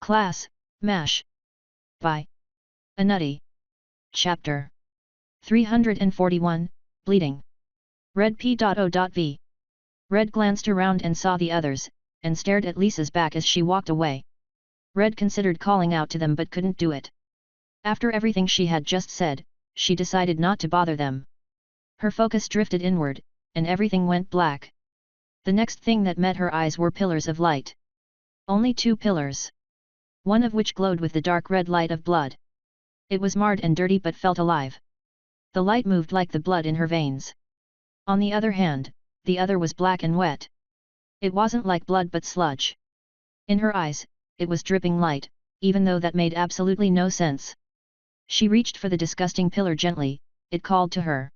Class, MASH. By Anutty. Chapter 341, Bleeding. Red P.O.V. Red glanced around and saw the others, and stared at Lisa's back as she walked away. Red considered calling out to them but couldn't do it. After everything she had just said, she decided not to bother them. Her focus drifted inward, and everything went black. The next thing that met her eyes were pillars of light. Only 2 pillars. One of which glowed with the dark red light of blood. It was marred and dirty but felt alive. The light moved like the blood in her veins. On the other hand, the other was black and wet. It wasn't like blood but sludge. In her eyes, it was dripping light, even though that made absolutely no sense. She reached for the disgusting pillar gently. It called to her.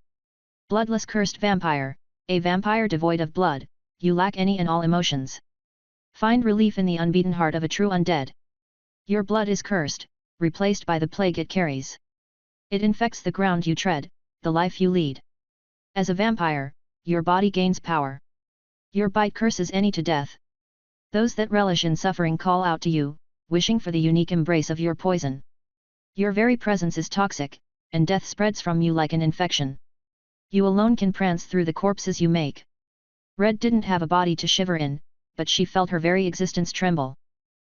Bloodless cursed vampire, a vampire devoid of blood, you lack any and all emotions. Find relief in the unbeaten heart of a true undead. Your blood is cursed, replaced by the plague it carries. It infects the ground you tread, the life you lead. As a vampire, your body gains power. Your bite curses any to death. Those that relish in suffering call out to you, wishing for the unique embrace of your poison. Your very presence is toxic, and death spreads from you like an infection. You alone can prance through the corpses you make. Red didn't have a body to shiver in, but she felt her very existence tremble.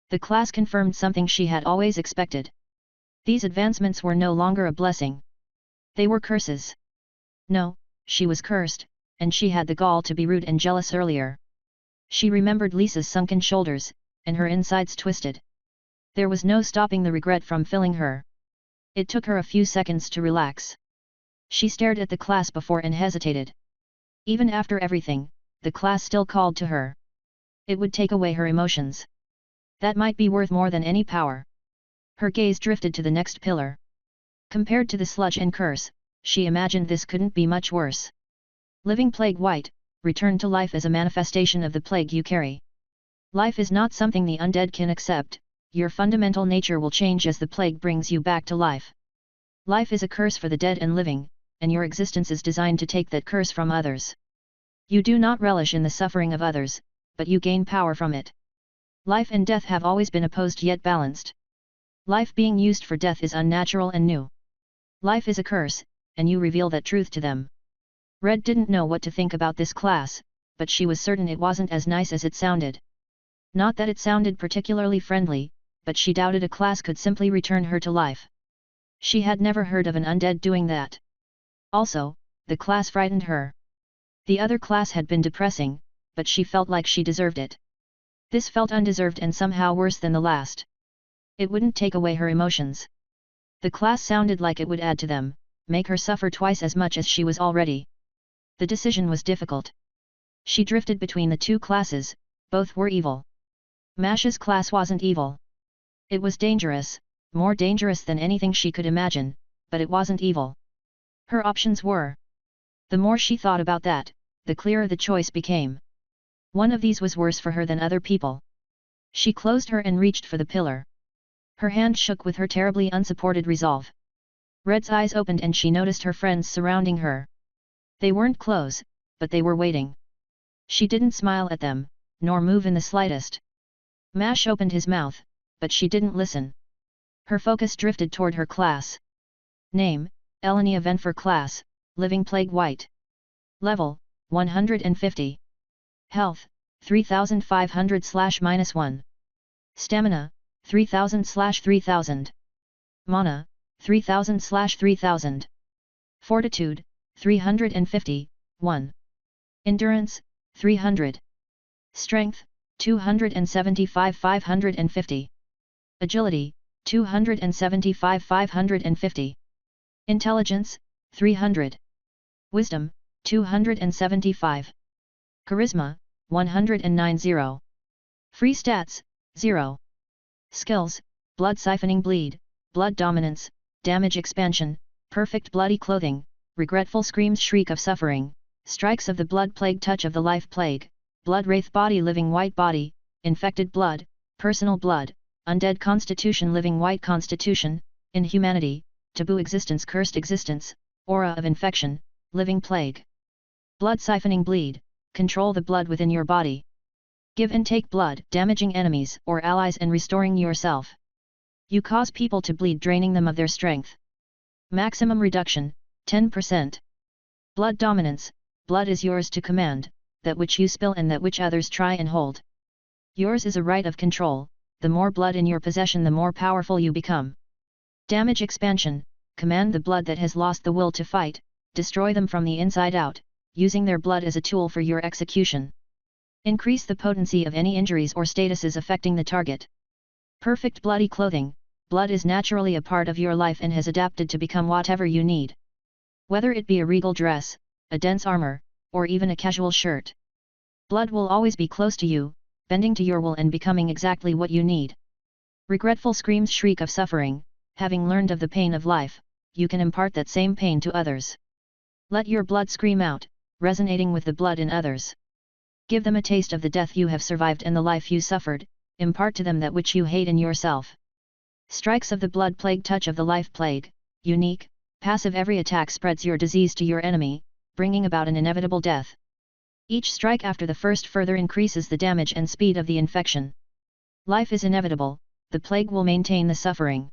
The class confirmed something she had always expected. These advancements were no longer a blessing. They were curses. No, she was cursed, and she had the gall to be rude and jealous earlier. She remembered Lisa's sunken shoulders, and her insides twisted. There was no stopping the regret from filling her. It took her a few seconds to relax. She stared at the class before and hesitated. Even after everything, the class still called to her. It would take away her emotions. That might be worth more than any power. Her gaze drifted to the next pillar. Compared to the sludge and curse, she imagined this couldn't be much worse. Living plague white, return to life as a manifestation of the plague you carry. Life is not something the undead can accept. Your fundamental nature will change as the plague brings you back to life. Life is a curse for the dead and living, and your existence is designed to take that curse from others. You do not relish in the suffering of others, but you gain power from it. Life and death have always been opposed yet balanced. Life being used for death is unnatural and new. Life is a curse, and you reveal that truth to them. Red didn't know what to think about this class, but she was certain it wasn't as nice as it sounded. Not that it sounded particularly friendly, but she doubted a class could simply return her to life. She had never heard of an undead doing that. Also, the class frightened her. The other class had been depressing, but she felt like she deserved it. This felt undeserved and somehow worse than the last. It wouldn't take away her emotions. The class sounded like it would add to them, make her suffer twice as much as she was already. The decision was difficult. She drifted between the 2 classes, both were evil. Mash's class wasn't evil. It was dangerous, more dangerous than anything she could imagine, but it wasn't evil. Her options were. The more she thought about that, the clearer the choice became. One of these was worse for her than other people. She closed her and reached for the pillar. Her hand shook with her terribly unsupported resolve. Red's eyes opened and she noticed her friends surrounding her. They weren't close, but they were waiting. She didn't smile at them, nor move in the slightest. Mash opened his mouth, but she didn't listen. Her focus drifted toward her class. Name, Elenia Venfer class, Living Plague White. Level, 150. Health, 3500/-1. Stamina, 3000/-3000. Mana, 3000/-3000. Fortitude, 350, 1. Endurance, 300. Strength, 275/550. Agility, 275/550. Intelligence, 300. Wisdom, 275. Charisma, 190. Free stats, 0. Skills, Blood Siphoning Bleed, Blood Dominance, Damage Expansion, Perfect Bloody Clothing, Regretful Screams Shriek of Suffering, Strikes of the Blood Plague Touch of the Life Plague, Blood Wraith Body Living White Body, Infected Blood, Personal Blood, Undead Constitution Living White Constitution, Inhumanity, Taboo Existence Cursed Existence, Aura of Infection, Living Plague. Blood Siphoning Bleed, control the blood within your body. Give and take blood, damaging enemies or allies and restoring yourself. You cause people to bleed, draining them of their strength. Maximum reduction, 10%. Blood dominance, blood is yours to command, that which you spill and that which others try and hold. Yours is a right of control, the more blood in your possession the more powerful you become. Damage expansion, command the blood that has lost the will to fight, destroy them from the inside out, using their blood as a tool for your execution. Increase the potency of any injuries or statuses affecting the target. Perfect bloody clothing, blood is naturally a part of your life and has adapted to become whatever you need. Whether it be a regal dress, a dense armor, or even a casual shirt. Blood will always be close to you, bending to your will and becoming exactly what you need. Regretful screams shriek of suffering, having learned of the pain of life, you can impart that same pain to others. Let your blood scream out, resonating with the blood in others. Give them a taste of the death you have survived and the life you suffered, impart to them that which you hate in yourself. Strikes of the blood plague, touch of the life plague, unique, passive. Every attack spreads your disease to your enemy, bringing about an inevitable death. Each strike after the first further increases the damage and speed of the infection. Life is inevitable, the plague will maintain the suffering.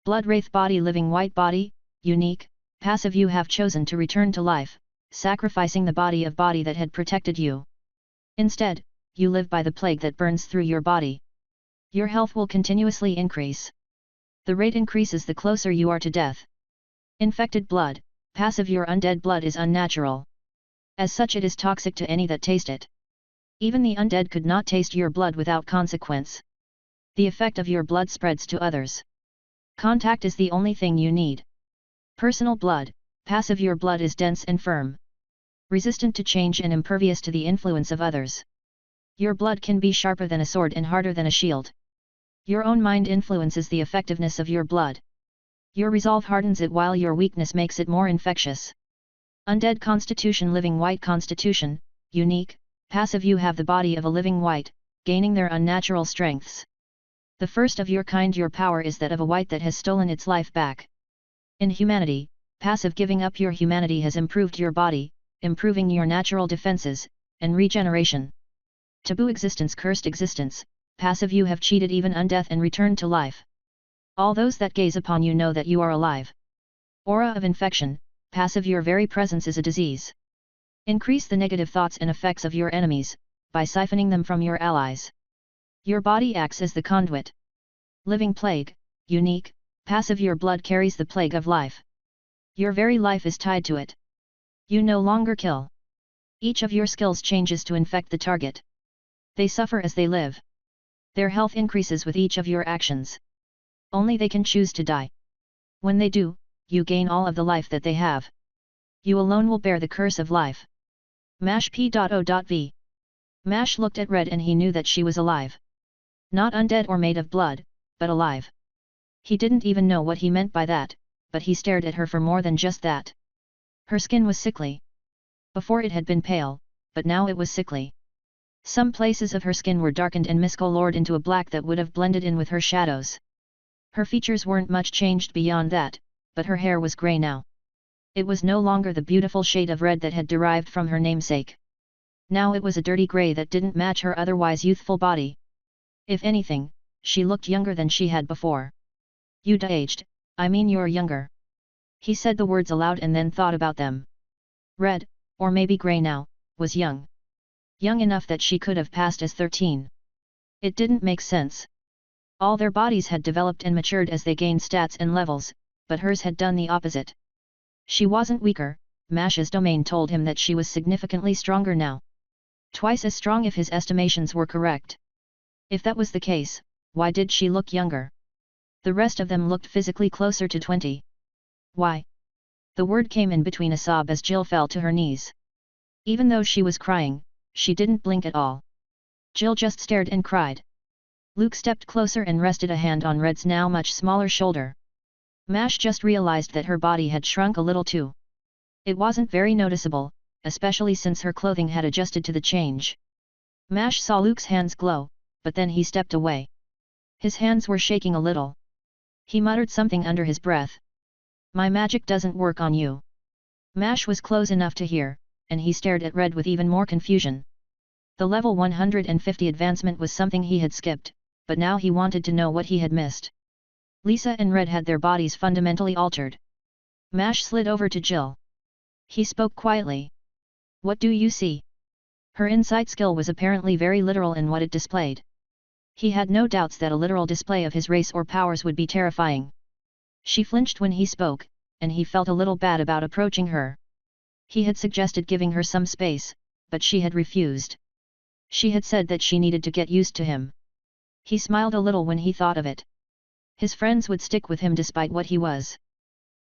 Blood wraith body, living white body, unique, passive. You have chosen to return to life, sacrificing the body that had protected you. Instead, you live by the plague that burns through your body. Your health will continuously increase. The rate increases the closer you are to death. Infected blood, passive. Your undead blood is unnatural. As such it is toxic to any that taste it. Even the undead could not taste your blood without consequence. The effect of your blood spreads to others. Contact is the only thing you need. Personal blood, passive. Your blood is dense and firm. Resistant to change and impervious to the influence of others. Your blood can be sharper than a sword and harder than a shield. Your own mind influences the effectiveness of your blood. Your resolve hardens it while your weakness makes it more infectious. Undead constitution, living white constitution, unique, passive. You have the body of a living white, gaining their unnatural strengths. The first of your kind. Your power is that of a white that has stolen its life back. In humanity, passive. Giving up your humanity has improved your body, improving your natural defenses, and regeneration. Taboo existence, cursed existence, passive. You have cheated even undeath and returned to life. All those that gaze upon you know that you are alive. Aura of infection, passive. Your very presence is a disease. Increase the negative thoughts and effects of your enemies, by siphoning them from your allies. Your body acts as the conduit. Living plague, unique, passive. Your blood carries the plague of life. Your very life is tied to it. You no longer kill. Each of your skills changes to infect the target. They suffer as they live. Their health increases with each of your actions. Only they can choose to die. When they do, you gain all of the life that they have. You alone will bear the curse of life. Mash p.o.v. Mash looked at Red and he knew that she was alive. Not undead or made of blood, but alive. He didn't even know what he meant by that, but he stared at her for more than just that. Her skin was sickly. Before it had been pale, but now it was sickly. Some places of her skin were darkened and miscolored into a black that would have blended in with her shadows. Her features weren't much changed beyond that, but her hair was grey now. It was no longer the beautiful shade of red that had derived from her namesake. Now it was a dirty grey that didn't match her otherwise youthful body. If anything, she looked younger than she had before. You de-aged, I mean you're younger. He said the words aloud and then thought about them. Red, or maybe grey now, was young. Young enough that she could have passed as 13. It didn't make sense. All their bodies had developed and matured as they gained stats and levels, but hers had done the opposite. She wasn't weaker, Mash's domain told him that she was significantly stronger now. Twice as strong if his estimations were correct. If that was the case, why did she look younger? The rest of them looked physically closer to 20. Why? The word came in between a sob as Jill fell to her knees. Even though she was crying, she didn't blink at all. Jill just stared and cried. Luke stepped closer and rested a hand on Red's now much smaller shoulder. Mash just realized that her body had shrunk a little too. It wasn't very noticeable, especially since her clothing had adjusted to the change. Mash saw Luke's hands glow, but then he stepped away. His hands were shaking a little. He muttered something under his breath. My magic doesn't work on you. Mash was close enough to hear, and he stared at Red with even more confusion. The level 150 advancement was something he had skipped, but now he wanted to know what he had missed. Lisa and Red had their bodies fundamentally altered. Mash slid over to Jill. He spoke quietly. What do you see? Her insight skill was apparently very literal in what it displayed. He had no doubts that a literal display of his race or powers would be terrifying. She flinched when he spoke, and he felt a little bad about approaching her. He had suggested giving her some space, but she had refused. She had said that she needed to get used to him. He smiled a little when he thought of it. His friends would stick with him despite what he was.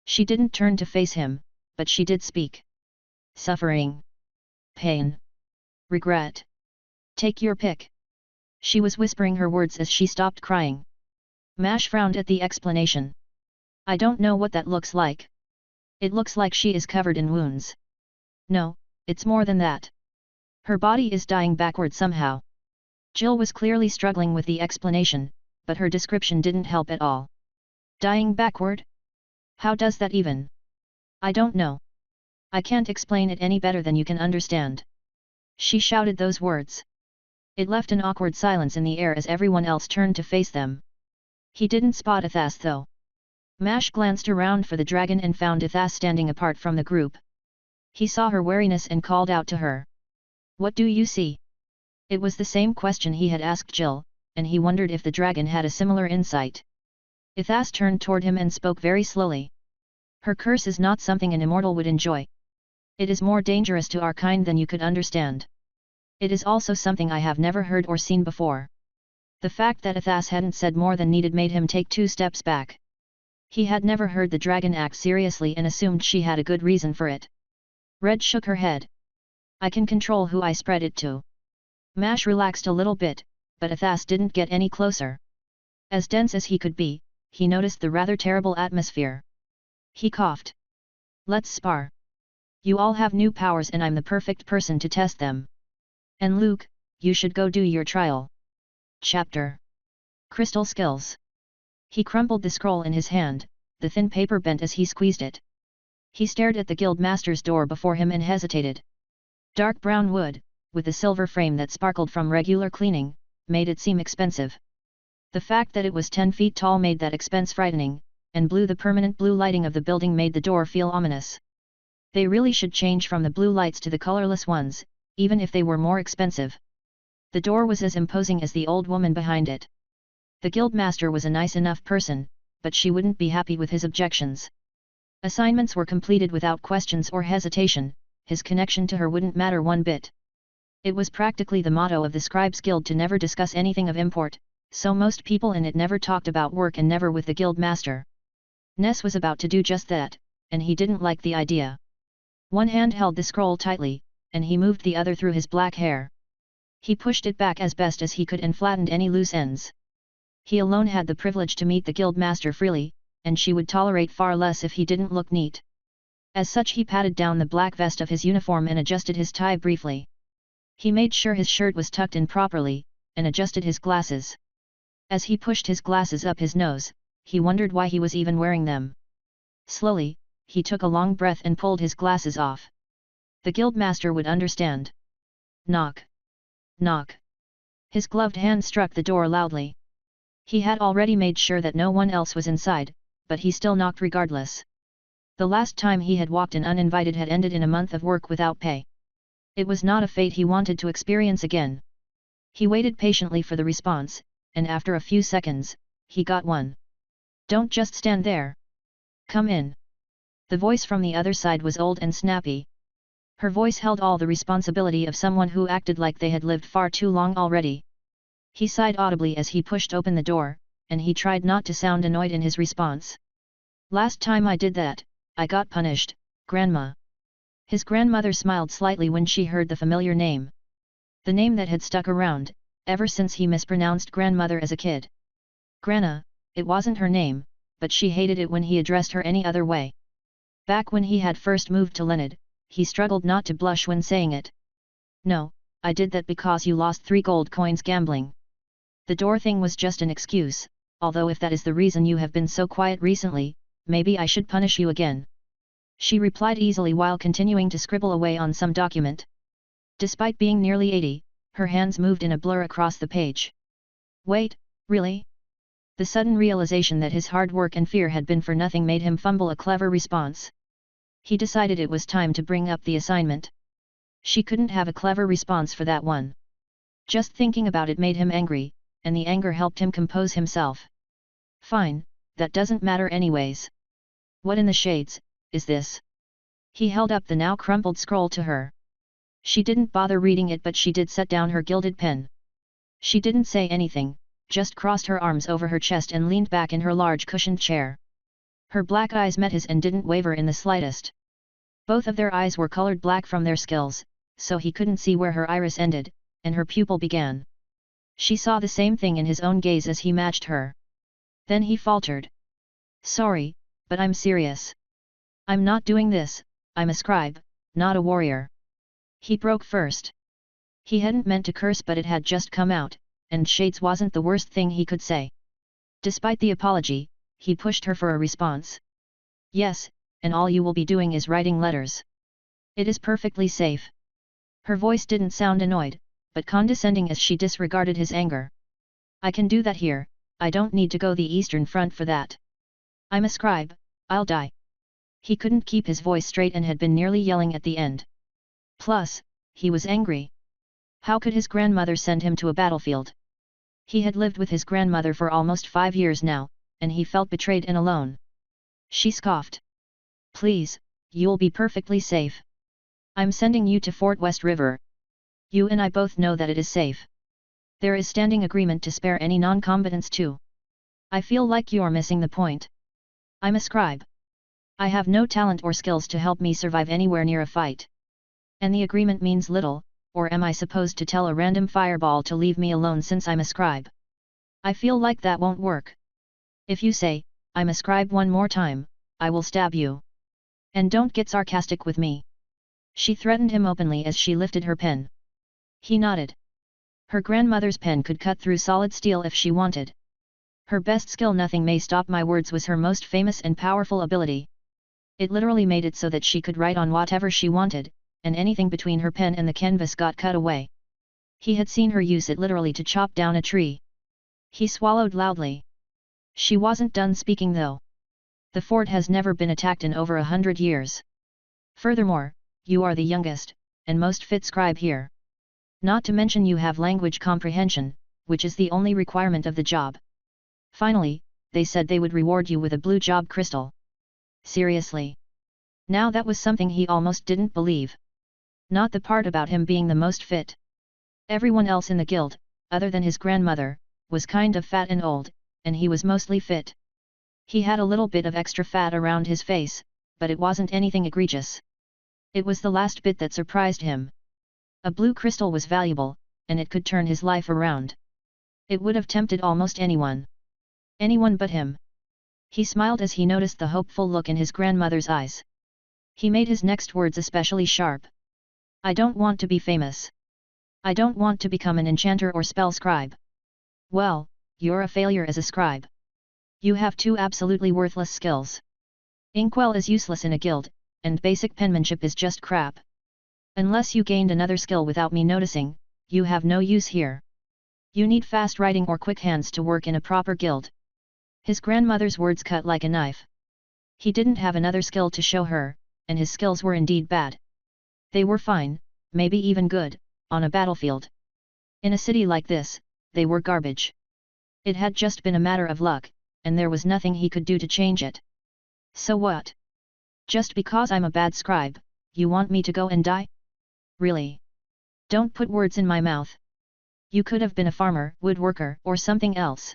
She didn't turn to face him, but she did speak. Suffering. Pain. Regret. Take your pick. She was whispering her words as she stopped crying. Mash frowned at the explanation. I don't know what that looks like. It looks like she is covered in wounds. No, it's more than that. Her body is dying backward somehow. Jill was clearly struggling with the explanation, but her description didn't help at all. Dying backward? How does that even? I don't know. I can't explain it any better than you can understand. She shouted those words. It left an awkward silence in the air as everyone else turned to face them. He didn't spot Ithas though. Mash glanced around for the dragon and found Ithas standing apart from the group. He saw her wariness and called out to her. What do you see? It was the same question he had asked Jill, and he wondered if the dragon had a similar insight. Ithas turned toward him and spoke very slowly. Her curse is not something an immortal would enjoy. It is more dangerous to our kind than you could understand. It is also something I have never heard or seen before. The fact that Ithas hadn't said more than needed made him take 2 steps back. He had never heard the dragon act seriously and assumed she had a good reason for it. Red shook her head. I can control who I spread it to. Mash relaxed a little bit, but Ithas didn't get any closer. As dense as he could be, he noticed the rather terrible atmosphere. He coughed. Let's spar. You all have new powers and I'm the perfect person to test them. And Luke, you should go do your trial. Chapter. Crystal Skills. He crumpled the scroll in his hand, the thin paper bent as he squeezed it. He stared at the guild master's door before him and hesitated. Dark brown wood, with a silver frame that sparkled from regular cleaning, made it seem expensive. The fact that it was 10 feet tall made that expense frightening, and the permanent blue lighting of the building made the door feel ominous. They really should change from the blue lights to the colorless ones, even if they were more expensive. The door was as imposing as the old woman behind it. The guildmaster was a nice enough person, but she wouldn't be happy with his objections. Assignments were completed without questions or hesitation, his connection to her wouldn't matter one bit. It was practically the motto of the Scribes Guild to never discuss anything of import, so most people in it never talked about work and never with the guildmaster. Ness was about to do just that, and he didn't like the idea. One hand held the scroll tightly, and he moved the other through his black hair. He pushed it back as best as he could and flattened any loose ends. He alone had the privilege to meet the guildmaster freely, and she would tolerate far less if he didn't look neat. As such he patted down the black vest of his uniform and adjusted his tie briefly. He made sure his shirt was tucked in properly, and adjusted his glasses. As he pushed his glasses up his nose, he wondered why he was even wearing them. Slowly, he took a long breath and pulled his glasses off. The guildmaster would understand. Knock. Knock. His gloved hand struck the door loudly. He had already made sure that no one else was inside, but he still knocked regardless. The last time he had walked in uninvited had ended in a month of work without pay. It was not a fate he wanted to experience again. He waited patiently for the response, and after a few seconds, he got one. Don't just stand there. Come in. The voice from the other side was old and snappy. Her voice held all the responsibility of someone who acted like they had lived far too long already. He sighed audibly as he pushed open the door, and he tried not to sound annoyed in his response. Last time I did that, I got punished, Grandma. His grandmother smiled slightly when she heard the familiar name. The name that had stuck around, ever since he mispronounced grandmother as a kid. Grana, it wasn't her name, but she hated it when he addressed her any other way. Back when he had first moved to Leonard, he struggled not to blush when saying it. No, I did that because you lost 3 gold coins gambling. The door thing was just an excuse, although if that is the reason you have been so quiet recently, maybe I should punish you again. She replied easily while continuing to scribble away on some document. Despite being nearly 80, Her hands moved in a blur across the page. Wait, really? The sudden realization that his hard work and fear had been for nothing made him fumble a clever response. He decided it was time to bring up the assignment. She couldn't have a clever response for that one. Just thinking about it made him angry, and the anger helped him compose himself. Fine, that doesn't matter anyways. What in the shades is this? He held up the now crumpled scroll to her. She didn't bother reading it, but she did set down her gilded pen. She didn't say anything, just crossed her arms over her chest and leaned back in her large cushioned chair. Her black eyes met his and didn't waver in the slightest. Both of their eyes were colored black from their skills, so he couldn't see where her iris ended, and her pupil began. She saw the same thing in his own gaze as he matched her. Then he faltered. Sorry, but I'm serious. I'm not doing this, I'm a scribe, not a warrior. He broke first. He hadn't meant to curse, but it had just come out, and shades wasn't the worst thing he could say. Despite the apology, he pushed her for a response. Yes, and all you will be doing is writing letters. It is perfectly safe. Her voice didn't sound annoyed, but condescending as she disregarded his anger. I can do that here, I don't need to go the Eastern Front for that. I'm a scribe, I'll die. He couldn't keep his voice straight and had been nearly yelling at the end. Plus, he was angry. How could his grandmother send him to a battlefield? He had lived with his grandmother for almost 5 years now, and he felt betrayed and alone. She scoffed. Please, you'll be perfectly safe. I'm sending you to Fort West River. You and I both know that it is safe. There is standing agreement to spare any non-combatants too. I feel like you're missing the point. I'm a scribe. I have no talent or skills to help me survive anywhere near a fight. And the agreement means little, or am I supposed to tell a random fireball to leave me alone since I'm a scribe? I feel like that won't work. If you say, I'm a scribe one more time, I will stab you. And don't get sarcastic with me. She threatened him openly as she lifted her pen. He nodded. Her grandmother's pen could cut through solid steel if she wanted. Her best skill, nothing may stop my words, was her most famous and powerful ability. It literally made it so that she could write on whatever she wanted, and anything between her pen and the canvas got cut away. He had seen her use it literally to chop down a tree. He swallowed loudly. She wasn't done speaking though. The fort has never been attacked in over 100 years. Furthermore, you are the youngest, and most fit scribe here. Not to mention you have language comprehension, which is the only requirement of the job. Finally, they said they would reward you with a blue job crystal. Seriously? Now that was something he almost didn't believe. Not the part about him being the most fit. Everyone else in the guild, other than his grandmother, was kind of fat and old, and he was mostly fit. He had a little bit of extra fat around his face, but it wasn't anything egregious. It was the last bit that surprised him. A blue crystal was valuable, and it could turn his life around. It would have tempted almost anyone. Anyone but him. He smiled as he noticed the hopeful look in his grandmother's eyes. He made his next words especially sharp. I don't want to be famous. I don't want to become an enchanter or spell scribe. Well, you're a failure as a scribe. You have 2 absolutely worthless skills. Inkwell is useless in a guild, and basic penmanship is just crap. Unless you gained another skill without me noticing, you have no use here. You need fast writing or quick hands to work in a proper guild. His grandmother's words cut like a knife. He didn't have another skill to show her, and his skills were indeed bad. They were fine, maybe even good, on a battlefield. In a city like this, they were garbage. It had just been a matter of luck, and there was nothing he could do to change it. So what? Just because I'm a bad scribe, you want me to go and die? Really? Don't put words in my mouth. You could have been a farmer, woodworker, or something else.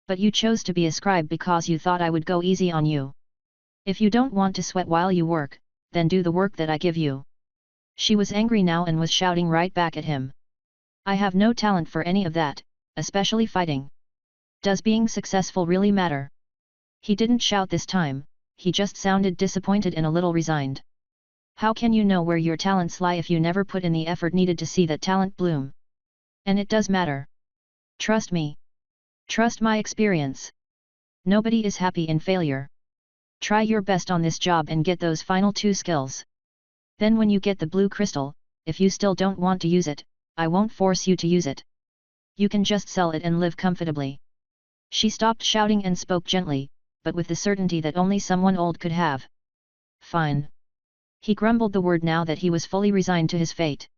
But you chose to be a scribe because you thought I would go easy on you. If you don't want to sweat while you work, then do the work that I give you. She was angry now and was shouting right back at him. I have no talent for any of that, especially fighting. Does being successful really matter? He didn't shout this time, he just sounded disappointed and a little resigned. How can you know where your talents lie if you never put in the effort needed to see that talent bloom? And it does matter. Trust me. Trust my experience. Nobody is happy in failure. Try your best on this job and get those final 2 skills. Then when you get the blue crystal, if you still don't want to use it, I won't force you to use it. You can just sell it and live comfortably. She stopped shouting and spoke gently, but with the certainty that only someone old could have. Fine. He grumbled the word now that he was fully resigned to his fate.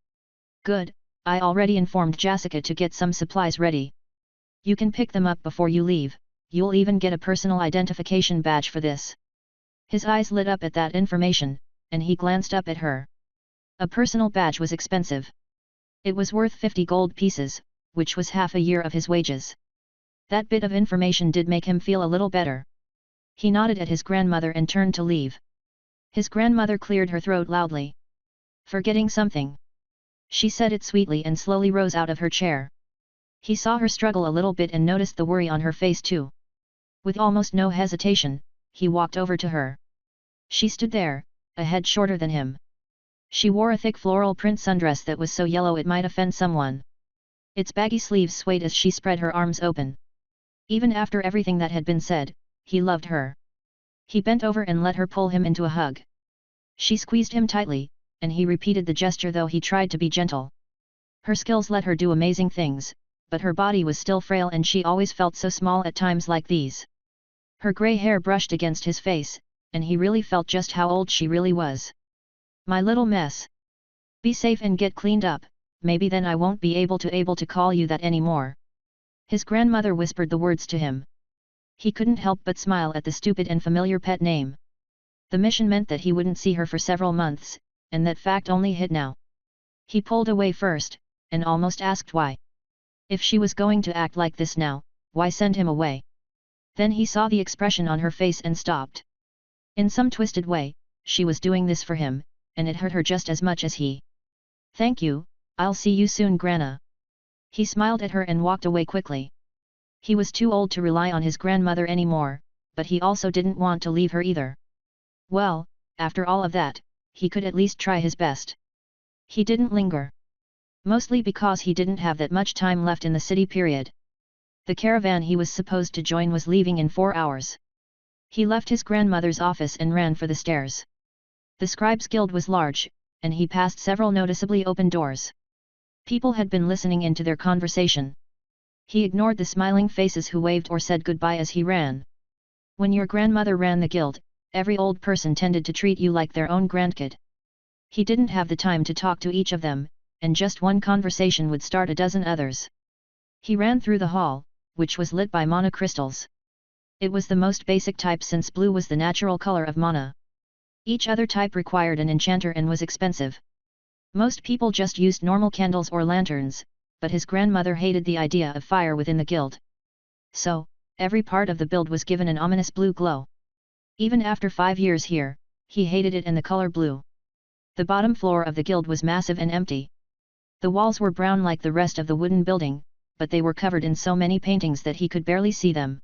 Good, I already informed Jessica to get some supplies ready. You can pick them up before you leave, you'll even get a personal identification badge for this. His eyes lit up at that information, and he glanced up at her. A personal badge was expensive. It was worth 50 gold pieces, which was half a year of his wages. That bit of information did make him feel a little better. He nodded at his grandmother and turned to leave. His grandmother cleared her throat loudly. Forgetting something. She said it sweetly and slowly rose out of her chair. He saw her struggle a little bit and noticed the worry on her face too. With almost no hesitation, he walked over to her. She stood there, a head shorter than him. She wore a thick floral print sundress that was so yellow it might offend someone. Its baggy sleeves swayed as she spread her arms open. Even after everything that had been said, he loved her. He bent over and let her pull him into a hug. She squeezed him tightly, and he repeated the gesture though he tried to be gentle. Her skills let her do amazing things, but her body was still frail and she always felt so small at times like these. Her grey hair brushed against his face, and he really felt just how old she really was. My little mess. Be safe and get cleaned up, maybe then I won't be able to call you that anymore. His grandmother whispered the words to him. He couldn't help but smile at the stupid and familiar pet name. The mission meant that he wouldn't see her for several months, and that fact only hit now. He pulled away first, and almost asked why. If she was going to act like this now, why send him away? Then he saw the expression on her face and stopped. In some twisted way, she was doing this for him, and it hurt her just as much as he. Thank you, I'll see you soon, Grandma. He smiled at her and walked away quickly. He was too old to rely on his grandmother anymore, but he also didn't want to leave her either. Well, after all of that, he could at least try his best. He didn't linger. Mostly because he didn't have that much time left in the city period. The caravan he was supposed to join was leaving in 4 hours. He left his grandmother's office and ran for the stairs. The Scribes Guild was large, and he passed several noticeably open doors. People had been listening into their conversation. He ignored the smiling faces who waved or said goodbye as he ran. When your grandmother ran the guild, every old person tended to treat you like their own grandkid. He didn't have the time to talk to each of them, and just one conversation would start a dozen others. He ran through the hall, which was lit by mana crystals. It was the most basic type since blue was the natural color of mana. Each other type required an enchanter and was expensive. Most people just used normal candles or lanterns, but his grandmother hated the idea of fire within the guild. So, every part of the build was given an ominous blue glow. Even after 5 years here, he hated it and the color blue. The bottom floor of the guild was massive and empty. The walls were brown like the rest of the wooden building, but they were covered in so many paintings that he could barely see them.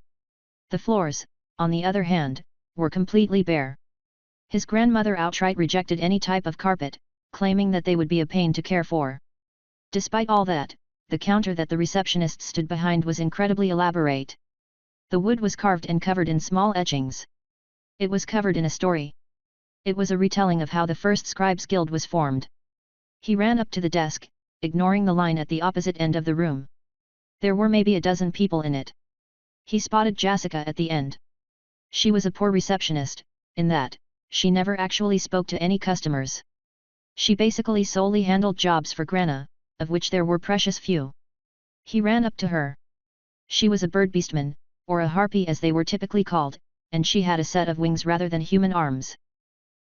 The floors, on the other hand, were completely bare. His grandmother outright rejected any type of carpet, claiming that they would be a pain to care for. Despite all that, the counter that the receptionist stood behind was incredibly elaborate. The wood was carved and covered in small etchings. It was covered in a story. It was a retelling of how the first Scribes Guild was formed. He ran up to the desk, ignoring the line at the opposite end of the room. There were maybe a dozen people in it. He spotted Jessica at the end. She was a poor receptionist, in that, she never actually spoke to any customers. She basically solely handled jobs for Grana, of which there were precious few. He ran up to her. She was a bird beastman, or a harpy as they were typically called, and she had a set of wings rather than human arms.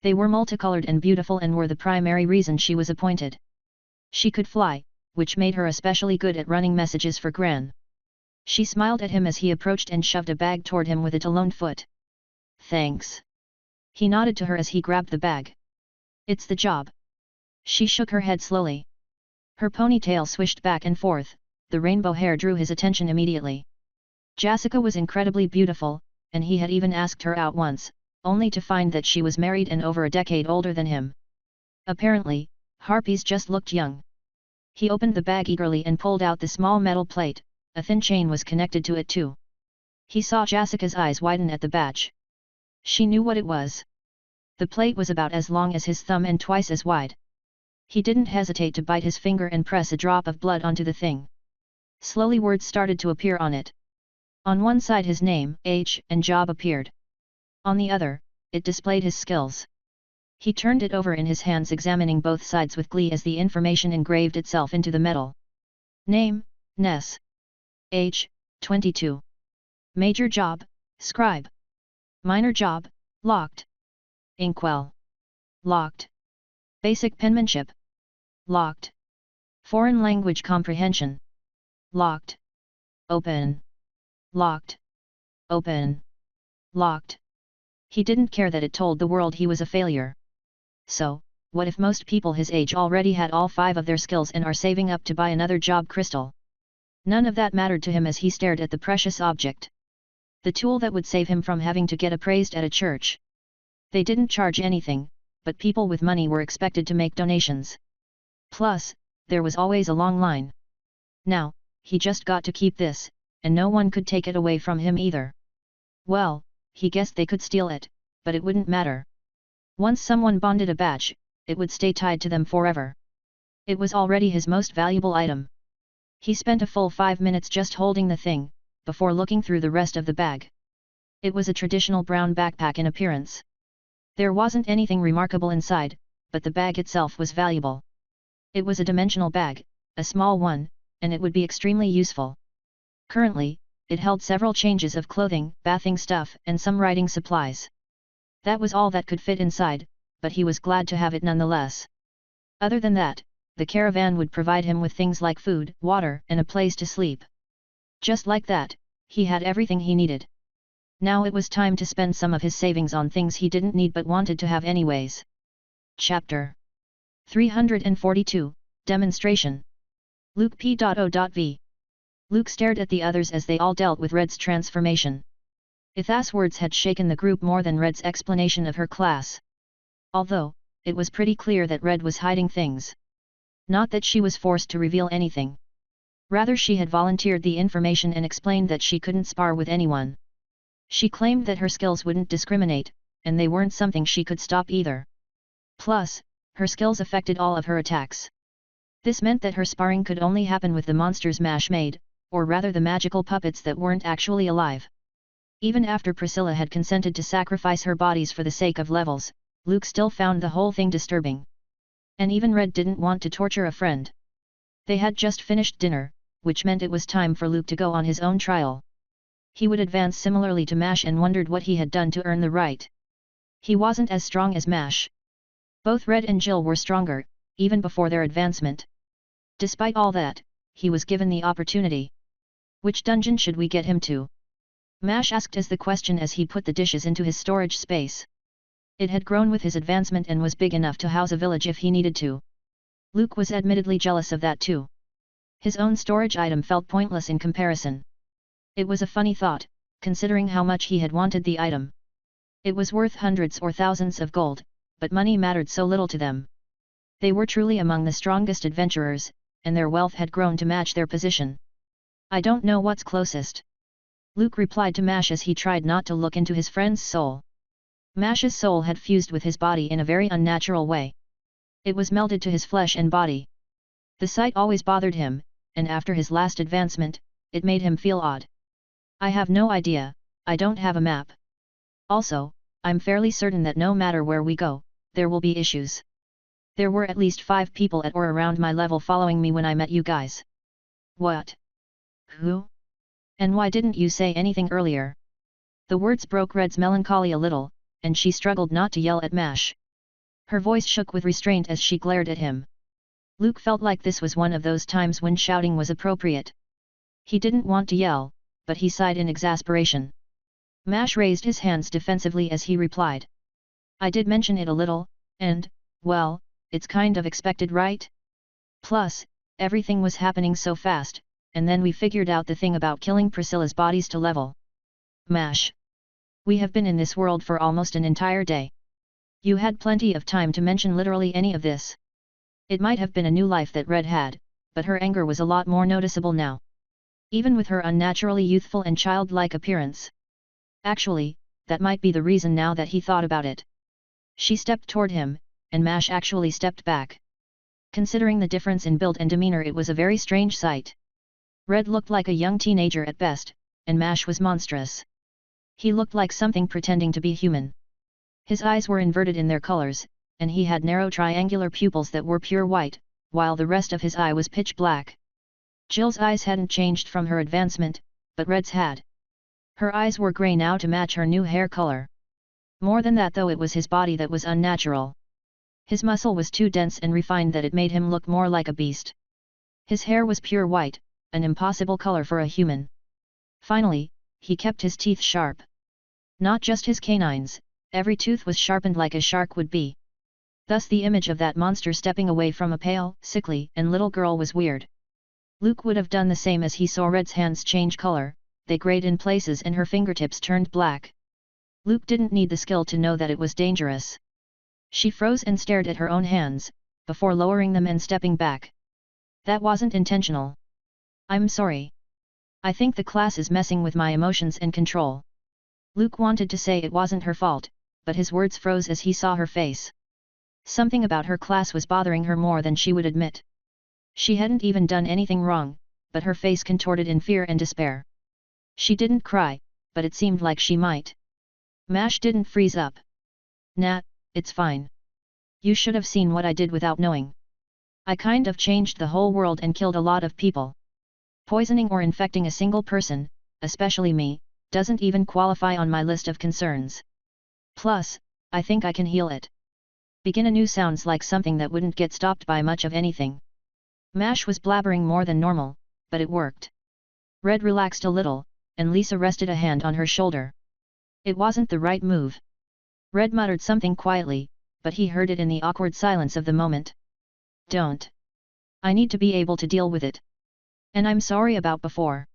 They were multicolored and beautiful and were the primary reason she was appointed. She could fly, which made her especially good at running messages for Gran. She smiled at him as he approached and shoved a bag toward him with a taloned foot. Thanks. He nodded to her as he grabbed the bag. It's the job. She shook her head slowly. Her ponytail swished back and forth, the rainbow hair drew his attention immediately. Jessica was incredibly beautiful, and he had even asked her out once, only to find that she was married and over a decade older than him. Apparently, harpies just looked young. He opened the bag eagerly and pulled out the small metal plate, a thin chain was connected to it too. He saw Jessica's eyes widen at the badge. She knew what it was. The plate was about as long as his thumb and twice as wide. He didn't hesitate to bite his finger and press a drop of blood onto the thing. Slowly words started to appear on it. On one side his name, age, and job appeared. On the other, it displayed his skills. He turned it over in his hands, examining both sides with glee as the information engraved itself into the metal. Name, Ness. Age, 22. Major job, scribe. Minor job, locked. Inkwell. Locked. Basic penmanship. Locked. Foreign language comprehension. Locked. Open. Locked. Open. Locked. He didn't care that it told the world he was a failure. So, what if most people his age already had all 5 of their skills and are saving up to buy another job crystal? None of that mattered to him as he stared at the precious object. The tool that would save him from having to get appraised at a church. They didn't charge anything, but people with money were expected to make donations. Plus, there was always a long line. Now, he just got to keep this, and no one could take it away from him either. Well, he guessed they could steal it, but it wouldn't matter. Once someone bonded a badge, it would stay tied to them forever. It was already his most valuable item. He spent a full 5 minutes just holding the thing, before looking through the rest of the bag. It was a traditional brown backpack in appearance. There wasn't anything remarkable inside, but the bag itself was valuable. It was a dimensional bag, a small one, and it would be extremely useful. Currently, it held several changes of clothing, bathing stuff, and some writing supplies. That was all that could fit inside, but he was glad to have it nonetheless. Other than that, the caravan would provide him with things like food, water, and a place to sleep. Just like that, he had everything he needed. Now it was time to spend some of his savings on things he didn't need but wanted to have anyways. Chapter 342, Demonstration. Luke P.O.V. Luke stared at the others as they all dealt with Red's transformation. Itha's words had shaken the group more than Red's explanation of her class. Although, it was pretty clear that Red was hiding things. Not that she was forced to reveal anything. Rather, she had volunteered the information and explained that she couldn't spar with anyone. She claimed that her skills wouldn't discriminate, and they weren't something she could stop either. Plus, her skills affected all of her attacks. This meant that her sparring could only happen with the monsters Mash made, or rather the magical puppets that weren't actually alive. Even after Priscilla had consented to sacrifice her bodies for the sake of levels, Luke still found the whole thing disturbing. And even Red didn't want to torture a friend. They had just finished dinner, which meant it was time for Luke to go on his own trial. He would advance similarly to Mash and wondered what he had done to earn the right. He wasn't as strong as Mash. Both Red and Jill were stronger, even before their advancement. Despite all that, he was given the opportunity. Which dungeon should we get him to? Mash asked as the question as he put the dishes into his storage space. It had grown with his advancement and was big enough to house a village if he needed to. Luke was admittedly jealous of that too. His own storage item felt pointless in comparison. It was a funny thought, considering how much he had wanted the item. It was worth hundreds or thousands of gold, but money mattered so little to them. They were truly among the strongest adventurers, and their wealth had grown to match their position. I don't know what's closest. Luke replied to Mash as he tried not to look into his friend's soul. Mash's soul had fused with his body in a very unnatural way. It was melded to his flesh and body. The sight always bothered him, and after his last advancement, it made him feel odd. I have no idea, I don't have a map. Also, I'm fairly certain that no matter where we go, there will be issues. There were at least 5 people at or around my level following me when I met you guys. What? Who? And why didn't you say anything earlier? The words broke Red's melancholy a little, and she struggled not to yell at Mash. Her voice shook with restraint as she glared at him. Luke felt like this was one of those times when shouting was appropriate. He didn't want to yell, but he sighed in exasperation. Mash raised his hands defensively as he replied. I did mention it a little, and, well, it's kind of expected, right? Plus, everything was happening so fast, and then we figured out the thing about killing Priscilla's bodies to level. Mash. We have been in this world for almost an entire day. You had plenty of time to mention literally any of this. It might have been a new life that Red had, but her anger was a lot more noticeable now. Even with her unnaturally youthful and childlike appearance. Actually, that might be the reason now that he thought about it. She stepped toward him, and Mash actually stepped back. Considering the difference in build and demeanor, it was a very strange sight. Red looked like a young teenager at best, and Mash was monstrous. He looked like something pretending to be human. His eyes were inverted in their colors, and he had narrow triangular pupils that were pure white, while the rest of his eye was pitch black. Jill's eyes hadn't changed from her advancement, but Red's had. Her eyes were grey now to match her new hair color. More than that though, it was his body that was unnatural. His muscle was too dense and refined that it made him look more like a beast. His hair was pure white, an impossible color for a human. Finally, he kept his teeth sharp. Not just his canines, every tooth was sharpened like a shark would be. Thus the image of that monster stepping away from a pale, sickly, and little girl was weird. Luke would have done the same as he saw Red's hands change color, they grayed in places and her fingertips turned black. Luke didn't need the skill to know that it was dangerous. She froze and stared at her own hands, before lowering them and stepping back. That wasn't intentional. I'm sorry. I think the class is messing with my emotions and control. Luke wanted to say it wasn't her fault, but his words froze as he saw her face. Something about her class was bothering her more than she would admit. She hadn't even done anything wrong, but her face contorted in fear and despair. She didn't cry, but it seemed like she might. Mash didn't freeze up. Nah, it's fine. You should have seen what I did without knowing. I kind of changed the whole world and killed a lot of people. Poisoning or infecting a single person, especially me, doesn't even qualify on my list of concerns. Plus, I think I can heal it. Begin anew sounds like something that wouldn't get stopped by much of anything. Mash was blabbering more than normal, but it worked. Red relaxed a little, and Lisa rested a hand on her shoulder. It wasn't the right move. Red muttered something quietly, but he heard it in the awkward silence of the moment. Don't. I need to be able to deal with it. And I'm sorry about before.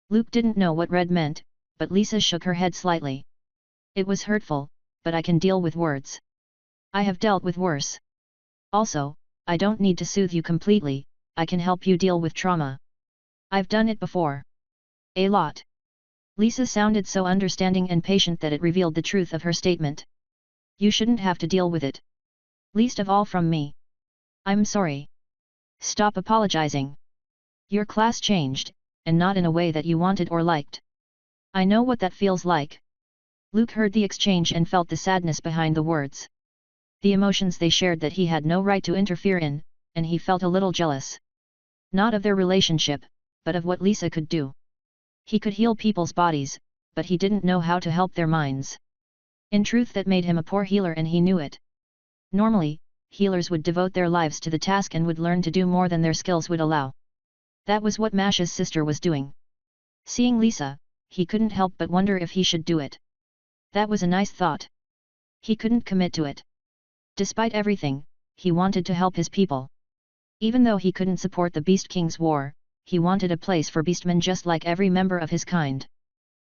Luke didn't know what Red meant, but Lisa shook her head slightly. It was hurtful, but I can deal with words. I have dealt with worse. Also, I don't need to soothe you completely, I can help you deal with trauma. I've done it before. A lot. Lisa sounded so understanding and patient that it revealed the truth of her statement. You shouldn't have to deal with it. Least of all from me. I'm sorry. Stop apologizing. Your class changed, and not in a way that you wanted or liked. I know what that feels like. Luke heard the exchange and felt the sadness behind the words. The emotions they shared that he had no right to interfere in, and he felt a little jealous. Not of their relationship, but of what Lisa could do. He could heal people's bodies, but he didn't know how to help their minds. In truth, that made him a poor healer, and he knew it. Normally, healers would devote their lives to the task and would learn to do more than their skills would allow. That was what Mash's sister was doing. Seeing Lisa, he couldn't help but wonder if he should do it. That was a nice thought. He couldn't commit to it. Despite everything, he wanted to help his people. Even though he couldn't support the Beast King's war, he wanted a place for beastmen just like every member of his kind.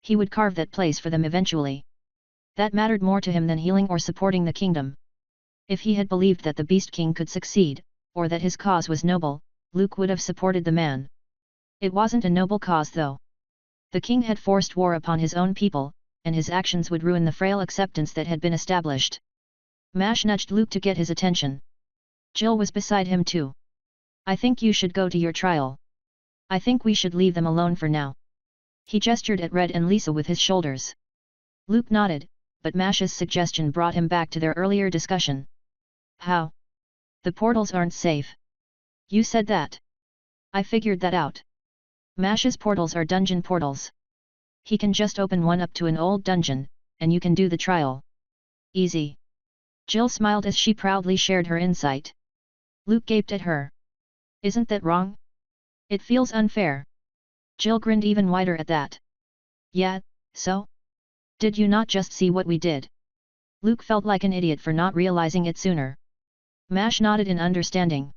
He would carve that place for them eventually. That mattered more to him than healing or supporting the kingdom. If he had believed that the Beast King could succeed, or that his cause was noble, Luke would have supported the man. It wasn't a noble cause though. The king had forced war upon his own people, and his actions would ruin the frail acceptance that had been established. Mash nudged Luke to get his attention. Jill was beside him too. I think you should go to your trial. I think we should leave them alone for now. He gestured at Red and Lisa with his shoulders. Luke nodded, but Mash's suggestion brought him back to their earlier discussion. How? The portals aren't safe. You said that. I figured that out. Mash's portals are dungeon portals. He can just open one up to an old dungeon, and you can do the trial. Easy. Jill smiled as she proudly shared her insight. Luke gaped at her. Isn't that wrong? It feels unfair. Jill grinned even wider at that. Yeah, so? Did you not just see what we did? Luke felt like an idiot for not realizing it sooner. Mash nodded in understanding.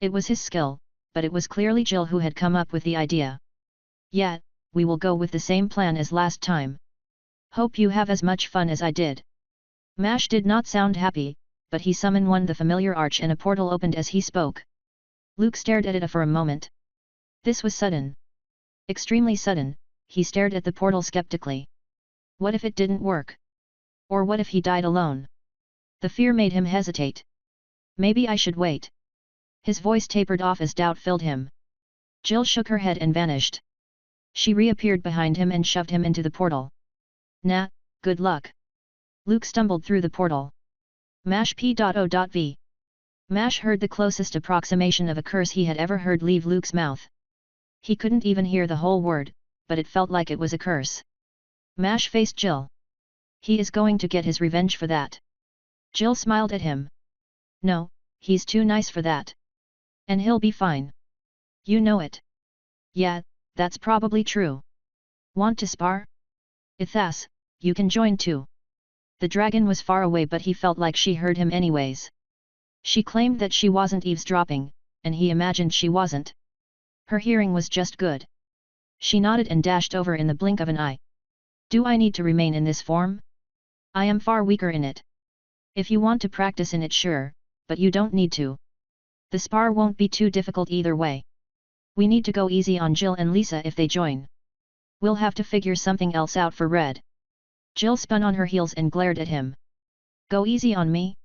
It was his skill, but it was clearly Jill who had come up with the idea. Yeah, we will go with the same plan as last time. Hope you have as much fun as I did. Mash did not sound happy, but he summoned the familiar arch and a portal opened as he spoke. Luke stared at it for a moment. This was sudden. Extremely sudden, he stared at the portal skeptically. What if it didn't work? Or what if he died alone? The fear made him hesitate. Maybe I should wait. His voice tapered off as doubt filled him. Jill shook her head and vanished. She reappeared behind him and shoved him into the portal. Nah, good luck. Luke stumbled through the portal. Mash p.o.v. Mash heard the closest approximation of a curse he had ever heard leave Luke's mouth. He couldn't even hear the whole word, but it felt like it was a curse. Mash faced Jill. He is going to get his revenge for that. Jill smiled at him. No, he's too nice for that. And he'll be fine. You know it. Yeah, that's probably true. Want to spar? Ithas, you can join too. The dragon was far away but he felt like she heard him anyways. She claimed that she wasn't eavesdropping, and he imagined she wasn't. Her hearing was just good. She nodded and dashed over in the blink of an eye. Do I need to remain in this form? I am far weaker in it. If you want to practice in it, sure, but you don't need to. The spar won't be too difficult either way. We need to go easy on Jill and Lisa if they join. We'll have to figure something else out for Red. Jill spun on her heels and glared at him. Go easy on me?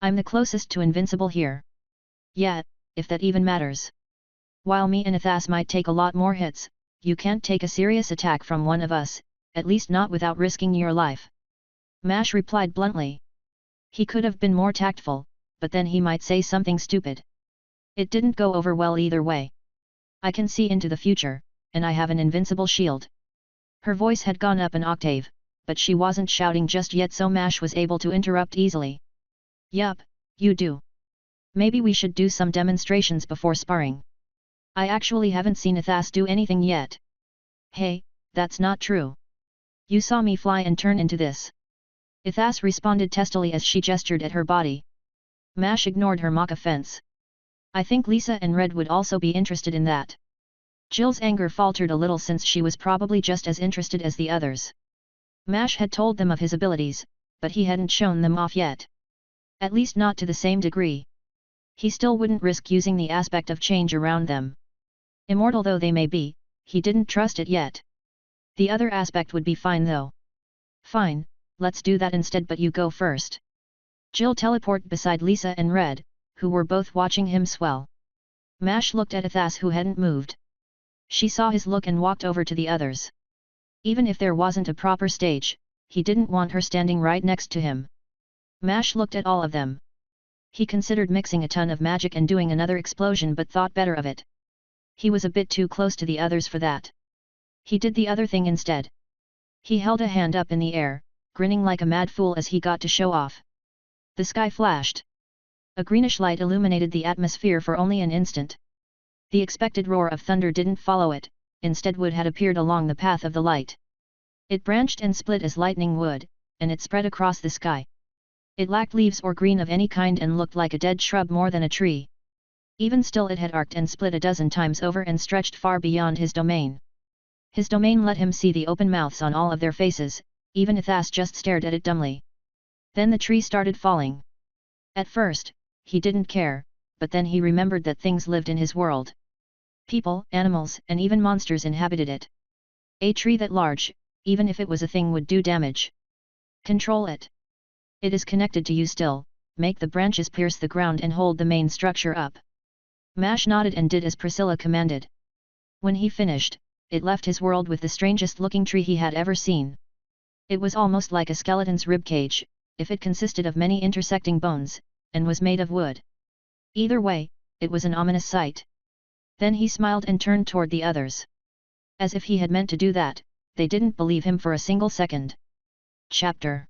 I'm the closest to invincible here. Yeah, if that even matters. While me and Ithas might take a lot more hits, you can't take a serious attack from one of us, at least not without risking your life. Mash replied bluntly. He could have been more tactful, but then he might say something stupid. It didn't go over well either way. I can see into the future, and I have an invincible shield. Her voice had gone up an octave, but she wasn't shouting just yet, so Mash was able to interrupt easily. Yup, you do. Maybe we should do some demonstrations before sparring. I actually haven't seen Ithas do anything yet. Hey, that's not true. You saw me fly and turn into this. Ithas responded testily as she gestured at her body. Mash ignored her mock offense. I think Lisa and Red would also be interested in that. Jill's anger faltered a little since she was probably just as interested as the others. Mash had told them of his abilities, but he hadn't shown them off yet. At least not to the same degree. He still wouldn't risk using the aspect of change around them. Immortal though they may be, he didn't trust it yet. The other aspect would be fine though. Fine, let's do that instead, but you go first. Jill teleported beside Lisa and Red, who were both watching him swell. Mash looked at Ithas who hadn't moved. She saw his look and walked over to the others. Even if there wasn't a proper stage, he didn't want her standing right next to him. Mash looked at all of them. He considered mixing a ton of magic and doing another explosion but thought better of it. He was a bit too close to the others for that. He did the other thing instead. He held a hand up in the air, grinning like a mad fool as he got to show off. The sky flashed. A greenish light illuminated the atmosphere for only an instant. The expected roar of thunder didn't follow it, instead wood had appeared along the path of the light. It branched and split as lightning would, and it spread across the sky. It lacked leaves or green of any kind and looked like a dead shrub more than a tree. Even still it had arced and split a dozen times over and stretched far beyond his domain. His domain let him see the open mouths on all of their faces, even Ithas just stared at it dumbly. Then the tree started falling. At first, he didn't care, but then he remembered that things lived in his world. People, animals, and even monsters inhabited it. A tree that large, even if it was a thing, would do damage. Control it. It is connected to you still, make the branches pierce the ground and hold the main structure up. Mash nodded and did as Priscilla commanded. When he finished, it left his world with the strangest looking tree he had ever seen. It was almost like a skeleton's ribcage, if it consisted of many intersecting bones, and was made of wood. Either way, it was an ominous sight. Then he smiled and turned toward the others. As if he had meant to do that, they didn't believe him for a single second. Chapter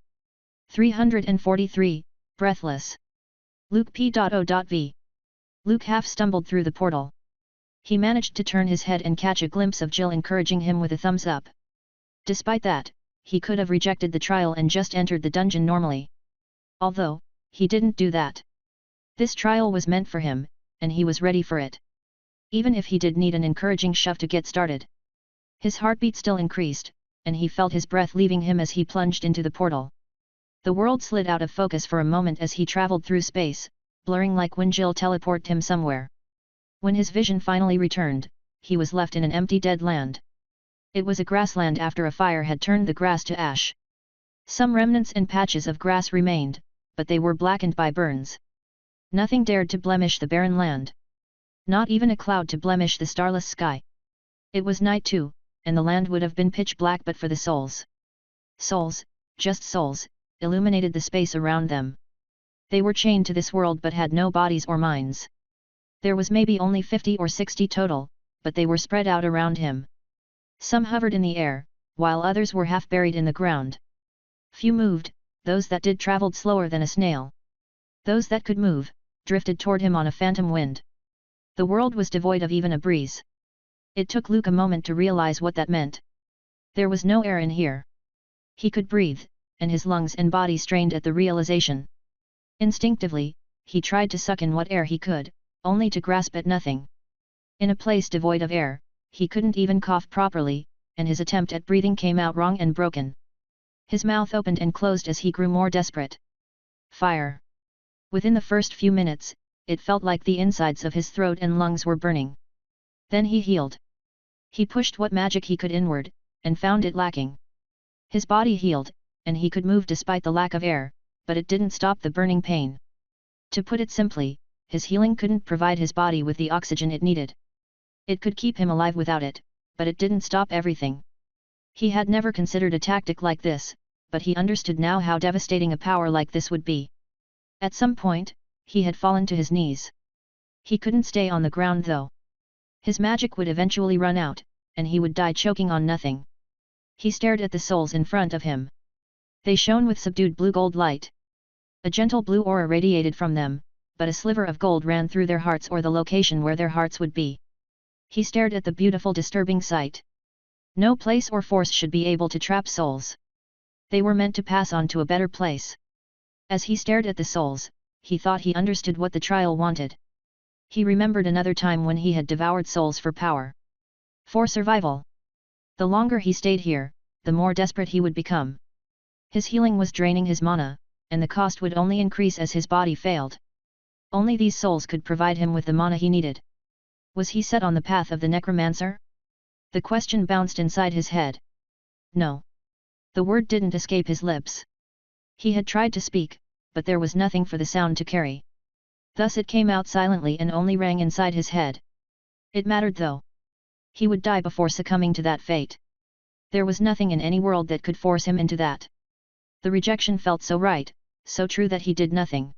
343, Breathless. Luke p.o.v. Luke half stumbled through the portal. He managed to turn his head and catch a glimpse of Jill encouraging him with a thumbs up. Despite that, he could have rejected the trial and just entered the dungeon normally. Although, he didn't do that. This trial was meant for him, and he was ready for it. Even if he did need an encouraging shove to get started. His heartbeat still increased, and he felt his breath leaving him as he plunged into the portal. The world slid out of focus for a moment as he traveled through space, blurring like when Jill teleported him somewhere. When his vision finally returned, he was left in an empty dead land. It was a grassland after a fire had turned the grass to ash. Some remnants and patches of grass remained, but they were blackened by burns. Nothing dared to blemish the barren land. Not even a cloud to blemish the starless sky. It was night too, and the land would have been pitch black but for the souls. Souls, just souls, illuminated the space around them. They were chained to this world but had no bodies or minds. There was maybe only 50 or 60 total, but they were spread out around him. Some hovered in the air, while others were half buried in the ground. Few moved, those that did travelled slower than a snail. Those that could move, drifted toward him on a phantom wind. The world was devoid of even a breeze. It took Luke a moment to realize what that meant. There was no air in here. He could breathe, and his lungs and body strained at the realization. Instinctively, he tried to suck in what air he could, only to grasp at nothing. In a place devoid of air, he couldn't even cough properly, and his attempt at breathing came out wrong and broken. His mouth opened and closed as he grew more desperate. Fire! Within the first few minutes, it felt like the insides of his throat and lungs were burning. Then he healed. He pushed what magic he could inward, and found it lacking. His body healed, and he could move despite the lack of air, but it didn't stop the burning pain. To put it simply, his healing couldn't provide his body with the oxygen it needed. It could keep him alive without it, but it didn't stop everything. He had never considered a tactic like this, but he understood now how devastating a power like this would be. At some point, he had fallen to his knees. He couldn't stay on the ground though. His magic would eventually run out, and he would die choking on nothing. He stared at the souls in front of him. They shone with subdued blue-gold light. A gentle blue aura radiated from them, but a sliver of gold ran through their hearts or the location where their hearts would be. He stared at the beautiful disturbing sight. No place or force should be able to trap souls. They were meant to pass on to a better place. As he stared at the souls, he thought he understood what the trial wanted. He remembered another time when he had devoured souls for power. For survival. The longer he stayed here, the more desperate he would become. His healing was draining his mana, and the cost would only increase as his body failed. Only these souls could provide him with the mana he needed. Was he set on the path of the necromancer? The question bounced inside his head. No. The word didn't escape his lips. He had tried to speak, but there was nothing for the sound to carry. Thus it came out silently and only rang inside his head. It mattered though. He would die before succumbing to that fate. There was nothing in any world that could force him into that. The rejection felt so right, so true that he did nothing.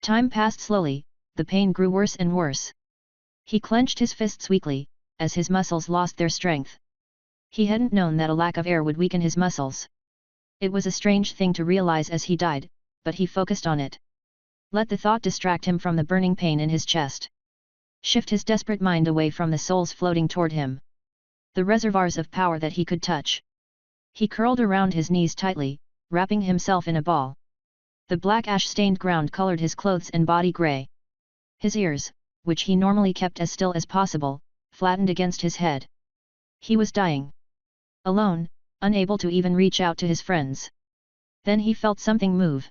Time passed slowly, the pain grew worse and worse. He clenched his fists weakly, as his muscles lost their strength. He hadn't known that a lack of air would weaken his muscles. It was a strange thing to realize as he died, but he focused on it. Let the thought distract him from the burning pain in his chest. Shift his desperate mind away from the souls floating toward him. The reservoirs of power that he could touch. He curled around his knees tightly, wrapping himself in a ball. The black ash-stained ground colored his clothes and body gray. His ears, which he normally kept as still as possible, flattened against his head. He was dying. Alone, unable to even reach out to his friends. Then he felt something move.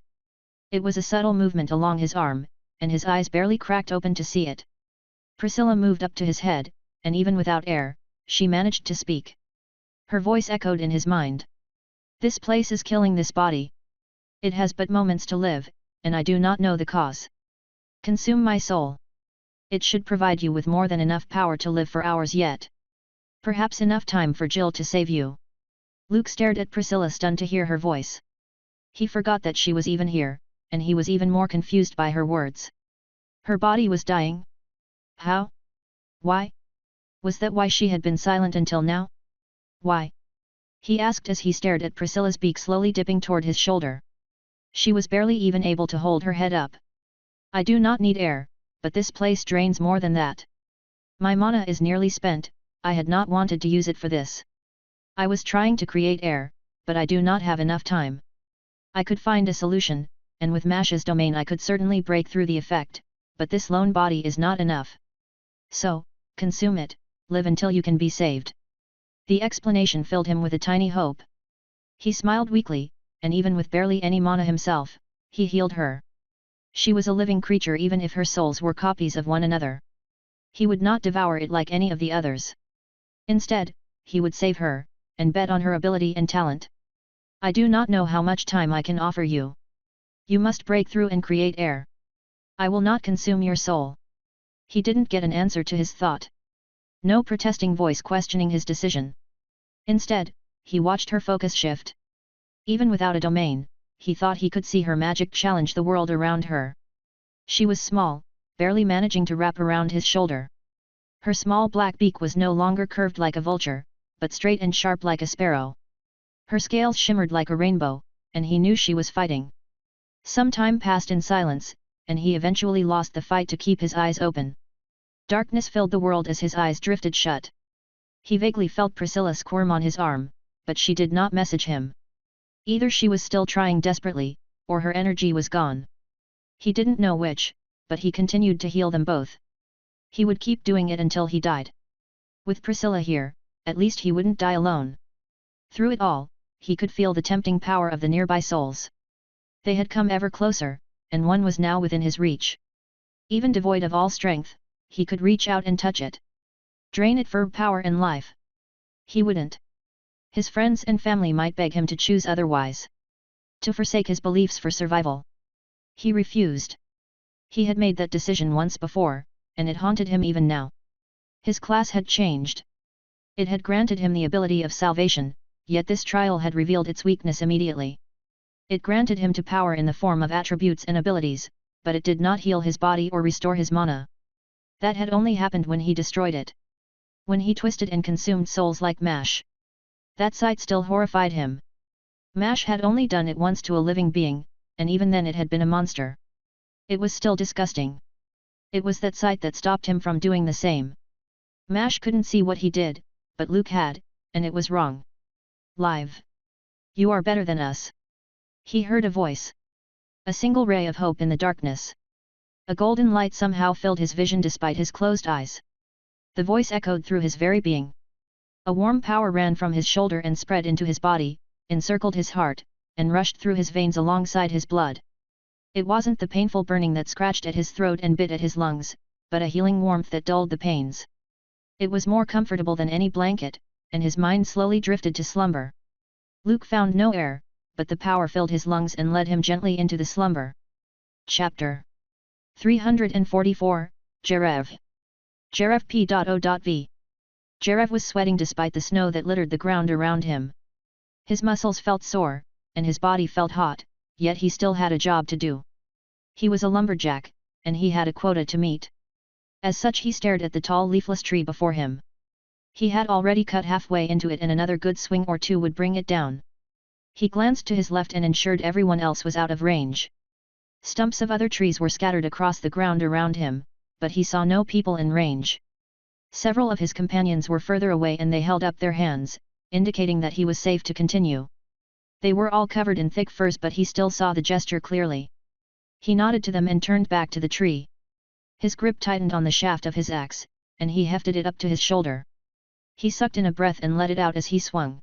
It was a subtle movement along his arm, and his eyes barely cracked open to see it. Priscilla moved up to his head, and even without air, she managed to speak. Her voice echoed in his mind. This place is killing this body. It has but moments to live, and I do not know the cause. Consume my soul. It should provide you with more than enough power to live for hours yet. Perhaps enough time for Jill to save you. Luke stared at Priscilla, stunned to hear her voice. He forgot that she was even here, and he was even more confused by her words. Her body was dying? How? Why? Was that why she had been silent until now? Why? He asked as he stared at Priscilla's beak slowly dipping toward his shoulder. She was barely even able to hold her head up. I do not need air, but this place drains more than that. My mana is nearly spent, I had not wanted to use it for this. I was trying to create air, but I do not have enough time. I could find a solution, and with Mash's domain I could certainly break through the effect, but this lone body is not enough. So, consume it, live until you can be saved. The explanation filled him with a tiny hope. He smiled weakly, and even with barely any mana himself, he healed her. She was a living creature even if her souls were copies of one another. He would not devour it like any of the others. Instead, he would save her, and bet on her ability and talent. I do not know how much time I can offer you. You must break through and create air. I will not consume your soul. He didn't get an answer to his thought. No protesting voice questioning his decision. Instead, he watched her focus shift. Even without a domain, he thought he could see her magic challenge the world around her. She was small, barely managing to wrap around his shoulder. Her small black beak was no longer curved like a vulture, but straight and sharp like a sparrow. Her scales shimmered like a rainbow, and he knew she was fighting. Some time passed in silence, and he eventually lost the fight to keep his eyes open. Darkness filled the world as his eyes drifted shut. He vaguely felt Priscilla squirm on his arm, but she did not message him. Either she was still trying desperately, or her energy was gone. He didn't know which, but he continued to heal them both. He would keep doing it until he died. With Priscilla here, at least he wouldn't die alone. Through it all, he could feel the tempting power of the nearby souls. They had come ever closer, and one was now within his reach. Even devoid of all strength, he could reach out and touch it. Drain it for power and life. He wouldn't. His friends and family might beg him to choose otherwise. To forsake his beliefs for survival. He refused. He had made that decision once before, and it haunted him even now. His class had changed. It had granted him the ability of salvation, yet this trial had revealed its weakness immediately. It granted him to power in the form of attributes and abilities, but it did not heal his body or restore his mana. That had only happened when he destroyed it. When he twisted and consumed souls like Mash. That sight still horrified him. Mash had only done it once to a living being, and even then it had been a monster. It was still disgusting. It was that sight that stopped him from doing the same. Mash couldn't see what he did, but Luke had, and it was wrong. Live. You are better than us. He heard a voice. A single ray of hope in the darkness. A golden light somehow filled his vision despite his closed eyes. The voice echoed through his very being. A warm power ran from his shoulder and spread into his body, encircled his heart, and rushed through his veins alongside his blood. It wasn't the painful burning that scratched at his throat and bit at his lungs, but a healing warmth that dulled the pains. It was more comfortable than any blanket, and his mind slowly drifted to slumber. Luke found no air, but the power filled his lungs and led him gently into the slumber. Chapter 344, Jarev. Jarev P.O.V. Jarev was sweating despite the snow that littered the ground around him. His muscles felt sore, and his body felt hot, yet he still had a job to do. He was a lumberjack, and he had a quota to meet. As such he stared at the tall leafless tree before him. He had already cut halfway into it and another good swing or two would bring it down. He glanced to his left and ensured everyone else was out of range. Stumps of other trees were scattered across the ground around him, but he saw no people in range. Several of his companions were further away and they held up their hands, indicating that he was safe to continue. They were all covered in thick furs but he still saw the gesture clearly. He nodded to them and turned back to the tree. His grip tightened on the shaft of his axe, and he hefted it up to his shoulder. He sucked in a breath and let it out as he swung.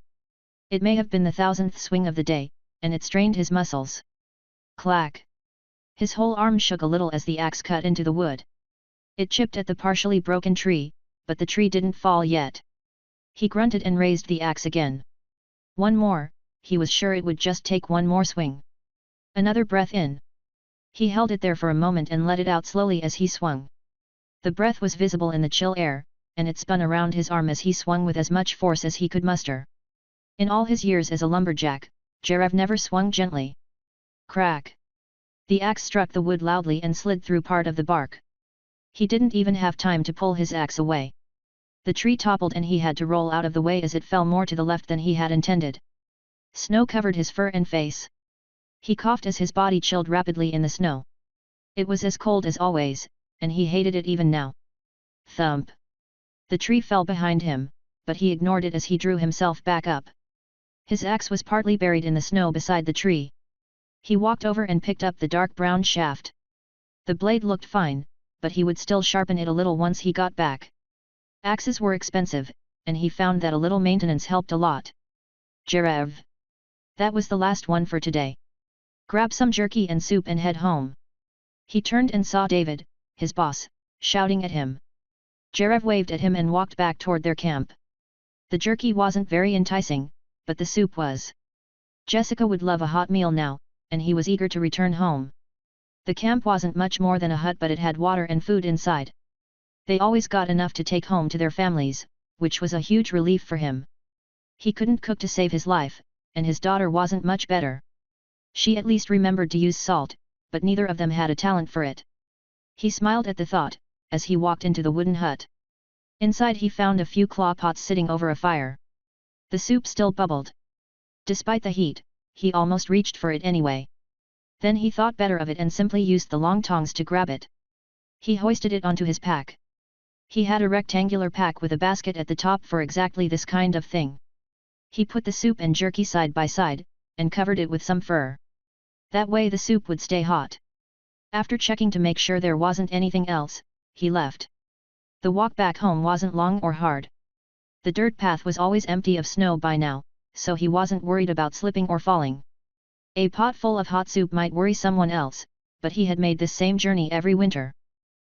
It may have been the 1000th swing of the day, and it strained his muscles. Clack! His whole arm shook a little as the axe cut into the wood. It chipped at the partially broken tree, but the tree didn't fall yet. He grunted and raised the axe again. One more, he was sure it would just take one more swing. Another breath in. He held it there for a moment and let it out slowly as he swung. The breath was visible in the chill air, and it spun around his arm as he swung with as much force as he could muster. In all his years as a lumberjack, Jarev never swung gently. Crack! The axe struck the wood loudly and slid through part of the bark. He didn't even have time to pull his axe away. The tree toppled and he had to roll out of the way as it fell more to the left than he had intended. Snow covered his fur and face. He coughed as his body chilled rapidly in the snow. It was as cold as always, and he hated it even now. Thump! The tree fell behind him, but he ignored it as he drew himself back up. His axe was partly buried in the snow beside the tree. He walked over and picked up the dark brown shaft. The blade looked fine, but he would still sharpen it a little once he got back. Axes were expensive, and he found that a little maintenance helped a lot. Jarev. That was the last one for today. Grab some jerky and soup and head home. He turned and saw David, his boss, shouting at him. Jarev waved at him and walked back toward their camp. The jerky wasn't very enticing, but the soup was. Jessica would love a hot meal now, and he was eager to return home. The camp wasn't much more than a hut, but it had water and food inside. They always got enough to take home to their families, which was a huge relief for him. He couldn't cook to save his life, and his daughter wasn't much better. She at least remembered to use salt, but neither of them had a talent for it. He smiled at the thought, as he walked into the wooden hut. Inside he found a few claw pots sitting over a fire. The soup still bubbled. Despite the heat, he almost reached for it anyway. Then he thought better of it and simply used the long tongs to grab it. He hoisted it onto his pack. He had a rectangular pack with a basket at the top for exactly this kind of thing. He put the soup and jerky side by side, and covered it with some fur. That way the soup would stay hot. After checking to make sure there wasn't anything else, he left. The walk back home wasn't long or hard. The dirt path was always empty of snow by now, so he wasn't worried about slipping or falling. A pot full of hot soup might worry someone else, but he had made this same journey every winter.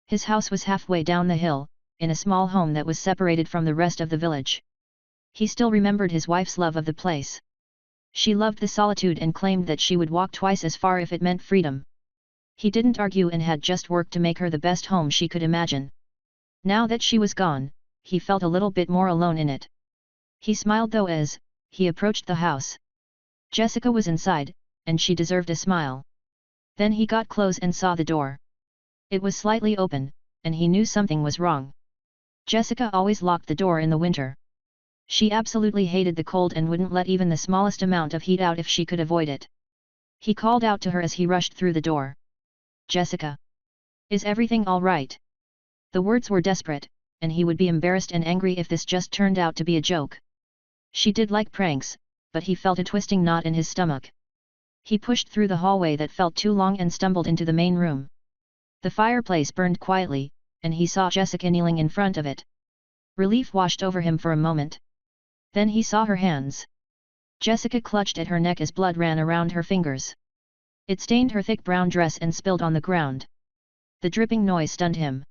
His house was halfway down the hill, in a small home that was separated from the rest of the village. He still remembered his wife's love of the place. She loved the solitude and claimed that she would walk twice as far if it meant freedom. He didn't argue and had just worked to make her the best home she could imagine. Now that she was gone, he felt a little bit more alone in it. He smiled though as he approached the house. Jessica was inside, and she deserved a smile. Then he got close and saw the door. It was slightly open, and he knew something was wrong. Jessica always locked the door in the winter. She absolutely hated the cold and wouldn't let even the smallest amount of heat out if she could avoid it. He called out to her as he rushed through the door. "Jessica! Is everything all right?" The words were desperate, and he would be embarrassed and angry if this just turned out to be a joke. She did like pranks, but he felt a twisting knot in his stomach. He pushed through the hallway that felt too long and stumbled into the main room. The fireplace burned quietly, and he saw Jessica kneeling in front of it. Relief washed over him for a moment. Then he saw her hands. Jessica clutched at her neck as blood ran around her fingers. It stained her thick brown dress and spilled on the ground. The dripping noise stunned him.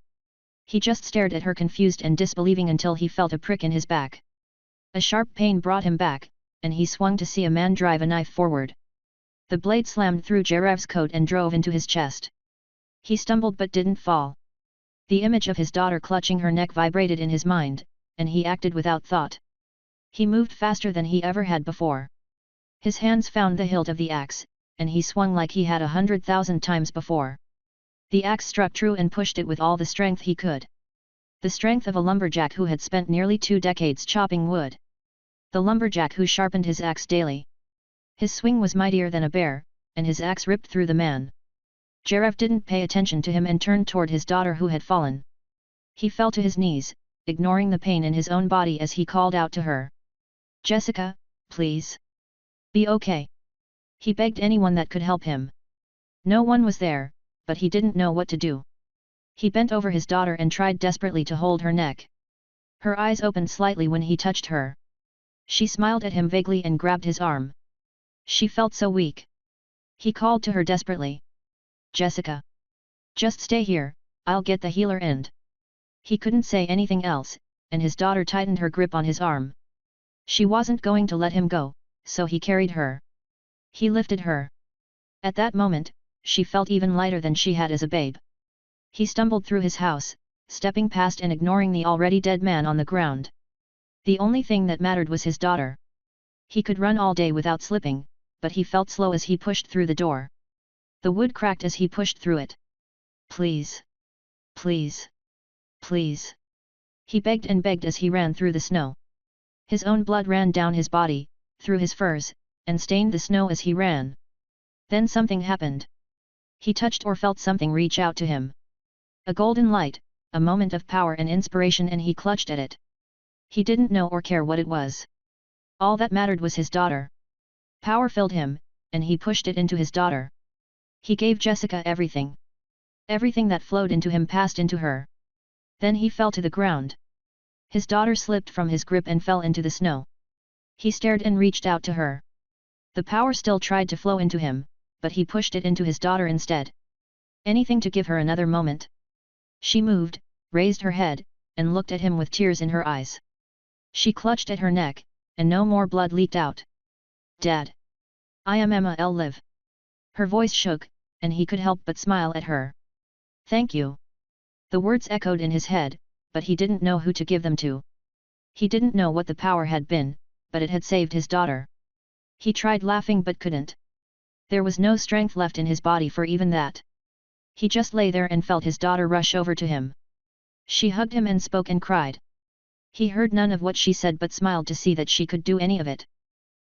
He just stared at her confused and disbelieving until he felt a prick in his back. A sharp pain brought him back, and he swung to see a man drive a knife forward. The blade slammed through Jarev's coat and drove into his chest. He stumbled but didn't fall. The image of his daughter clutching her neck vibrated in his mind, and he acted without thought. He moved faster than he ever had before. His hands found the hilt of the axe, and he swung like he had 100,000 times before. The axe struck true and pushed it with all the strength he could. The strength of a lumberjack who had spent nearly 2 decades chopping wood. The lumberjack who sharpened his axe daily. His swing was mightier than a bear, and his axe ripped through the man. Jarev didn't pay attention to him and turned toward his daughter who had fallen. He fell to his knees, ignoring the pain in his own body as he called out to her. "Jessica, please. Be okay." He begged anyone that could help him. No one was there, but he didn't know what to do. He bent over his daughter and tried desperately to hold her neck. Her eyes opened slightly when he touched her. She smiled at him vaguely and grabbed his arm. She felt so weak. He called to her desperately. "Jessica! Just stay here, I'll get the healer end." He couldn't say anything else, and his daughter tightened her grip on his arm. She wasn't going to let him go, so he carried her. He lifted her. At that moment, she felt even lighter than she had as a babe. He stumbled through his house, stepping past and ignoring the already dead man on the ground. The only thing that mattered was his daughter. He could run all day without slipping, but he felt slow as he pushed through the door. The wood cracked as he pushed through it. "Please! Please! Please!" He begged and begged as he ran through the snow. His own blood ran down his body, through his furs, and stained the snow as he ran. Then something happened. He touched or felt something reach out to him. A golden light, a moment of power and inspiration, and he clutched at it. He didn't know or care what it was. All that mattered was his daughter. Power filled him, and he pushed it into his daughter. He gave Jessica everything. Everything that flowed into him passed into her. Then he fell to the ground. His daughter slipped from his grip and fell into the snow. He stared and reached out to her. The power still tried to flow into him, but he pushed it into his daughter instead. Anything to give her another moment. She moved, raised her head, and looked at him with tears in her eyes. She clutched at her neck, and no more blood leaked out. "Dad! I am Emma L. Liv." Her voice shook, and he could help but smile at her. "Thank you." The words echoed in his head, but he didn't know who to give them to. He didn't know what the power had been, but it had saved his daughter. He tried laughing but couldn't. There was no strength left in his body for even that. He just lay there and felt his daughter rush over to him. She hugged him and spoke and cried. He heard none of what she said but smiled to see that she could do any of it.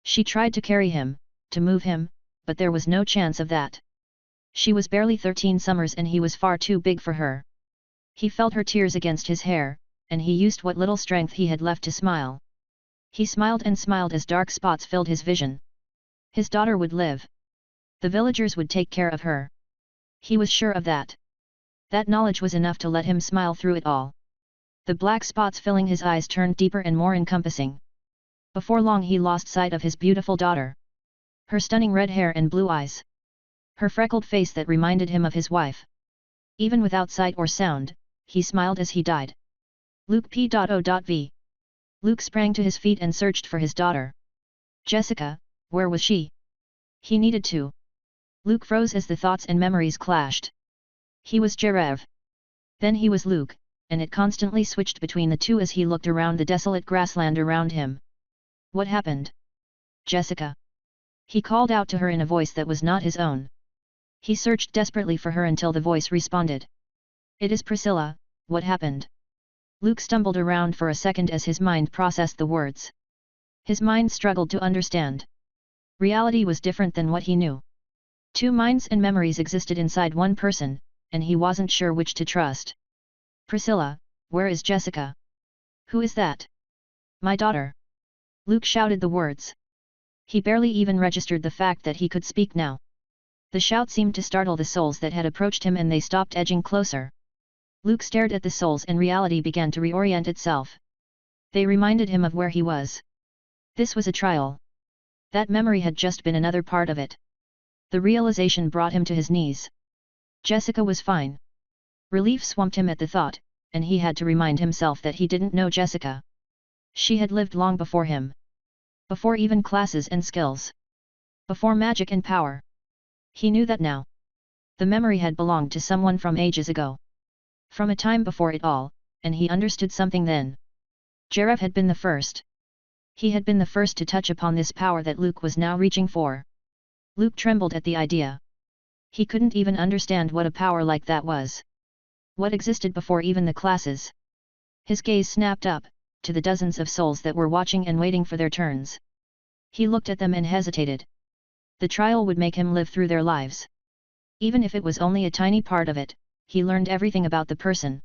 She tried to carry him, to move him, but there was no chance of that. She was barely 13 summers and he was far too big for her. He felt her tears against his hair, and he used what little strength he had left to smile. He smiled and smiled as dark spots filled his vision. His daughter would live. The villagers would take care of her. He was sure of that. That knowledge was enough to let him smile through it all. The black spots filling his eyes turned deeper and more encompassing. Before long he lost sight of his beautiful daughter. Her stunning red hair and blue eyes. Her freckled face that reminded him of his wife. Even without sight or sound, he smiled as he died. Luke P.O.V. Luke sprang to his feet and searched for his daughter. Jessica, where was she? He needed to. Luke froze as the thoughts and memories clashed. He was Jarev. Then he was Luke, and it constantly switched between the two as he looked around the desolate grassland around him. What happened? Jessica. He called out to her in a voice that was not his own. He searched desperately for her until the voice responded. It is Priscilla, what happened? Luke stumbled around for a second as his mind processed the words. His mind struggled to understand. Reality was different than what he knew. Two minds and memories existed inside one person, and he wasn't sure which to trust. Priscilla, where is Jessica? Who is that? My daughter. Luke shouted the words. He barely even registered the fact that he could speak now. The shout seemed to startle the souls that had approached him and they stopped edging closer. Luke stared at the souls and reality began to reorient itself. They reminded him of where he was. This was a trial. That memory had just been another part of it. The realization brought him to his knees. Jessica was fine. Relief swamped him at the thought, and he had to remind himself that he didn't know Jessica. She had lived long before him. Before even classes and skills. Before magic and power. He knew that now. The memory had belonged to someone from ages ago. From a time before it all, and he understood something then. Jarev had been the first. He had been the first to touch upon this power that Luke was now reaching for. Luke trembled at the idea. He couldn't even understand what a power like that was. What existed before even the classes. His gaze snapped up, to the dozens of souls that were watching and waiting for their turns. He looked at them and hesitated. The trial would make him live through their lives. Even if it was only a tiny part of it, he learned everything about the person.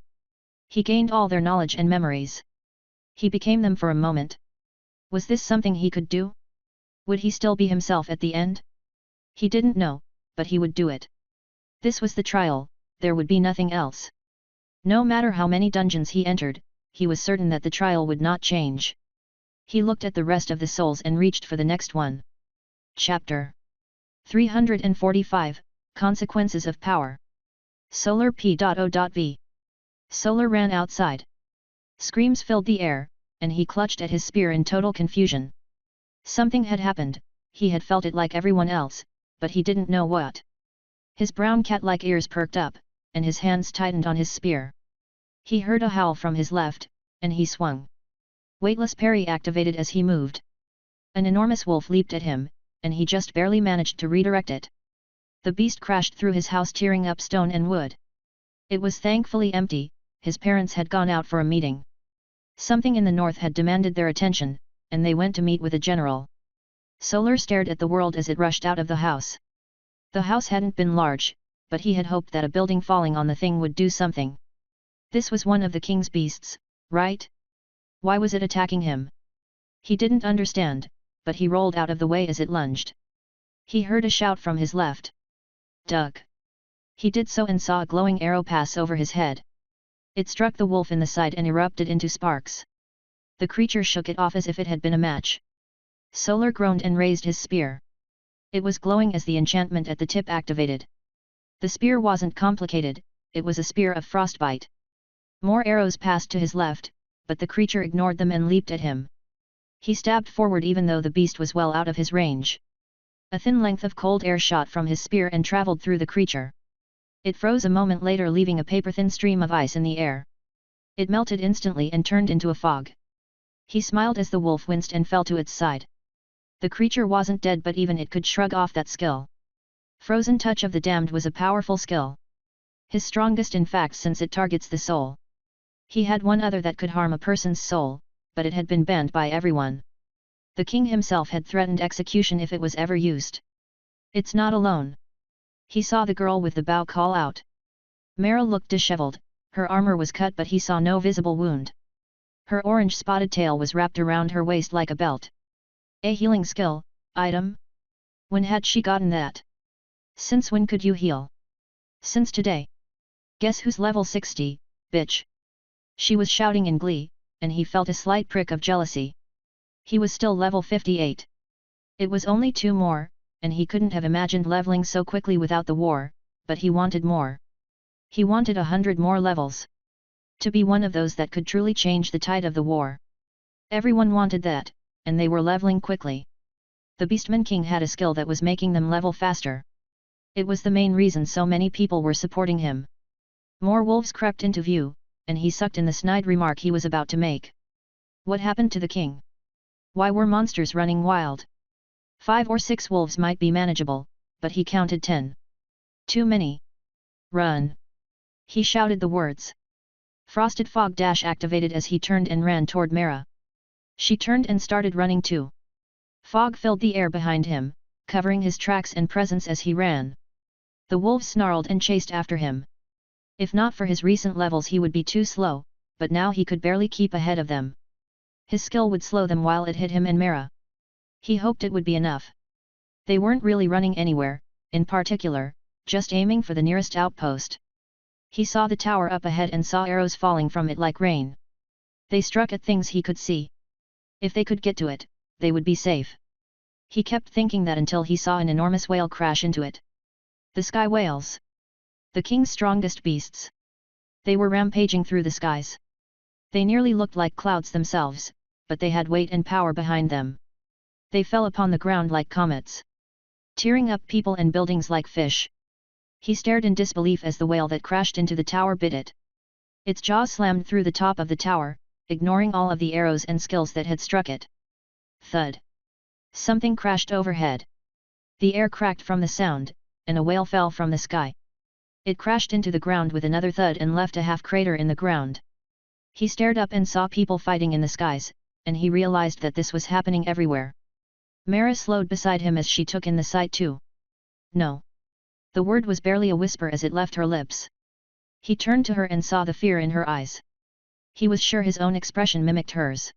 He gained all their knowledge and memories. He became them for a moment. Was this something he could do? Would he still be himself at the end? He didn't know, but he would do it. This was the trial, there would be nothing else. No matter how many dungeons he entered, he was certain that the trial would not change. He looked at the rest of the souls and reached for the next one. Chapter 345, Consequences of Power. Solar P.O.V. Solar ran outside. Screams filled the air, and he clutched at his spear in total confusion. Something had happened, he had felt it like everyone else, but he didn't know what. His brown cat-like ears perked up, and his hands tightened on his spear. He heard a howl from his left, and he swung. Weightless parry activated as he moved. An enormous wolf leaped at him, and he just barely managed to redirect it. The beast crashed through his house tearing up stone and wood. It was thankfully empty, his parents had gone out for a meeting. Something in the north had demanded their attention, and they went to meet with a general. Solar stared at the world as it rushed out of the house. The house hadn't been large, but he had hoped that a building falling on the thing would do something. This was one of the king's beasts, right? Why was it attacking him? He didn't understand, but he rolled out of the way as it lunged. He heard a shout from his left. Duck! He did so and saw a glowing arrow pass over his head. It struck the wolf in the side and erupted into sparks. The creature shook it off as if it had been a match. Solar groaned and raised his spear. It was glowing as the enchantment at the tip activated. The spear wasn't complicated, it was a spear of frostbite. More arrows passed to his left, but the creature ignored them and leaped at him. He stabbed forward even though the beast was well out of his range. A thin length of cold air shot from his spear and traveled through the creature. It froze a moment later, leaving a paper-thin stream of ice in the air. It melted instantly and turned into a fog. He smiled as the wolf winced and fell to its side. The creature wasn't dead, but even it could shrug off that skill. Frozen Touch of the Damned was a powerful skill. His strongest in fact, since it targets the soul. He had one other that could harm a person's soul, but it had been banned by everyone. The king himself had threatened execution if it was ever used. It's not alone. He saw the girl with the bow call out. Mara looked disheveled, her armor was cut but he saw no visible wound. Her orange spotted tail was wrapped around her waist like a belt. A healing skill, item? When had she gotten that? Since when could you heal? Since today. Guess who's level 60, bitch? She was shouting in glee, and he felt a slight prick of jealousy. He was still level 58. It was only 2 more, and he couldn't have imagined leveling so quickly without the war, but he wanted more. He wanted 100 more levels. To be one of those that could truly change the tide of the war. Everyone wanted that, and they were leveling quickly. The Beastman King had a skill that was making them level faster. It was the main reason so many people were supporting him. More wolves crept into view, and he sucked in the snide remark he was about to make. What happened to the king? Why were monsters running wild? 5 or 6 wolves might be manageable, but he counted 10. Too many. Run! He shouted the words. Frosted Fog Dash activated as he turned and ran toward Mara. She turned and started running too. Fog filled the air behind him, covering his tracks and presence as he ran. The wolves snarled and chased after him. If not for his recent levels he would be too slow, but now he could barely keep ahead of them. His skill would slow them while it hit him and Mara. He hoped it would be enough. They weren't really running anywhere, in particular, just aiming for the nearest outpost. He saw the tower up ahead and saw arrows falling from it like rain. They struck at things he could see. If they could get to it, they would be safe. He kept thinking that until he saw an enormous whale crash into it. The sky whales. The king's strongest beasts. They were rampaging through the skies. They nearly looked like clouds themselves, but they had weight and power behind them. They fell upon the ground like comets, tearing up people and buildings like fish. He stared in disbelief as the whale that crashed into the tower bit it. Its jaws slammed through the top of the tower, ignoring all of the arrows and skills that had struck it. Thud! Something crashed overhead. The air cracked from the sound, and a whale fell from the sky. It crashed into the ground with another thud and left a half crater in the ground. He stared up and saw people fighting in the skies, and he realized that this was happening everywhere. Mara slowed beside him as she took in the sight too. No. The word was barely a whisper as it left her lips. He turned to her and saw the fear in her eyes. He was sure his own expression mimicked hers.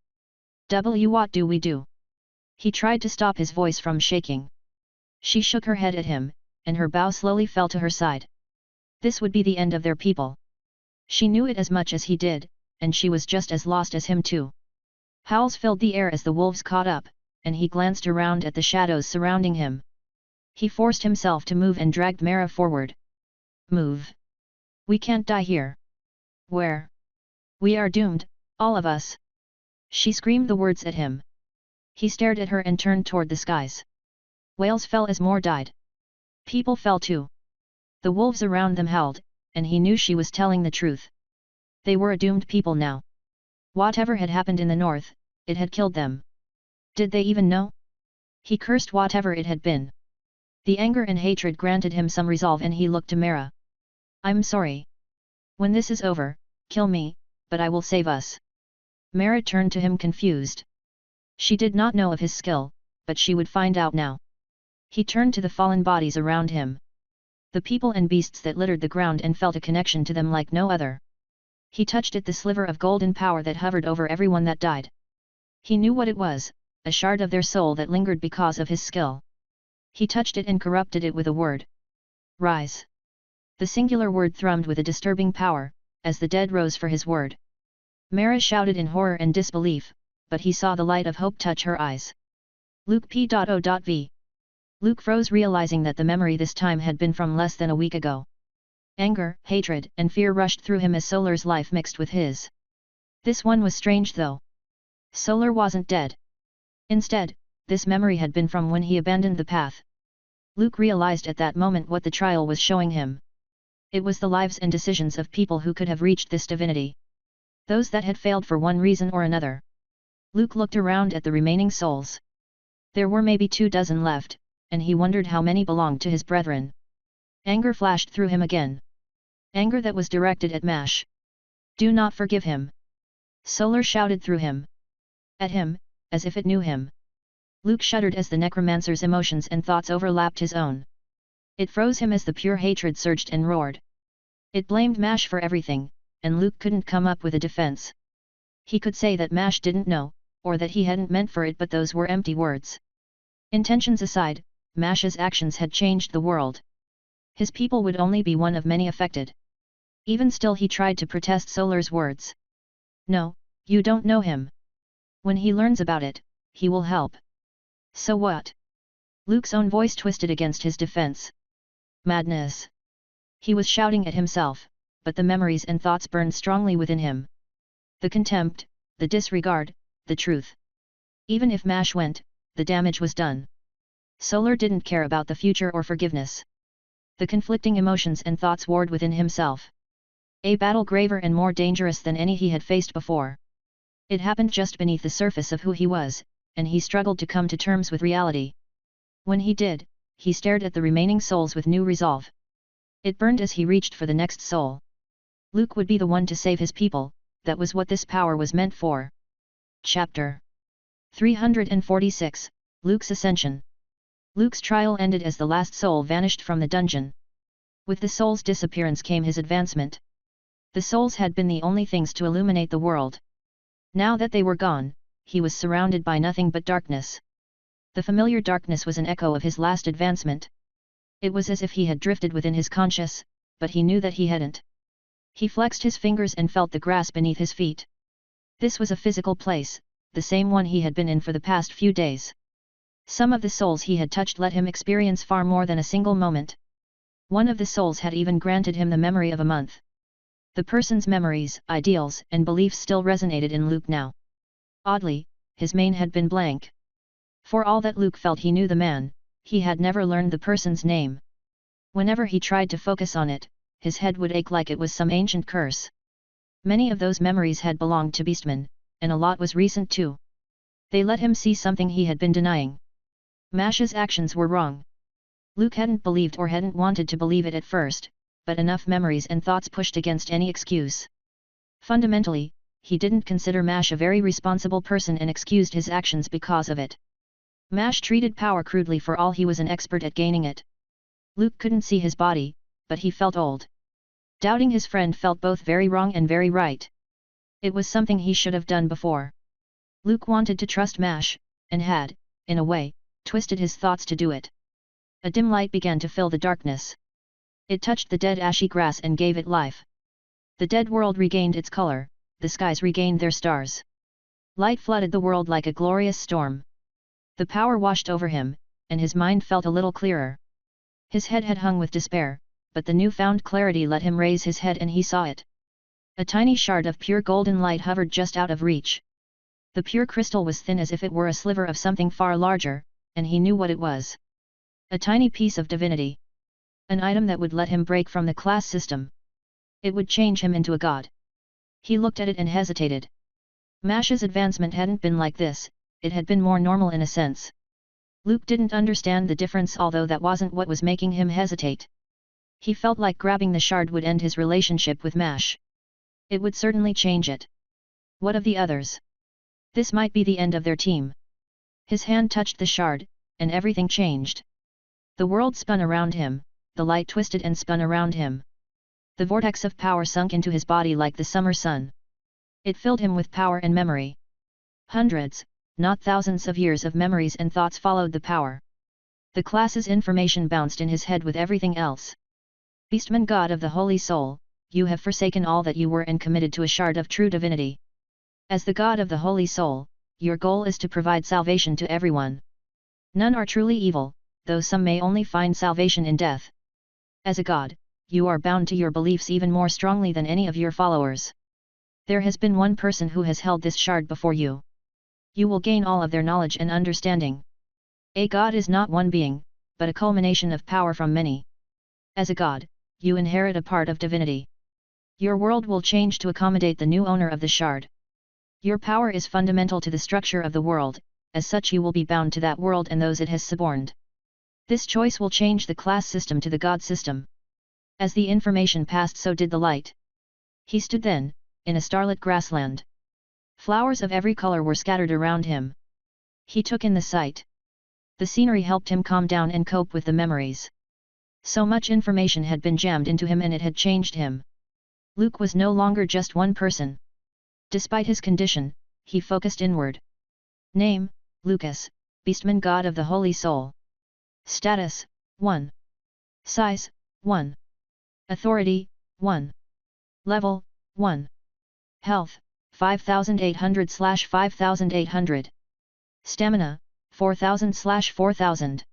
What do we do? He tried to stop his voice from shaking. She shook her head at him, and her bow slowly fell to her side. This would be the end of their people. She knew it as much as he did, and she was just as lost as him too. Howls filled the air as the wolves caught up, and he glanced around at the shadows surrounding him. He forced himself to move and dragged Mara forward. Move. We can't die here. Where? We are doomed, all of us. She screamed the words at him. He stared at her and turned toward the skies. Whales fell as more died. People fell too. The wolves around them howled, and he knew she was telling the truth. They were a doomed people now. Whatever had happened in the north, it had killed them. Did they even know? He cursed whatever it had been. The anger and hatred granted him some resolve and he looked to Mara. I'm sorry. When this is over, kill me, but I will save us. Mara turned to him confused. She did not know of his skill, but she would find out now. He turned to the fallen bodies around him. The people and beasts that littered the ground and felt a connection to them like no other. He touched at the sliver of golden power that hovered over everyone that died. He knew what it was, a shard of their soul that lingered because of his skill. He touched it and corrupted it with a word. Rise. The singular word thrummed with a disturbing power, as the dead rose for his word. Mara shouted in horror and disbelief, but he saw the light of hope touch her eyes. Luke P.O.V. Luke froze, realizing that the memory this time had been from less than a week ago. Anger, hatred, and fear rushed through him as Solar's life mixed with his. This one was strange though. Solar wasn't dead. Instead, this memory had been from when he abandoned the path, Luke realized at that moment what the trial was showing him. It was the lives and decisions of people who could have reached this divinity. Those that had failed for one reason or another. Luke looked around at the remaining souls. There were maybe 24 left, and he wondered how many belonged to his brethren. Anger flashed through him again. Anger that was directed at Mash. Do not forgive him. Solar shouted through him. At him, as if it knew him. Luke shuddered as the necromancer's emotions and thoughts overlapped his own. It froze him as the pure hatred surged and roared. It blamed Mash for everything, and Luke couldn't come up with a defense. He could say that Mash didn't know, or that he hadn't meant for it, but those were empty words. Intentions aside, Mash's actions had changed the world. His people would only be one of many affected. Even still he tried to protest Solar's words. No, you don't know him. When he learns about it, he will help. So what? Luke's own voice twisted against his defense. Madness. He was shouting at himself, but the memories and thoughts burned strongly within him. The contempt, the disregard, the truth. Even if Mash went, the damage was done. Solar didn't care about the future or forgiveness. The conflicting emotions and thoughts warred within himself. A battle graver and more dangerous than any he had faced before. It happened just beneath the surface of who he was, and he struggled to come to terms with reality. When he did, he stared at the remaining souls with new resolve. It burned as he reached for the next soul. Luke would be the one to save his people, that was what this power was meant for. Chapter 346, Luke's Ascension. Luke's trial ended as the last soul vanished from the dungeon. With the soul's disappearance came his advancement. The souls had been the only things to illuminate the world. Now that they were gone, he was surrounded by nothing but darkness. The familiar darkness was an echo of his last advancement. It was as if he had drifted within his conscious, but he knew that he hadn't. He flexed his fingers and felt the grass beneath his feet. This was a physical place, the same one he had been in for the past few days. Some of the souls he had touched let him experience far more than a single moment. One of the souls had even granted him the memory of a month. The person's memories, ideals, and beliefs still resonated in Luke now. Oddly, his mind had been blank. For all that Luke felt he knew the man, he had never learned the person's name. Whenever he tried to focus on it, his head would ache like it was some ancient curse. Many of those memories had belonged to beastmen, and a lot was recent too. They let him see something he had been denying. Mash's actions were wrong. Luke hadn't believed or hadn't wanted to believe it at first, but enough memories and thoughts pushed against any excuse. Fundamentally, he didn't consider Mash a very responsible person and excused his actions because of it. Mash treated power crudely for all he was an expert at gaining it. Luke couldn't see his body, but he felt old. Doubting his friend felt both very wrong and very right. It was something he should have done before. Luke wanted to trust Mash, and had, in a way, twisted his thoughts to do it. A dim light began to fill the darkness. It touched the dead ashy grass and gave it life. The dead world regained its color, the skies regained their stars. Light flooded the world like a glorious storm. The power washed over him, and his mind felt a little clearer. His head had hung with despair, but the newfound clarity let him raise his head and he saw it. A tiny shard of pure golden light hovered just out of reach. The pure crystal was thin as if it were a sliver of something far larger, and he knew what it was. A tiny piece of divinity. An item that would let him break from the class system. It would change him into a god. He looked at it and hesitated. Mash's advancement hadn't been like this, it had been more normal in a sense. Luke didn't understand the difference, although that wasn't what was making him hesitate. He felt like grabbing the shard would end his relationship with Mash. It would certainly change it. What of the others? This might be the end of their team. His hand touched the shard, and everything changed. The world spun around him, the light twisted and spun around him. The vortex of power sunk into his body like the summer sun. It filled him with power and memory. Hundreds, not thousands of years of memories and thoughts followed the power. The class's information bounced in his head with everything else. Beastman, God of the Holy Soul, you have forsaken all that you were and committed to a shard of true divinity. As the God of the Holy Soul, your goal is to provide salvation to everyone. None are truly evil, though some may only find salvation in death. As a god, you are bound to your beliefs even more strongly than any of your followers. There has been one person who has held this shard before you. You will gain all of their knowledge and understanding. A god is not one being, but a culmination of power from many. As a god, you inherit a part of divinity. Your world will change to accommodate the new owner of the shard. Your power is fundamental to the structure of the world, as such you will be bound to that world and those it has suborned. This choice will change the class system to the god system. As the information passed, so did the light. He stood then, in a starlit grassland. Flowers of every color were scattered around him. He took in the sight. The scenery helped him calm down and cope with the memories. So much information had been jammed into him and it had changed him. Luke was no longer just one person. Despite his condition, he focused inward. Name, Lucas, Beastman, God of the Holy Soul. Status, 1. Size, 1. Authority, 1. Level, 1. Health, 5800/5800. Stamina, 4000/4000.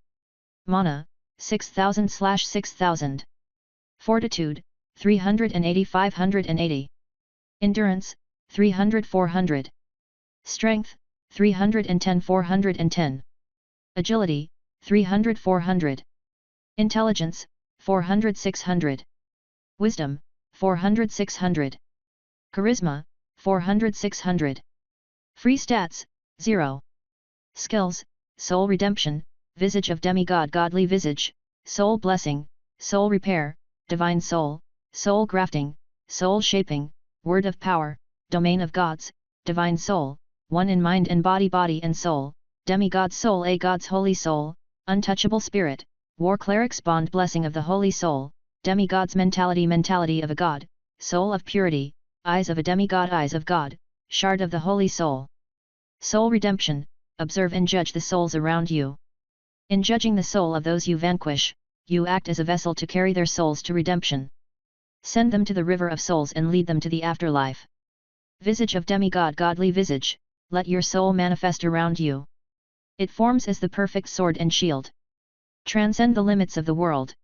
Mana, 6000/6000. Fortitude, 380/580. Endurance, 300/400. Strength, 310/410. Agility, 300/400. Intelligence, 400/600. Wisdom, 400/600. Charisma, 400/600. Free stats, 0. Skills, Soul Redemption, Visage of Demigod, Godly Visage, Soul Blessing, Soul Repair, Divine Soul, Soul Grafting, Soul Shaping, Word of Power, Domain of Gods, Divine Soul, One in Mind and Body, Body and Soul, Demigod Soul, a God's Holy Soul, Untouchable Spirit, War Cleric's Bond, Blessing of the Holy Soul, Demigod's Mentality, Mentality of a God, Soul of Purity, Eyes of a Demigod, Eyes of God, Shard of the Holy Soul. Soul Redemption, observe and judge the souls around you. In judging the soul of those you vanquish, you act as a vessel to carry their souls to redemption. Send them to the river of souls and lead them to the afterlife. Visage of Demigod, Godly Visage, let your soul manifest around you. It forms as the perfect sword and shield. Transcend the limits of the world.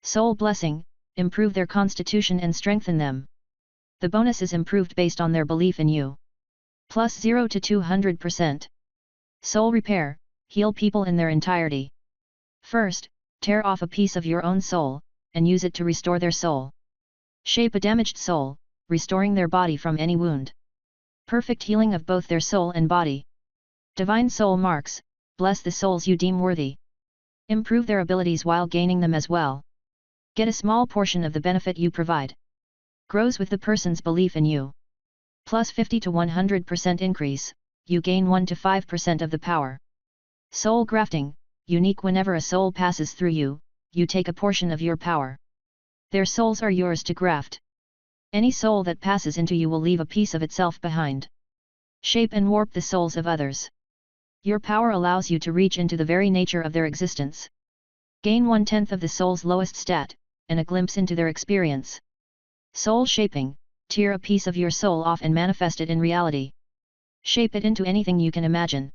Soul Blessing, improve their constitution and strengthen them. The bonus is improved based on their belief in you. Plus 0 to 200%. Soul Repair, heal people in their entirety. First, tear off a piece of your own soul, and use it to restore their soul. Shape a damaged soul, restoring their body from any wound. Perfect healing of both their soul and body. Divine Soul Marks, bless the souls you deem worthy. Improve their abilities while gaining them as well. Get a small portion of the benefit you provide. Grows with the person's belief in you. Plus 50 to 100% increase, you gain 1 to 5% of the power. Soul Grafting, unique whenever a soul passes through you, you take a portion of your power. Their souls are yours to graft. Any soul that passes into you will leave a piece of itself behind. Shape and warp the souls of others. Your power allows you to reach into the very nature of their existence. Gain 1/10 of the soul's lowest stat, and a glimpse into their experience. Soul Shaping, tear a piece of your soul off and manifest it in reality. Shape it into anything you can imagine.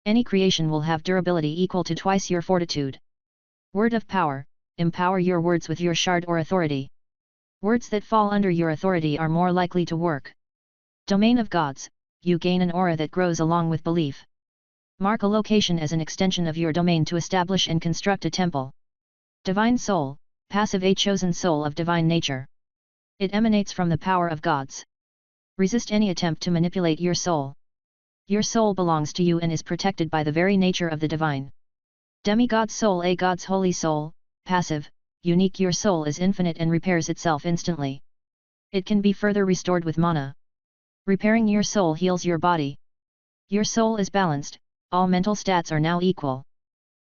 Any creation will have durability equal to twice your fortitude. Word of Power, empower your words with your shard or authority. Words that fall under your authority are more likely to work. Domain of Gods, you gain an aura that grows along with belief. Mark a location as an extension of your domain to establish and construct a temple. Divine Soul, passive, a chosen soul of divine nature. It emanates from the power of gods. Resist any attempt to manipulate your soul. Your soul belongs to you and is protected by the very nature of the divine. Demigod Soul, a God's Holy Soul, passive, unique, your soul is infinite and repairs itself instantly. It can be further restored with mana. Repairing your soul heals your body. Your soul is balanced, all mental stats are now equal.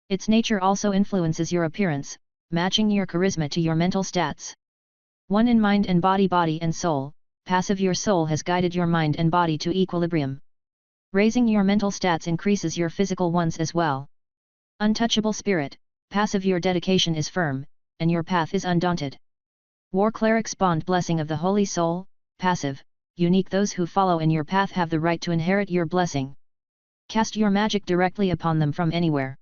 Its nature also influences your appearance, matching your charisma to your mental stats. One in mind and body, body and soul, passive, your soul has guided your mind and body to equilibrium. Raising your mental stats increases your physical ones as well. Untouchable Spirit, passive, your dedication is firm, and your path is undaunted. War Cleric's Bond, Blessing of the Holy Soul, passive, unique, those who follow in your path have the right to inherit your blessing. Cast your magic directly upon them from anywhere.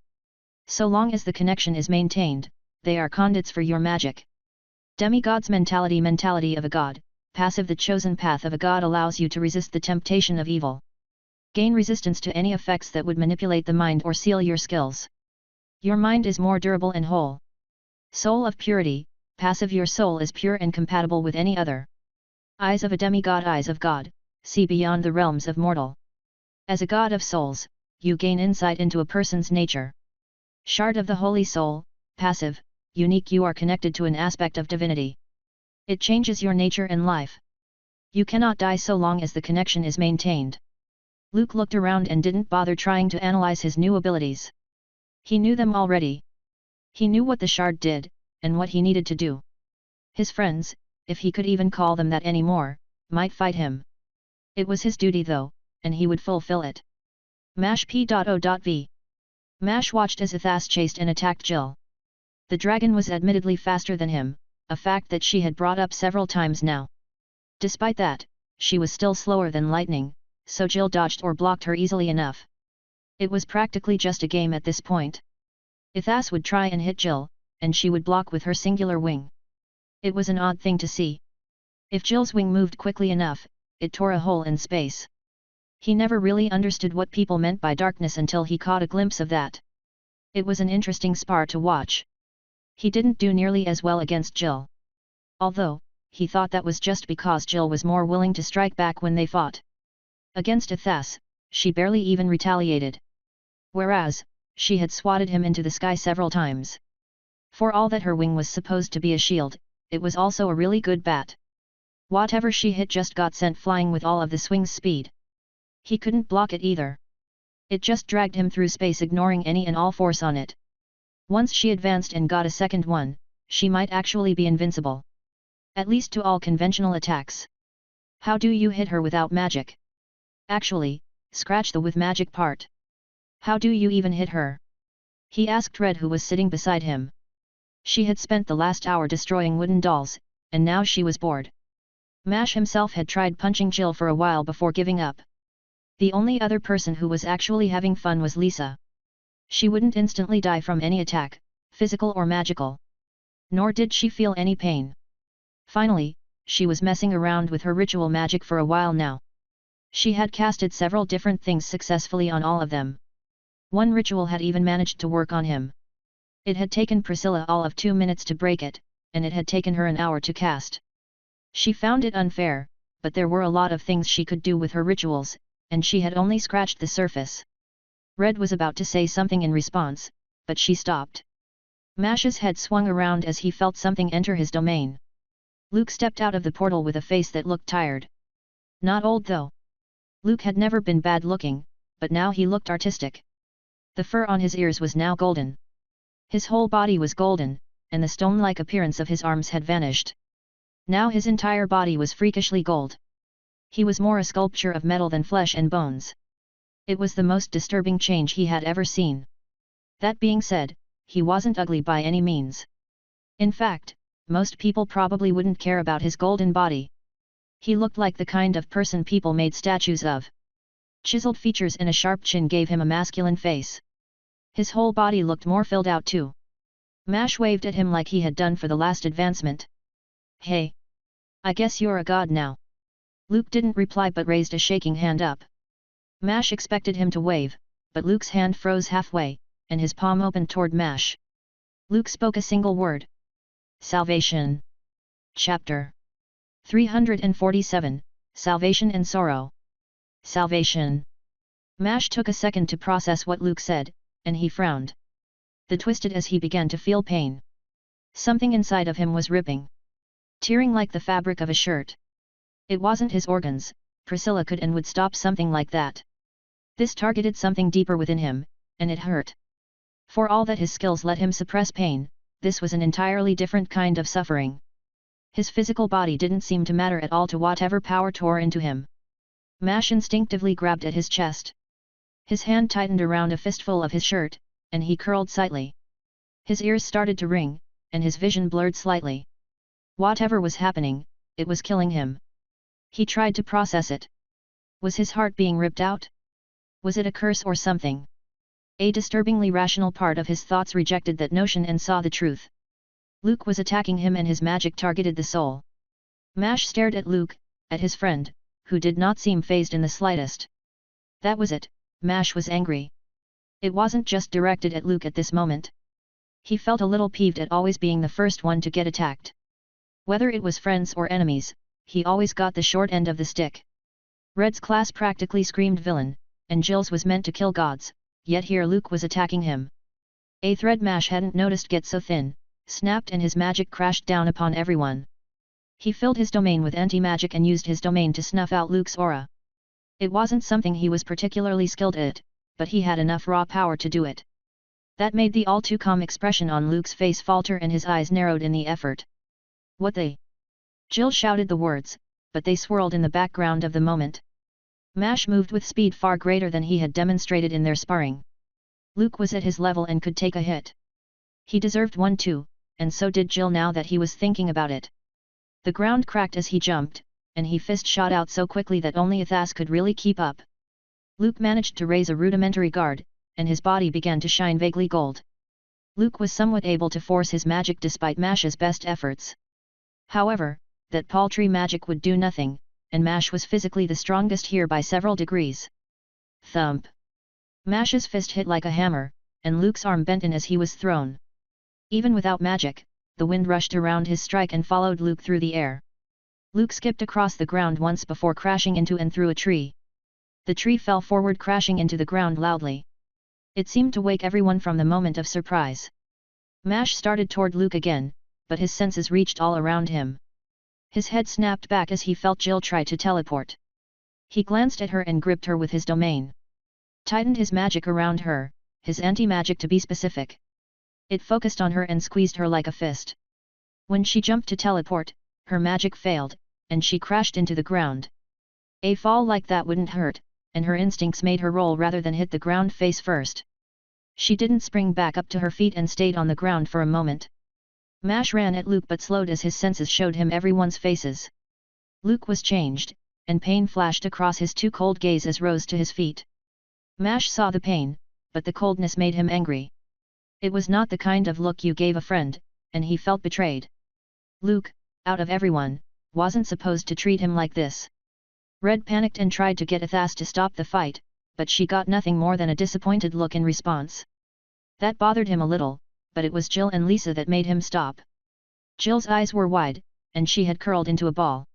So long as the connection is maintained, they are conduits for your magic. Demigod's Mentality, mentality of a god, passive, the chosen path of a god allows you to resist the temptation of evil. Gain resistance to any effects that would manipulate the mind or seal your skills. Your mind is more durable and whole. Soul of purity, passive. Your soul is pure and compatible with any other. Eyes of a demigod, eyes of God, see beyond the realms of mortal. As a god of souls, you gain insight into a person's nature. Shard of the holy soul, passive, unique. You are connected to an aspect of divinity. It changes your nature and life. You cannot die so long as the connection is maintained. Luke looked around and didn't bother trying to analyze his new abilities. He knew them already. He knew what the shard did, and what he needed to do. His friends, if he could even call them that anymore, might fight him. It was his duty though, and he would fulfill it. Mash P.O.V. Mash watched as Ithas chased and attacked Jill. The dragon was admittedly faster than him, a fact that she had brought up several times now. Despite that, she was still slower than lightning, so Jill dodged or blocked her easily enough. It was practically just a game at this point. Ithas would try and hit Jill, and she would block with her singular wing. It was an odd thing to see. If Jill's wing moved quickly enough, it tore a hole in space. He never really understood what people meant by darkness until he caught a glimpse of that. It was an interesting spar to watch. He didn't do nearly as well against Jill. Although, he thought that was just because Jill was more willing to strike back when they fought. Against Ithas, she barely even retaliated. Whereas, she had swatted him into the sky several times. For all that her wing was supposed to be a shield, it was also a really good bat. Whatever she hit just got sent flying with all of the swing's speed. He couldn't block it either. It just dragged him through space, ignoring any and all force on it. Once she advanced and got a second one, she might actually be invincible. At least to all conventional attacks. How do you hit her without magic? Actually, scratch the with magic part. How do you even hit her? He asked Red, who was sitting beside him. She had spent the last hour destroying wooden dolls, and now she was bored. Mash himself had tried punching Jill for a while before giving up. The only other person who was actually having fun was Lisa. She wouldn't instantly die from any attack, physical or magical. Nor did she feel any pain. Finally, she was messing around with her ritual magic for a while now. She had casted several different things successfully on all of them. One ritual had even managed to work on him. It had taken Priscilla all of 2 minutes to break it, and it had taken her an hour to cast. She found it unfair, but there were a lot of things she could do with her rituals, and she had only scratched the surface. Red was about to say something in response, but she stopped. Mash's head swung around as he felt something enter his domain. Luke stepped out of the portal with a face that looked tired. Not old though. Luke had never been bad looking, but now he looked artistic. The fur on his ears was now golden. His whole body was golden, and the stone-like appearance of his arms had vanished. Now his entire body was freakishly gold. He was more a sculpture of metal than flesh and bones. It was the most disturbing change he had ever seen. That being said, he wasn't ugly by any means. In fact, most people probably wouldn't care about his golden body. He looked like the kind of person people made statues of. Chiseled features and a sharp chin gave him a masculine face. His whole body looked more filled out too. Mash waved at him like he had done for the last advancement. Hey! I guess you're a god now. Luke didn't reply but raised a shaking hand up. Mash expected him to wave, but Luke's hand froze halfway, and his palm opened toward Mash. Luke spoke a single word. Salvation. Chapter 347, Salvation and Sorrow. Salvation. Mash took a second to process what Luke said, and he frowned. The twisted as he began to feel pain. Something inside of him was ripping. Tearing like the fabric of a shirt. It wasn't his organs, Priscilla could and would stop something like that. This targeted something deeper within him, and it hurt. For all that his skills let him suppress pain, this was an entirely different kind of suffering. His physical body didn't seem to matter at all to whatever power tore into him. Mash instinctively grabbed at his chest. His hand tightened around a fistful of his shirt, and he curled slightly. His ears started to ring, and his vision blurred slightly. Whatever was happening, it was killing him. He tried to process it. Was his heart being ripped out? Was it a curse or something? A disturbingly rational part of his thoughts rejected that notion and saw the truth. Luke was attacking him and his magic targeted the soul. Mash stared at Luke, at his friend, who did not seem fazed in the slightest. That was it, Mash was angry. It wasn't just directed at Luke at this moment. He felt a little peeved at always being the first one to get attacked. Whether it was friends or enemies, he always got the short end of the stick. Red's class practically screamed villain, and Jill's was meant to kill gods, yet here Luke was attacking him. A thread Mash hadn't noticed get so thin, snapped and his magic crashed down upon everyone. He filled his domain with anti-magic and used his domain to snuff out Luke's aura. It wasn't something he was particularly skilled at, but he had enough raw power to do it. That made the all-too-calm expression on Luke's face falter and his eyes narrowed in the effort. What the? Jill shouted the words, but they swirled in the background of the moment. Mash moved with speed far greater than he had demonstrated in their sparring. Luke was at his level and could take a hit. He deserved one too, and so did Jill now that he was thinking about it. The ground cracked as he jumped, and he fist shot out so quickly that only Ithas could really keep up. Luke managed to raise a rudimentary guard, and his body began to shine vaguely gold. Luke was somewhat able to force his magic despite Mash's best efforts. However, that paltry magic would do nothing, and Mash was physically the strongest here by several degrees. Thump! Mash's fist hit like a hammer, and Luke's arm bent in as he was thrown. Even without magic, the wind rushed around his strike and followed Luke through the air. Luke skipped across the ground once before crashing into and through a tree. The tree fell forward crashing into the ground loudly. It seemed to wake everyone from the moment of surprise. Mash started toward Luke again, but his senses reached all around him. His head snapped back as he felt Jill try to teleport. He glanced at her and gripped her with his domain. Tightened his magic around her, his anti-magic to be specific. It focused on her and squeezed her like a fist. When she jumped to teleport, her magic failed, and she crashed into the ground. A fall like that wouldn't hurt, and her instincts made her roll rather than hit the ground face first. She didn't spring back up to her feet and stayed on the ground for a moment. Mash ran at Luke but slowed as his senses showed him everyone's faces. Luke was changed, and pain flashed across his too cold gaze as rose to his feet. Mash saw the pain, but the coldness made him angry. It was not the kind of look you gave a friend, and he felt betrayed. Luke, out of everyone, wasn't supposed to treat him like this. Red panicked and tried to get Ithas to stop the fight, but she got nothing more than a disappointed look in response. That bothered him a little, but it was Jill and Lisa that made him stop. Jill's eyes were wide, and she had curled into a ball.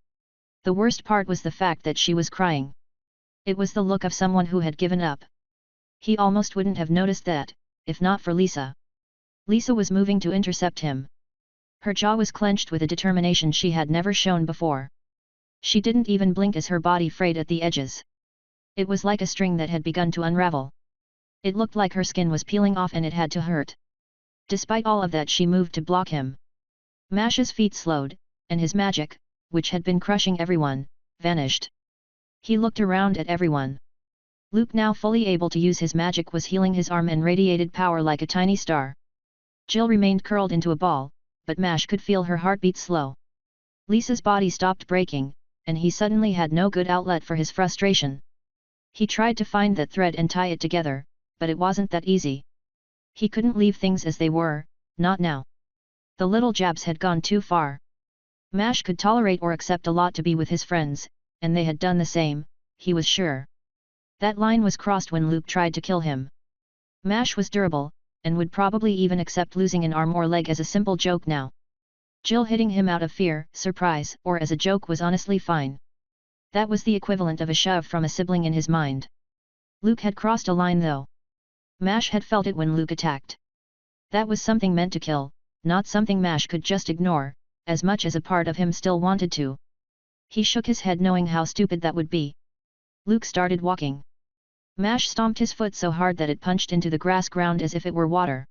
The worst part was the fact that she was crying. It was the look of someone who had given up. He almost wouldn't have noticed that, if not for Lisa. Lisa was moving to intercept him. Her jaw was clenched with a determination she had never shown before. She didn't even blink as her body frayed at the edges. It was like a string that had begun to unravel. It looked like her skin was peeling off and it had to hurt. Despite all of that, she moved to block him. Mash's feet slowed, and his magic, which had been crushing everyone, vanished. He looked around at everyone. Luke, now fully able to use his magic, was healing his arm and radiated power like a tiny star. Jill remained curled into a ball, but Mash could feel her heartbeat slow. Lisa's body stopped breaking, and he suddenly had no good outlet for his frustration. He tried to find that thread and tie it together, but it wasn't that easy. He couldn't leave things as they were, not now. The little jabs had gone too far. Mash could tolerate or accept a lot to be with his friends, and they had done the same, he was sure. That line was crossed when Luke tried to kill him. Mash was durable, and would probably even accept losing an arm or leg as a simple joke now. Jill hitting him out of fear, surprise, or as a joke was honestly fine. That was the equivalent of a shove from a sibling in his mind. Luke had crossed a line though. Mash had felt it when Luke attacked. That was something meant to kill, not something Mash could just ignore, as much as a part of him still wanted to. He shook his head knowing how stupid that would be. Luke started walking. Mash stomped his foot so hard that it punched into the grass ground as if it were water.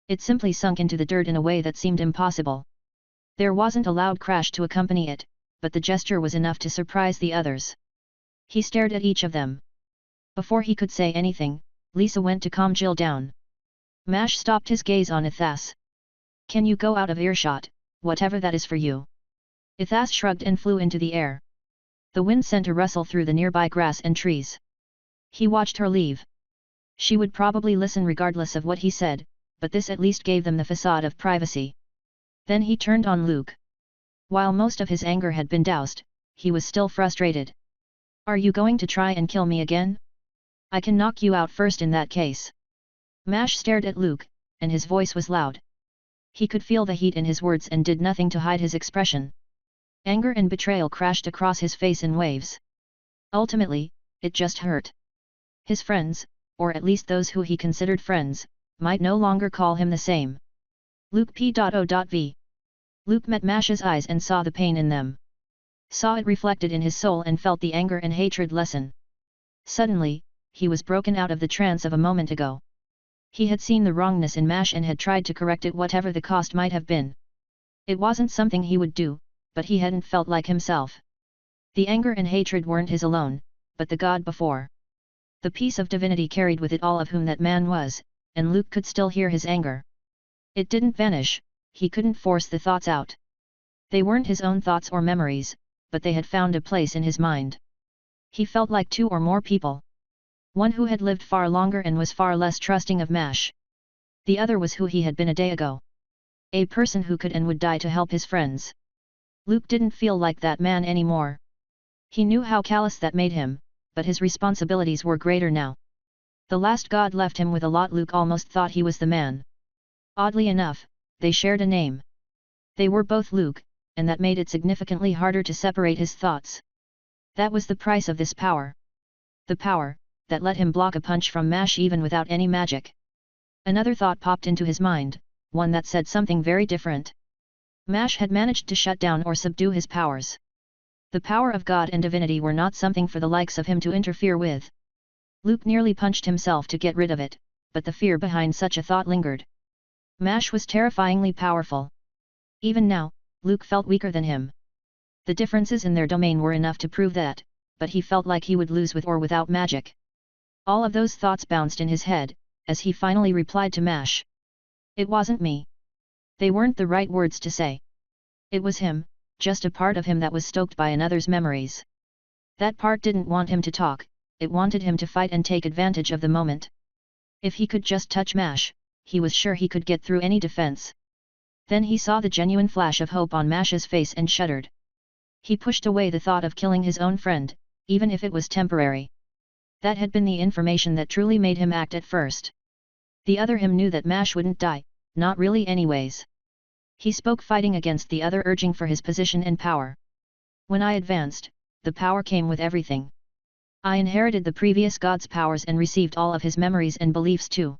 It simply sunk into the dirt in a way that seemed impossible. There wasn't a loud crash to accompany it, but the gesture was enough to surprise the others. He stared at each of them. Before he could say anything, Lisa went to calm Jill down. Mash stopped his gaze on Ithas. "Can you go out of earshot, whatever that is for you?" Ithas shrugged and flew into the air. The wind sent a rustle through the nearby grass and trees. He watched her leave. She would probably listen regardless of what he said, but this at least gave them the facade of privacy. Then he turned on Luke. While most of his anger had been doused, he was still frustrated. "Are you going to try and kill me again? I can knock you out first in that case." Mash stared at Luke, and his voice was loud. He could feel the heat in his words and did nothing to hide his expression. Anger and betrayal crashed across his face in waves. Ultimately, it just hurt. His friends, or at least those who he considered friends, might no longer call him the same. Luke P.O.V. Luke met Mash's eyes and saw the pain in them. Saw it reflected in his soul and felt the anger and hatred lessen. Suddenly, he was broken out of the trance of a moment ago. He had seen the wrongness in Mash and had tried to correct it whatever the cost might have been. It wasn't something he would do, but he hadn't felt like himself. The anger and hatred weren't his alone, but the God before. The piece of divinity carried with it all of whom that man was, and Luke could still hear his anger. It didn't vanish, he couldn't force the thoughts out. They weren't his own thoughts or memories, but they had found a place in his mind. He felt like two or more people. One who had lived far longer and was far less trusting of Mash. The other was who he had been a day ago. A person who could and would die to help his friends. Luke didn't feel like that man anymore. He knew how callous that made him, but his responsibilities were greater now. The last God left him with a lot. Luke almost thought he was the man. Oddly enough, they shared a name. They were both Luke, and that made it significantly harder to separate his thoughts. That was the price of this power. The power that let him block a punch from Mash even without any magic. Another thought popped into his mind, one that said something very different. Mash had managed to shut down or subdue his powers. The power of God and divinity were not something for the likes of him to interfere with. Luke nearly punched himself to get rid of it, but the fear behind such a thought lingered. Mash was terrifyingly powerful. Even now, Luke felt weaker than him. The differences in their domain were enough to prove that, but he felt like he would lose with or without magic. All of those thoughts bounced in his head, as he finally replied to Mash. It wasn't me. They weren't the right words to say. It was him, just a part of him that was stoked by another's memories. That part didn't want him to talk, it wanted him to fight and take advantage of the moment. If he could just touch Mash, he was sure he could get through any defense. Then he saw the genuine flash of hope on Mash's face and shuddered. He pushed away the thought of killing his own friend, even if it was temporary. That had been the information that truly made him act at first. The other him knew that Mash wouldn't die, not really anyways. He spoke, fighting against the other urging for his position and power. When I advanced, the power came with everything. I inherited the previous god's powers and received all of his memories and beliefs too.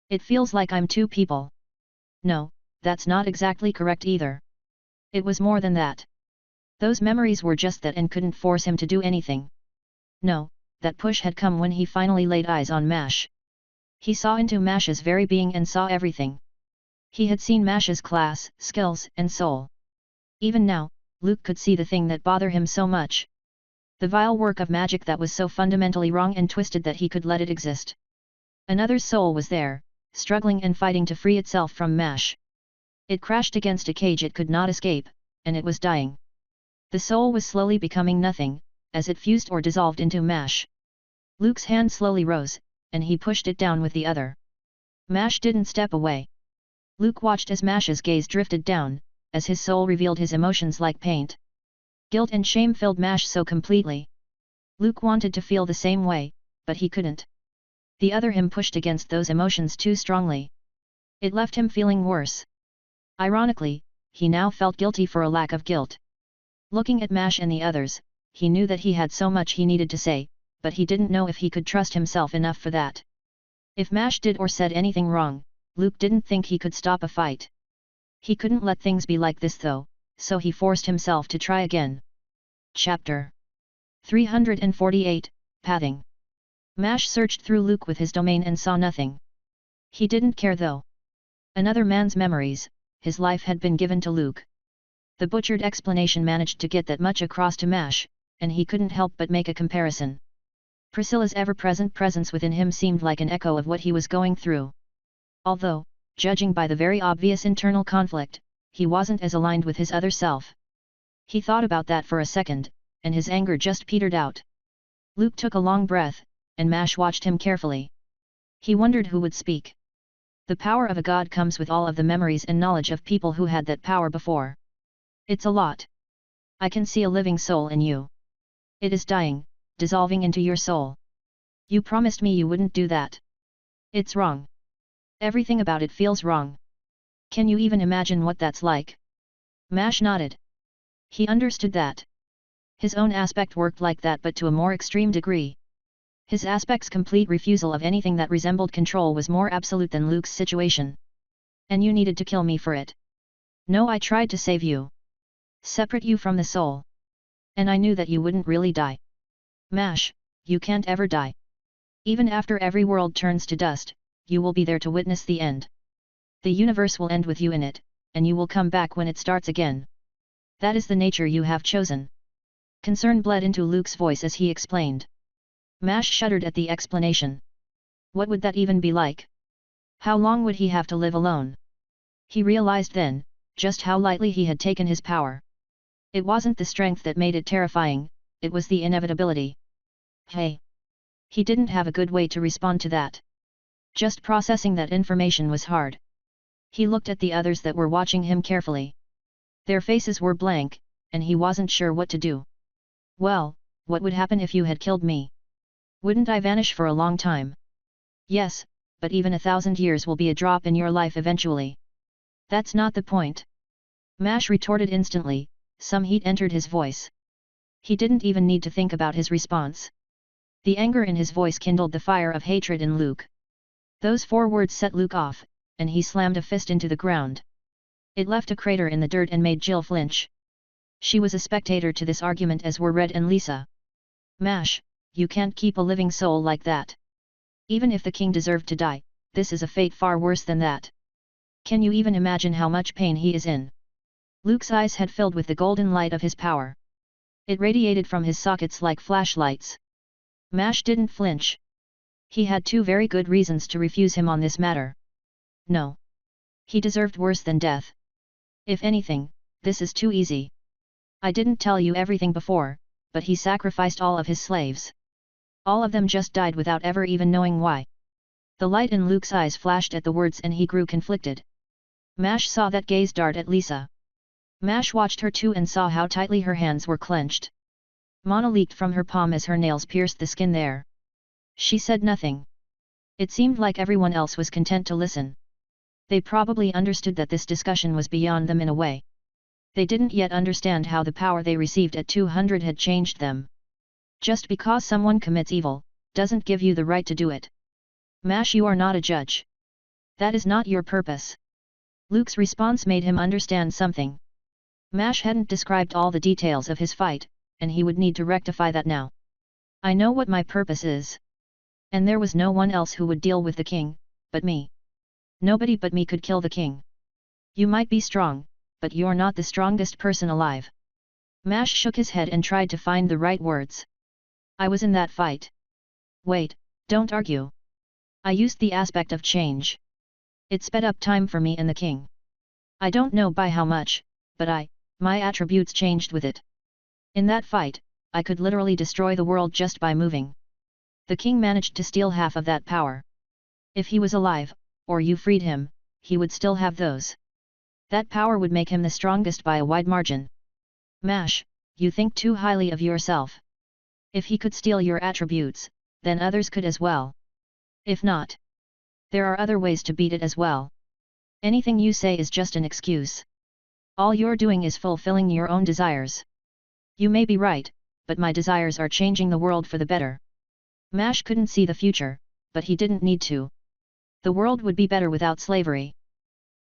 It feels like I'm two people. No, that's not exactly correct either. It was more than that. Those memories were just that and couldn't force him to do anything. No, that push had come when he finally laid eyes on Mash. He saw into Mash's very being and saw everything. He had seen Mash's class, skills, and soul. Even now, Luke could see the thing that bothered him so much. The vile work of magic that was so fundamentally wrong and twisted that he could let it exist. Another soul was there, struggling and fighting to free itself from Mash. It crashed against a cage it could not escape, and it was dying. The soul was slowly becoming nothing, as it fused or dissolved into Mash. Luke's hand slowly rose, and he pushed it down with the other. Mash didn't step away. Luke watched as Mash's gaze drifted down, as his soul revealed his emotions like paint. Guilt and shame filled Mash so completely. Luke wanted to feel the same way, but he couldn't. The other him pushed against those emotions too strongly. It left him feeling worse. Ironically, he now felt guilty for a lack of guilt. Looking at Mash and the others, he knew that he had so much he needed to say, but he didn't know if he could trust himself enough for that. If Mash did or said anything wrong, Luke didn't think he could stop a fight. He couldn't let things be like this though, so he forced himself to try again. Chapter 348, Pathing. Mash searched through Luke with his domain and saw nothing. He didn't care though. Another man's memories, his life had been given to Luke. The butchered explanation managed to get that much across to Mash, and he couldn't help but make a comparison. Priscilla's ever-present presence within him seemed like an echo of what he was going through. Although, judging by the very obvious internal conflict, he wasn't as aligned with his other self. He thought about that for a second, and his anger just petered out. Luke took a long breath, and Mash watched him carefully. He wondered who would speak. The power of a god comes with all of the memories and knowledge of people who had that power before. It's a lot. I can see a living soul in you. It is dying, dissolving into your soul. You promised me you wouldn't do that. It's wrong. Everything about it feels wrong. Can you even imagine what that's like? Mash nodded. He understood that. His own aspect worked like that, but to a more extreme degree. His aspect's complete refusal of anything that resembled control was more absolute than Luke's situation. And you needed to kill me for it. No, I tried to save you. Separate you from the soul. And I knew that you wouldn't really die. Mash, you can't ever die. Even after every world turns to dust, you will be there to witness the end. The universe will end with you in it, and you will come back when it starts again. That is the nature you have chosen. Concern bled into Luke's voice as he explained. Mash shuddered at the explanation. What would that even be like? How long would he have to live alone? He realized then, just how lightly he had taken his power. It wasn't the strength that made it terrifying, it was the inevitability. Hey! He didn't have a good way to respond to that. Just processing that information was hard. He looked at the others that were watching him carefully. Their faces were blank, and he wasn't sure what to do. Well, what would happen if you had killed me? Wouldn't I vanish for a long time? Yes, but even 1,000 years will be a drop in your life eventually. That's not the point. Mash retorted instantly, some heat entered his voice. He didn't even need to think about his response. The anger in his voice kindled the fire of hatred in Luke. Those 4 words set Luke off, and he slammed a fist into the ground. It left a crater in the dirt and made Jill flinch. She was a spectator to this argument, as were Red and Lisa. Mash, you can't keep a living soul like that. Even if the king deserved to die, this is a fate far worse than that. Can you even imagine how much pain he is in? Luke's eyes had filled with the golden light of his power. It radiated from his sockets like flashlights. Mash didn't flinch. He had 2 very good reasons to refuse him on this matter. No. He deserved worse than death. If anything, this is too easy. I didn't tell you everything before, but he sacrificed all of his slaves. All of them just died without ever even knowing why. The light in Luke's eyes flashed at the words and he grew conflicted. Mash saw that gaze dart at Lisa. Mash watched her too and saw how tightly her hands were clenched. Mana leaked from her palm as her nails pierced the skin there. She said nothing. It seemed like everyone else was content to listen. They probably understood that this discussion was beyond them in a way. They didn't yet understand how the power they received at 200 had changed them. Just because someone commits evil, doesn't give you the right to do it. Mash, you are not a judge. That is not your purpose. Luke's response made him understand something. Mash hadn't described all the details of his fight, and he would need to rectify that now. I know what my purpose is. And there was no one else who would deal with the king, but me. Nobody but me could kill the king. You might be strong, but you're not the strongest person alive. Mash shook his head and tried to find the right words. I was in that fight. Wait, don't argue. I used the aspect of change. It sped up time for me and the king. I don't know by how much, but my attributes changed with it. In that fight, I could literally destroy the world just by moving. The king managed to steal half of that power. If he was alive, or you freed him, he would still have those. That power would make him the strongest by a wide margin. Mash, you think too highly of yourself. If he could steal your attributes, then others could as well. If not, there are other ways to beat it as well. Anything you say is just an excuse. All you're doing is fulfilling your own desires. You may be right, but my desires are changing the world for the better. Mash couldn't see the future, but he didn't need to. The world would be better without slavery.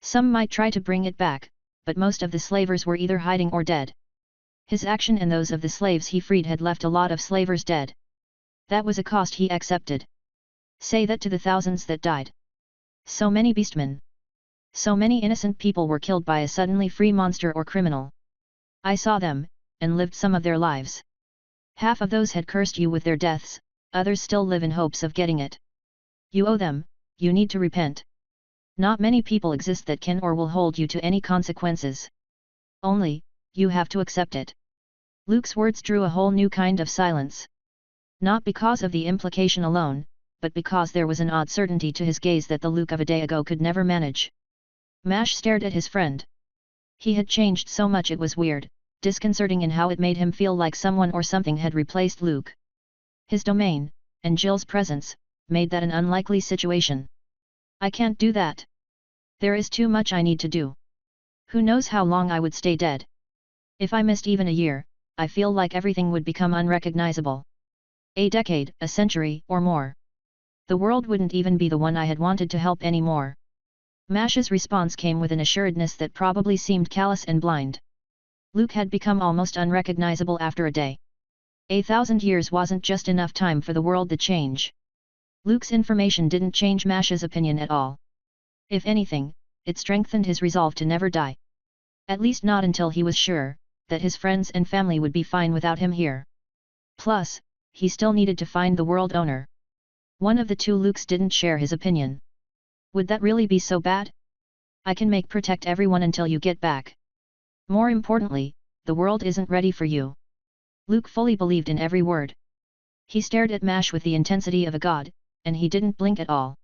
Some might try to bring it back, but most of the slavers were either hiding or dead. His action and those of the slaves he freed had left a lot of slavers dead. That was a cost he accepted. Say that to the thousands that died. So many beastmen. So many innocent people were killed by a suddenly free monster or criminal. I saw them, and lived some of their lives. Half of those had cursed you with their deaths, others still live in hopes of getting it. You owe them, you need to repent. Not many people exist that can or will hold you to any consequences. Only, you have to accept it. Luke's words drew a whole new kind of silence. Not because of the implication alone, but because there was an odd certainty to his gaze that the Luke of a day ago could never manage. Mash stared at his friend. He had changed so much it was weird, disconcerting in how it made him feel like someone or something had replaced Luke. His domain, and Jill's presence, made that an unlikely situation. I can't do that. There is too much I need to do. Who knows how long I would stay dead? If I missed even a year, I feel like everything would become unrecognizable. A decade, a century, or more. The world wouldn't even be the one I had wanted to help anymore. Mash's response came with an assuredness that probably seemed callous and blind. Luke had become almost unrecognizable after a day. 1,000 years wasn't just enough time for the world to change. Luke's information didn't change Mash's opinion at all. If anything, it strengthened his resolve to never die. At least not until he was sure that his friends and family would be fine without him here. Plus, he still needed to find the world owner. One of the two Lukes didn't share his opinion. Would that really be so bad? I can make protect everyone until you get back. More importantly, the world isn't ready for you. Luke fully believed in every word. He stared at Mash with the intensity of a god, and he didn't blink at all.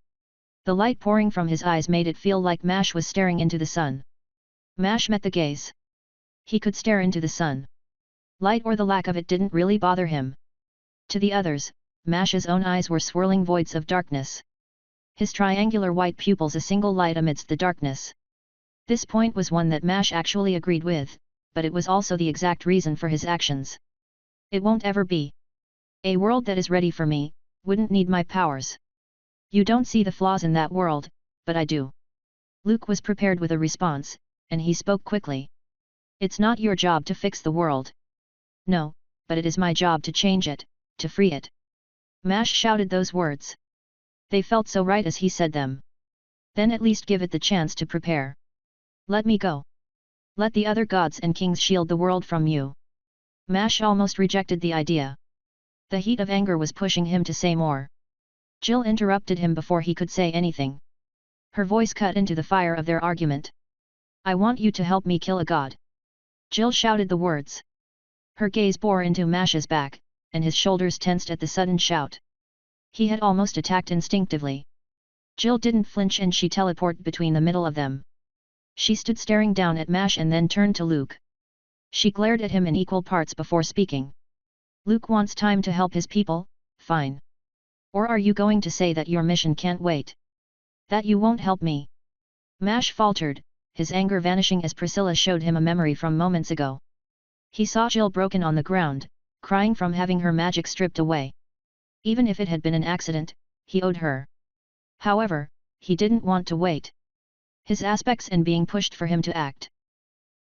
The light pouring from his eyes made it feel like Mash was staring into the sun. Mash met the gaze. He could stare into the sun. Light or the lack of it didn't really bother him. To the others, Mash's own eyes were swirling voids of darkness. His triangular white pupils a single light amidst the darkness. This point was one that Mash actually agreed with, but it was also the exact reason for his actions. It won't ever be. A world that is ready for me, wouldn't need my powers. You don't see the flaws in that world, but I do. Luke was prepared with a response, and he spoke quickly. It's not your job to fix the world. No, but it is my job to change it, to free it. Mash shouted those words. They felt so right as he said them. Then at least give it the chance to prepare. Let me go. Let the other gods and kings shield the world from you. Mash almost rejected the idea. The heat of anger was pushing him to say more. Jill interrupted him before he could say anything. Her voice cut into the fire of their argument. I want you to help me kill a god. Jill shouted the words. Her gaze bore into Mash's back, and his shoulders tensed at the sudden shout. He had almost attacked instinctively. Jill didn't flinch and she teleported between the middle of them. She stood staring down at Mash and then turned to Luke. She glared at him in equal parts before speaking. Luke wants time to help his people, fine. Or are you going to say that your mission can't wait? That you won't help me? Mash faltered, his anger vanishing as Priscilla showed him a memory from moments ago. He saw Jill broken on the ground, crying from having her magic stripped away. Even if it had been an accident, he owed her. However, he didn't want to wait. His aspects and being pushed for him to act.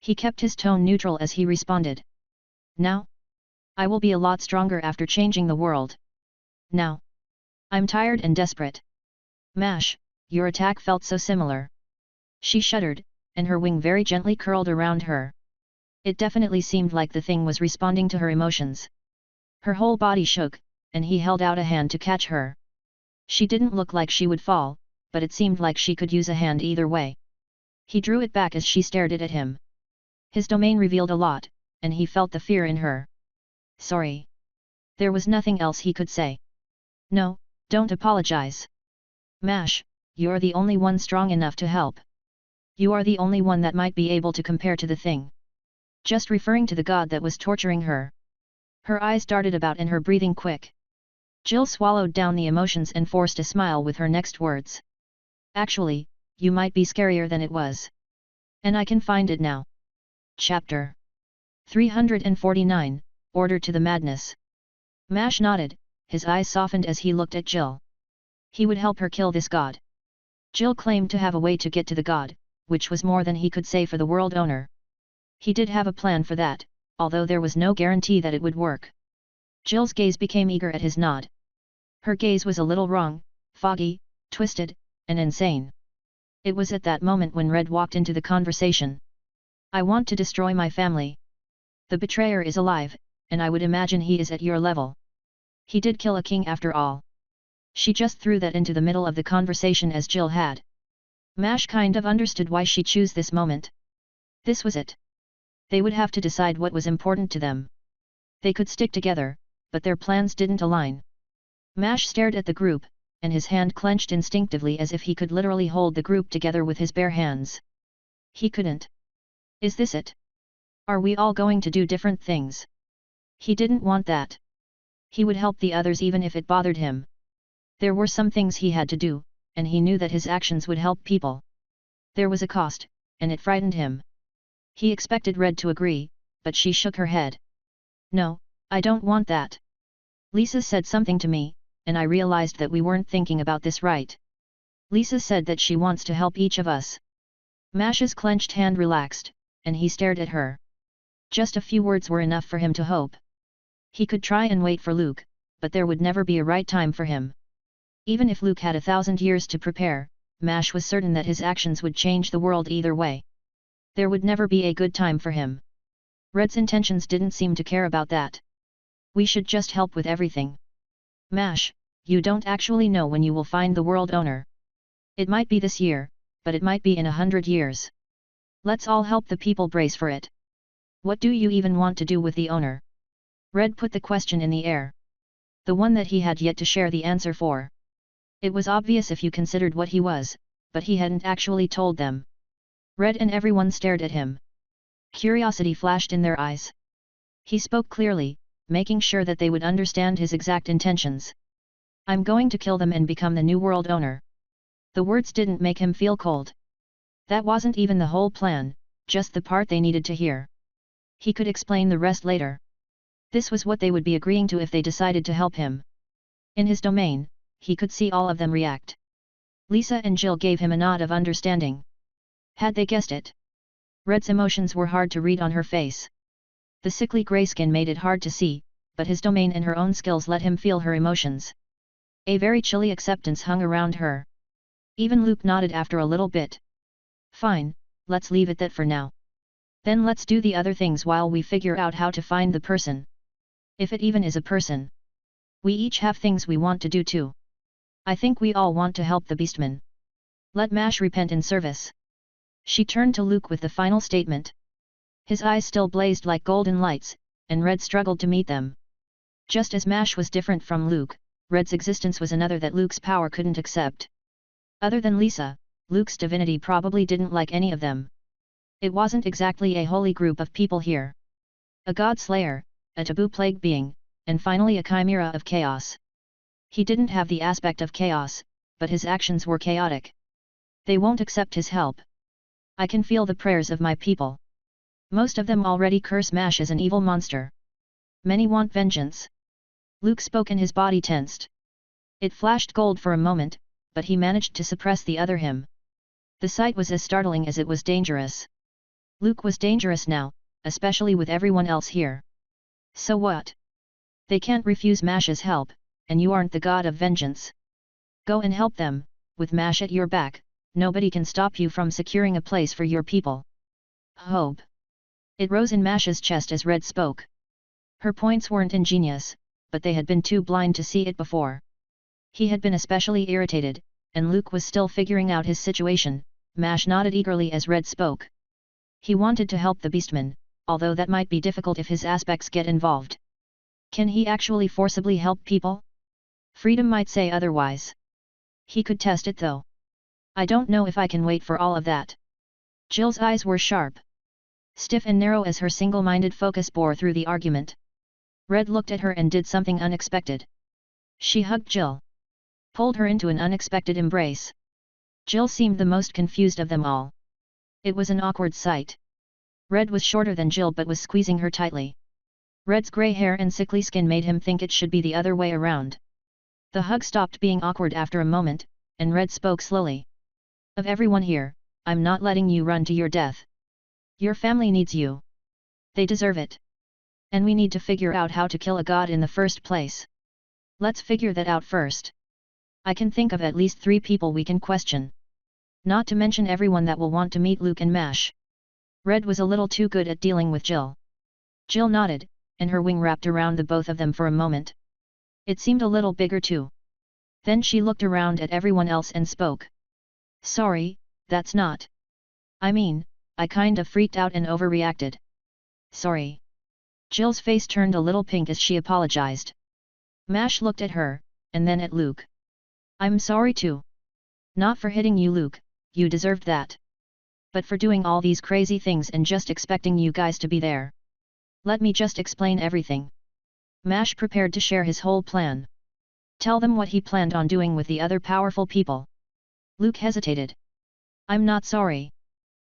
He kept his tone neutral as he responded. Now? I will be a lot stronger after changing the world. Now. I'm tired and desperate. Mash, your attack felt so similar. She shuddered, and her wing very gently curled around her. It definitely seemed like the thing was responding to her emotions. Her whole body shook, and he held out a hand to catch her. She didn't look like she would fall, but it seemed like she could use a hand either way. He drew it back as she stared at him. His domain revealed a lot, and he felt the fear in her. Sorry. There was nothing else he could say. No, don't apologize. Mash, you're the only one strong enough to help. You are the only one that might be able to compare to the thing. Just referring to the god that was torturing her. Her eyes darted about and her breathing quick. Jill swallowed down the emotions and forced a smile with her next words. Actually, you might be scarier than it was. And I can find it now. Chapter 349, Order to the Madness. Mash nodded, his eyes softened as he looked at Jill. He would help her kill this god. Jill claimed to have a way to get to the god, which was more than he could say for the world owner. He did have a plan for that, although there was no guarantee that it would work. Jill's gaze became eager at his nod. Her gaze was a little wrong, foggy, twisted, and insane. It was at that moment when Red walked into the conversation. I want to destroy my family. The betrayer is alive, and I would imagine he is at your level. He did kill a king after all. She just threw that into the middle of the conversation as Jill had. Mash kind of understood why she chose this moment. This was it. They would have to decide what was important to them. They could stick together, but their plans didn't align. Mash stared at the group, and his hand clenched instinctively as if he could literally hold the group together with his bare hands. He couldn't. Is this it? Are we all going to do different things? He didn't want that. He would help the others even if it bothered him. There were some things he had to do, and he knew that his actions would help people. There was a cost, and it frightened him. He expected Red to agree, but she shook her head. No, I don't want that. Lisa said something to me, and I realized that we weren't thinking about this right. Lisa said that she wants to help each of us. Mash's clenched hand relaxed, and he stared at her. Just a few words were enough for him to hope. He could try and wait for Luke, but there would never be a right time for him. Even if Luke had 1,000 years to prepare, Mash was certain that his actions would change the world either way. There would never be a good time for him. Red's intentions didn't seem to care about that. We should just help with everything. Mash, you don't actually know when you will find the world owner. It might be this year, but it might be in 100 years. Let's all help the people brace for it. What do you even want to do with the owner? Red put the question in the air. The one that he had yet to share the answer for. It was obvious if you considered what he was, but he hadn't actually told them. Red and everyone stared at him. Curiosity flashed in their eyes. He spoke clearly, making sure that they would understand his exact intentions. I'm going to kill them and become the new world owner. The words didn't make him feel cold. That wasn't even the whole plan, just the part they needed to hear. He could explain the rest later. This was what they would be agreeing to if they decided to help him. In his domain, he could see all of them react. Lisa and Jill gave him a nod of understanding. Had they guessed it? Red's emotions were hard to read on her face. The sickly grey skin made it hard to see, but his domain and her own skills let him feel her emotions. A very chilly acceptance hung around her. Even Luke nodded after a little bit. Fine, let's leave it that for now. Then let's do the other things while we figure out how to find the person. If it even is a person. We each have things we want to do too. I think we all want to help the Beastman. Let Mash repent in service. She turned to Luke with the final statement. His eyes still blazed like golden lights, and Red struggled to meet them. Just as Mash was different from Luke, Red's existence was another that Luke's power couldn't accept. Other than Lisa, Luke's divinity probably didn't like any of them. It wasn't exactly a holy group of people here. A god slayer, a taboo plague being, and finally a chimera of chaos. He didn't have the aspect of chaos, but his actions were chaotic. They won't accept his help. I can feel the prayers of my people. Most of them already curse Mash as an evil monster. Many want vengeance. Luke spoke and his body tensed. It flashed gold for a moment, but he managed to suppress the other him. The sight was as startling as it was dangerous. Luke was dangerous now, especially with everyone else here. So what? They can't refuse Mash's help, and you aren't the god of vengeance. Go and help them, with Mash at your back, nobody can stop you from securing a place for your people. Hope. It rose in Mash's chest as Red spoke. Her points weren't ingenious, but they had been too blind to see it before. He had been especially irritated, and Luke was still figuring out his situation. Mash nodded eagerly as Red spoke. He wanted to help the Beastman, although that might be difficult if his aspects get involved. Can he actually forcibly help people? Freedom might say otherwise. He could test it though. I don't know if I can wait for all of that. Jill's eyes were sharp. Stiff and narrow as her single-minded focus bore through the argument. Red looked at her and did something unexpected. She hugged Jill. Pulled her into an unexpected embrace. Jill seemed the most confused of them all. It was an awkward sight. Red was shorter than Jill but was squeezing her tightly. Red's grey hair and sickly skin made him think it should be the other way around. The hug stopped being awkward after a moment, and Red spoke slowly. Of everyone here, I'm not letting you run to your death. Your family needs you. They deserve it. And we need to figure out how to kill a god in the first place. Let's figure that out first. I can think of at least 3 people we can question. Not to mention everyone that will want to meet Luke and Mash. Red was a little too good at dealing with Jill. Jill nodded, and her wing wrapped around the both of them for a moment. It seemed a little bigger too. Then she looked around at everyone else and spoke. Sorry, that's not. I mean, I kind of freaked out and overreacted. Sorry. Jill's face turned a little pink as she apologized. Mash looked at her, and then at Luke. I'm sorry too. Not for hitting you, Luke, you deserved that. But for doing all these crazy things and just expecting you guys to be there. Let me just explain everything. Mash prepared to share his whole plan. Tell them what he planned on doing with the other powerful people. Luke hesitated. I'm not sorry.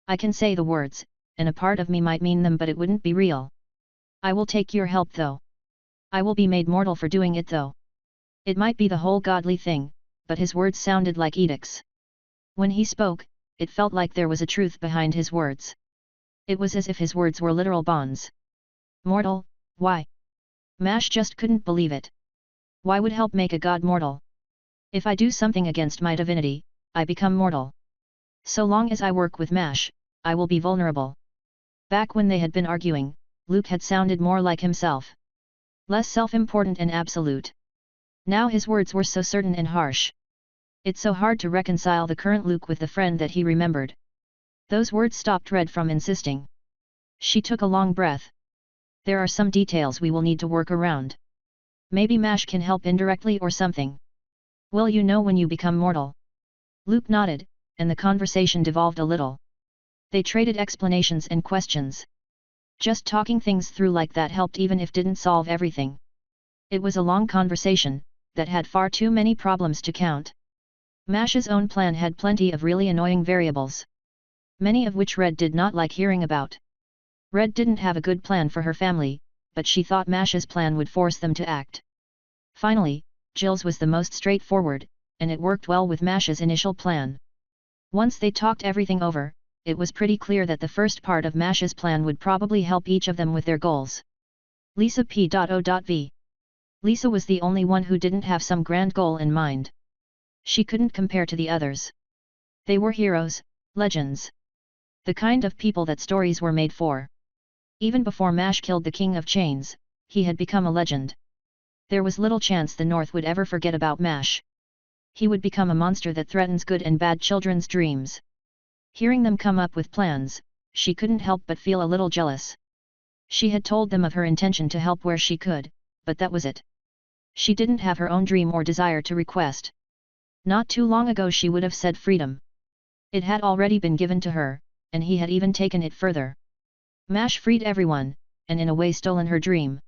I can say the words, and a part of me might mean them, but it wouldn't be real. I will take your help though. I will be made mortal for doing it though. It might be the whole godly thing, but his words sounded like edicts. When he spoke, it felt like there was a truth behind his words. It was as if his words were literal bonds. Mortal, why? Mash just couldn't believe it. Why would help make a god mortal? If I do something against my divinity, I become mortal. So long as I work with Mash, I will be vulnerable. Back when they had been arguing, Luke had sounded more like himself. Less self-important and absolute. Now his words were so certain and harsh. It's so hard to reconcile the current Luke with the friend that he remembered. Those words stopped Red from insisting. She took a long breath. There are some details we will need to work around. Maybe Mash can help indirectly or something. Will you know when you become mortal? Luke nodded, and the conversation devolved a little. They traded explanations and questions. Just talking things through like that helped even if didn't solve everything. It was a long conversation, that had far too many problems to count. Mash's own plan had plenty of really annoying variables. Many of which Red did not like hearing about. Red didn't have a good plan for her family, but she thought Mash's plan would force them to act. Finally, Jill's was the most straightforward, and it worked well with Mash's initial plan. Once they talked everything over, it was pretty clear that the first part of Mash's plan would probably help each of them with their goals. Lisa P.O.V. Lisa was the only one who didn't have some grand goal in mind. She couldn't compare to the others. They were heroes, legends. The kind of people that stories were made for. Even before Mash killed the King of Chains, he had become a legend. There was little chance the North would ever forget about Mash. He would become a monster that threatens good and bad children's dreams. Hearing them come up with plans, she couldn't help but feel a little jealous. She had told them of her intention to help where she could, but that was it. She didn't have her own dream or desire to request. Not too long ago she would have said freedom. It had already been given to her, and he had even taken it further. Mash freed everyone, and in a way stolen her dream.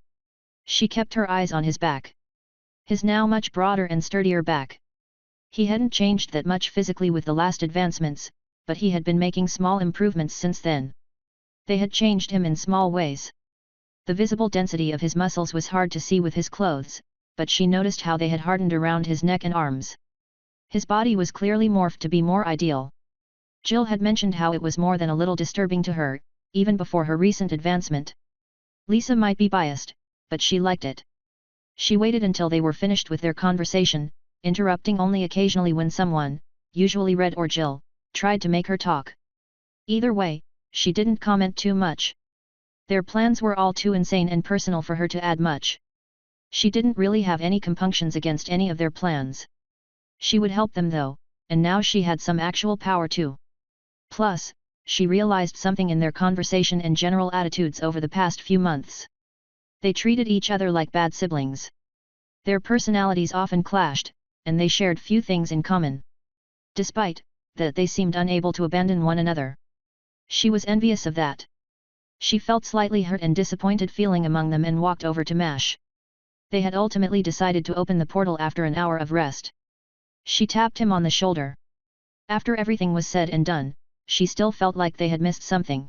She kept her eyes on his back. His now much broader and sturdier back. He hadn't changed that much physically with the last advancements, but he had been making small improvements since then. They had changed him in small ways. The visible density of his muscles was hard to see with his clothes, but she noticed how they had hardened around his neck and arms. His body was clearly morphed to be more ideal. Jill had mentioned how it was more than a little disturbing to her, even before her recent advancement. Lisa might be biased, but she liked it. She waited until they were finished with their conversation, interrupting only occasionally when someone, usually Red or Jill, tried to make her talk. Either way, she didn't comment too much. Their plans were all too insane and personal for her to add much. She didn't really have any compunctions against any of their plans. She would help them though, and now she had some actual power too. Plus, she realized something in their conversation and general attitudes over the past few months. They treated each other like bad siblings. Their personalities often clashed, and they shared few things in common. Despite that, they seemed unable to abandon one another. She was envious of that. She felt slightly hurt and disappointed feeling among them and walked over to Mash. They had ultimately decided to open the portal after an hour of rest. She tapped him on the shoulder. After everything was said and done, she still felt like they had missed something.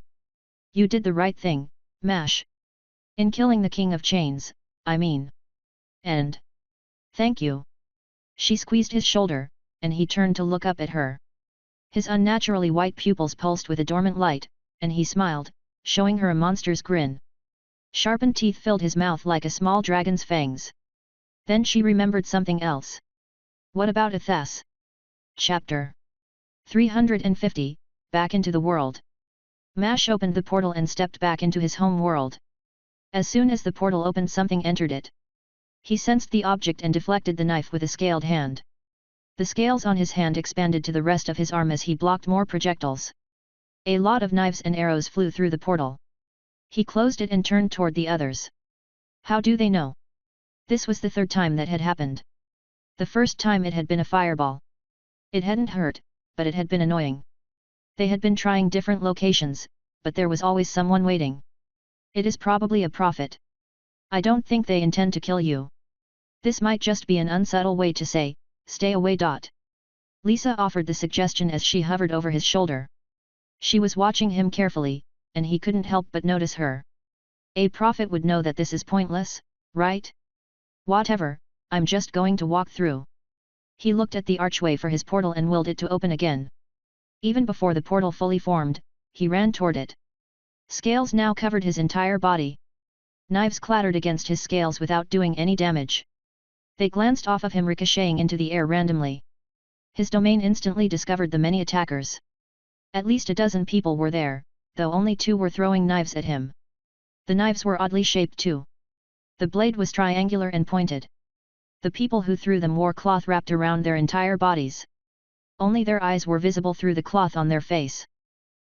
You did the right thing, Mash. In killing the King of Chains, I mean. And thank you. She squeezed his shoulder, and he turned to look up at her. His unnaturally white pupils pulsed with a dormant light, and he smiled, showing her a monster's grin. Sharpened teeth filled his mouth like a small dragon's fangs. Then she remembered something else. What about Athas? Chapter 350, Back into the World. Mash opened the portal and stepped back into his home world. As soon as the portal opened, something entered it. He sensed the object and deflected the knife with a scaled hand. The scales on his hand expanded to the rest of his arm as he blocked more projectiles. A lot of knives and arrows flew through the portal. He closed it and turned toward the others. How do they know? This was the third time that had happened. The first time it had been a fireball. It hadn't hurt, but it had been annoying. They had been trying different locations, but there was always someone waiting. It is probably a prophet. I don't think they intend to kill you. This might just be an unsubtle way to say, stay away. Lisa offered the suggestion as she hovered over his shoulder. She was watching him carefully, and he couldn't help but notice her. A prophet would know that this is pointless, right? Whatever, I'm just going to walk through. He looked at the archway for his portal and willed it to open again. Even before the portal fully formed, he ran toward it. Scales now covered his entire body. Knives clattered against his scales without doing any damage. They glanced off of him ricocheting into the air randomly. His domain instantly discovered the many attackers. At least a dozen people were there, though only 2 were throwing knives at him. The knives were oddly shaped too. The blade was triangular and pointed. The people who threw them wore cloth wrapped around their entire bodies. Only their eyes were visible through the cloth on their face.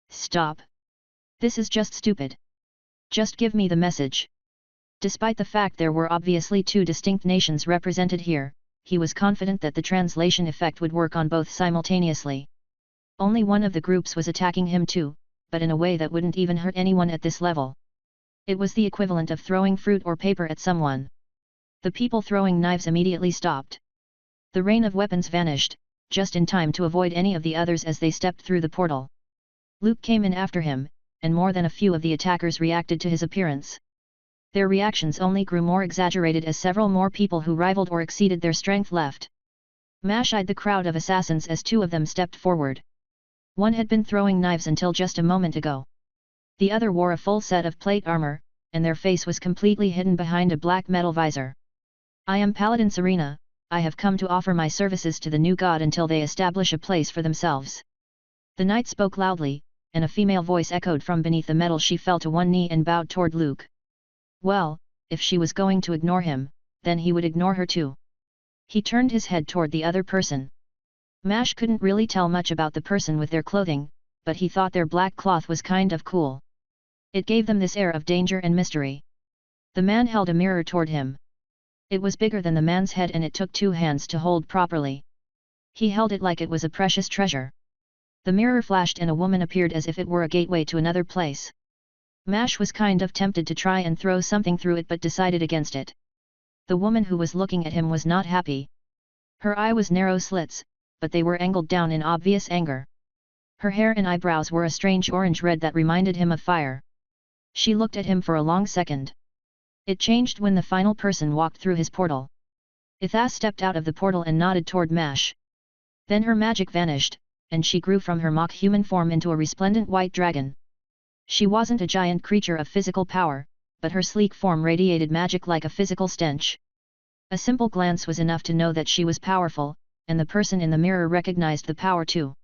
Stop! This is just stupid. Just give me the message. Despite the fact there were obviously 2 distinct nations represented here, he was confident that the translation effect would work on both simultaneously. Only one of the groups was attacking him too, but in a way that wouldn't even hurt anyone at this level. It was the equivalent of throwing fruit or paper at someone. The people throwing knives immediately stopped. The rain of weapons vanished, just in time to avoid any of the others as they stepped through the portal. Luke came in after him, and more than a few of the attackers reacted to his appearance. Their reactions only grew more exaggerated as several more people who rivaled or exceeded their strength left. Mash eyed the crowd of assassins as 2 of them stepped forward. One had been throwing knives until just a moment ago. The other wore a full set of plate armor, and their face was completely hidden behind a black metal visor. I am Paladin Serena, I have come to offer my services to the new god until they establish a place for themselves. The knight spoke loudly, and a female voice echoed from beneath the metal. She fell to one knee and bowed toward Luke. Well, if she was going to ignore him, then he would ignore her too. He turned his head toward the other person. Mash couldn't really tell much about the person with their clothing, but he thought their black cloth was kind of cool. It gave them this air of danger and mystery. The man held a mirror toward him. It was bigger than the man's head and it took 2 hands to hold properly. He held it like it was a precious treasure. The mirror flashed and a woman appeared as if it were a gateway to another place. Mash was kind of tempted to try and throw something through it but decided against it. The woman who was looking at him was not happy. Her eye was narrow slits, but they were angled down in obvious anger. Her hair and eyebrows were a strange orange-red that reminded him of fire. She looked at him for a long second. It changed when the final person walked through his portal. Ithas stepped out of the portal and nodded toward Mash. Then her magic vanished, and she grew from her mock-human form into a resplendent white dragon. She wasn't a giant creature of physical power, but her sleek form radiated magic like a physical stench. A simple glance was enough to know that she was powerful, and the person in the mirror recognized the power too.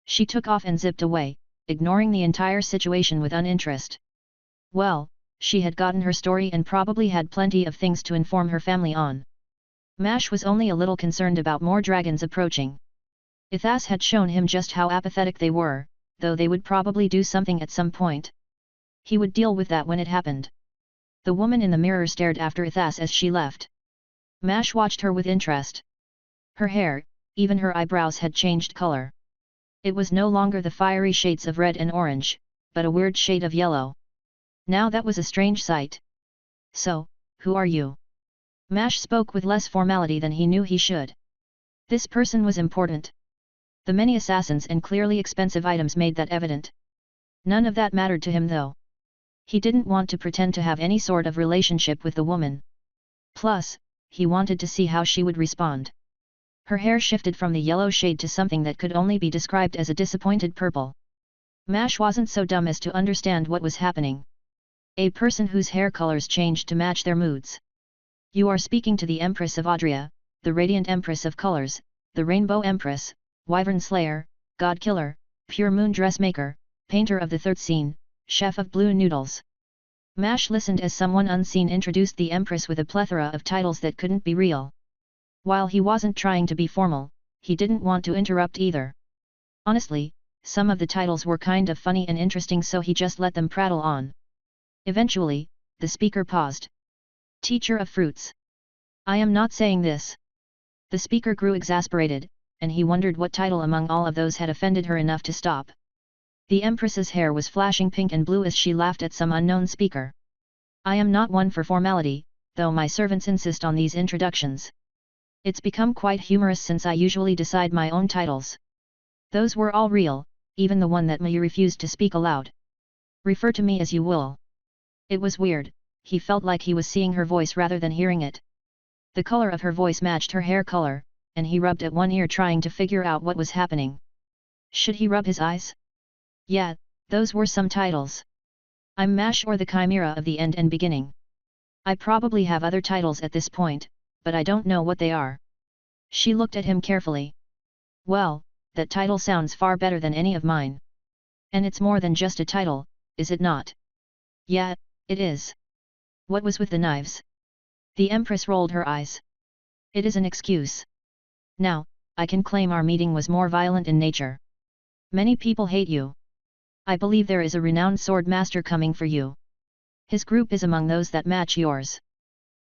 She took off and zipped away, ignoring the entire situation with uninterest. Well, she had gotten her story and probably had plenty of things to inform her family on. Mash was only a little concerned about more dragons approaching. Ithas had shown him just how apathetic they were, though they would probably do something at some point. He would deal with that when it happened. The woman in the mirror stared after Ithas as she left. Mash watched her with interest. Her hair, even her eyebrows had changed color. It was no longer the fiery shades of red and orange, but a weird shade of yellow. Now that was a strange sight. So, who are you? Mash spoke with less formality than he knew he should. This person was important. The many assassins and clearly expensive items made that evident. None of that mattered to him though. He didn't want to pretend to have any sort of relationship with the woman. Plus, he wanted to see how she would respond. Her hair shifted from the yellow shade to something that could only be described as a disappointed purple. Mash wasn't so dumb as to understand what was happening. A person whose hair colors changed to match their moods. You are speaking to the Empress of Adria, the Radiant Empress of Colors, the Rainbow Empress, Wyvern Slayer, God Killer, Pure Moon Dressmaker, Painter of the Third Scene, Chef of Blue Noodles. Mash listened as someone unseen introduced the Empress with a plethora of titles that couldn't be real. While he wasn't trying to be formal, he didn't want to interrupt either. Honestly, some of the titles were kind of funny and interesting, so he just let them prattle on. Eventually, the speaker paused. Teacher of Fruits. I am not saying this. The speaker grew exasperated, and he wondered what title among all of those had offended her enough to stop. The Empress's hair was flashing pink and blue as she laughed at some unknown speaker. I am not one for formality, though my servants insist on these introductions. It's become quite humorous since I usually decide my own titles. Those were all real, even the one that Mayu refused to speak aloud. Refer to me as you will. It was weird, he felt like he was seeing her voice rather than hearing it. The color of her voice matched her hair color, and he rubbed at one ear trying to figure out what was happening. Should he rub his eyes? Yeah, those were some titles. I'm Mash, or the Chimera of the End and Beginning. I probably have other titles at this point, but I don't know what they are. She looked at him carefully. Well, that title sounds far better than any of mine. And it's more than just a title, is it not? Yeah, it is. What was with the knives? The Empress rolled her eyes. It is an excuse. Now, I can claim our meeting was more violent in nature. Many people hate you. I believe there is a renowned sword master coming for you. His group is among those that match yours.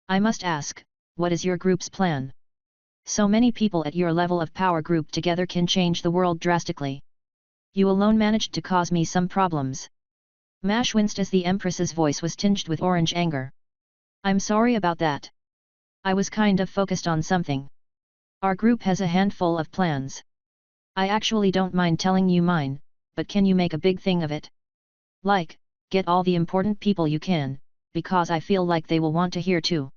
I must ask, what is your group's plan? So many people at your level of power grouped together can change the world drastically. You alone managed to cause me some problems. Mash winced as the Empress's voice was tinged with orange anger. I'm sorry about that. I was kind of focused on something. Our group has a handful of plans. I actually don't mind telling you mine, but can you make a big thing of it? Like, get all the important people you can, because I feel like they will want to hear too.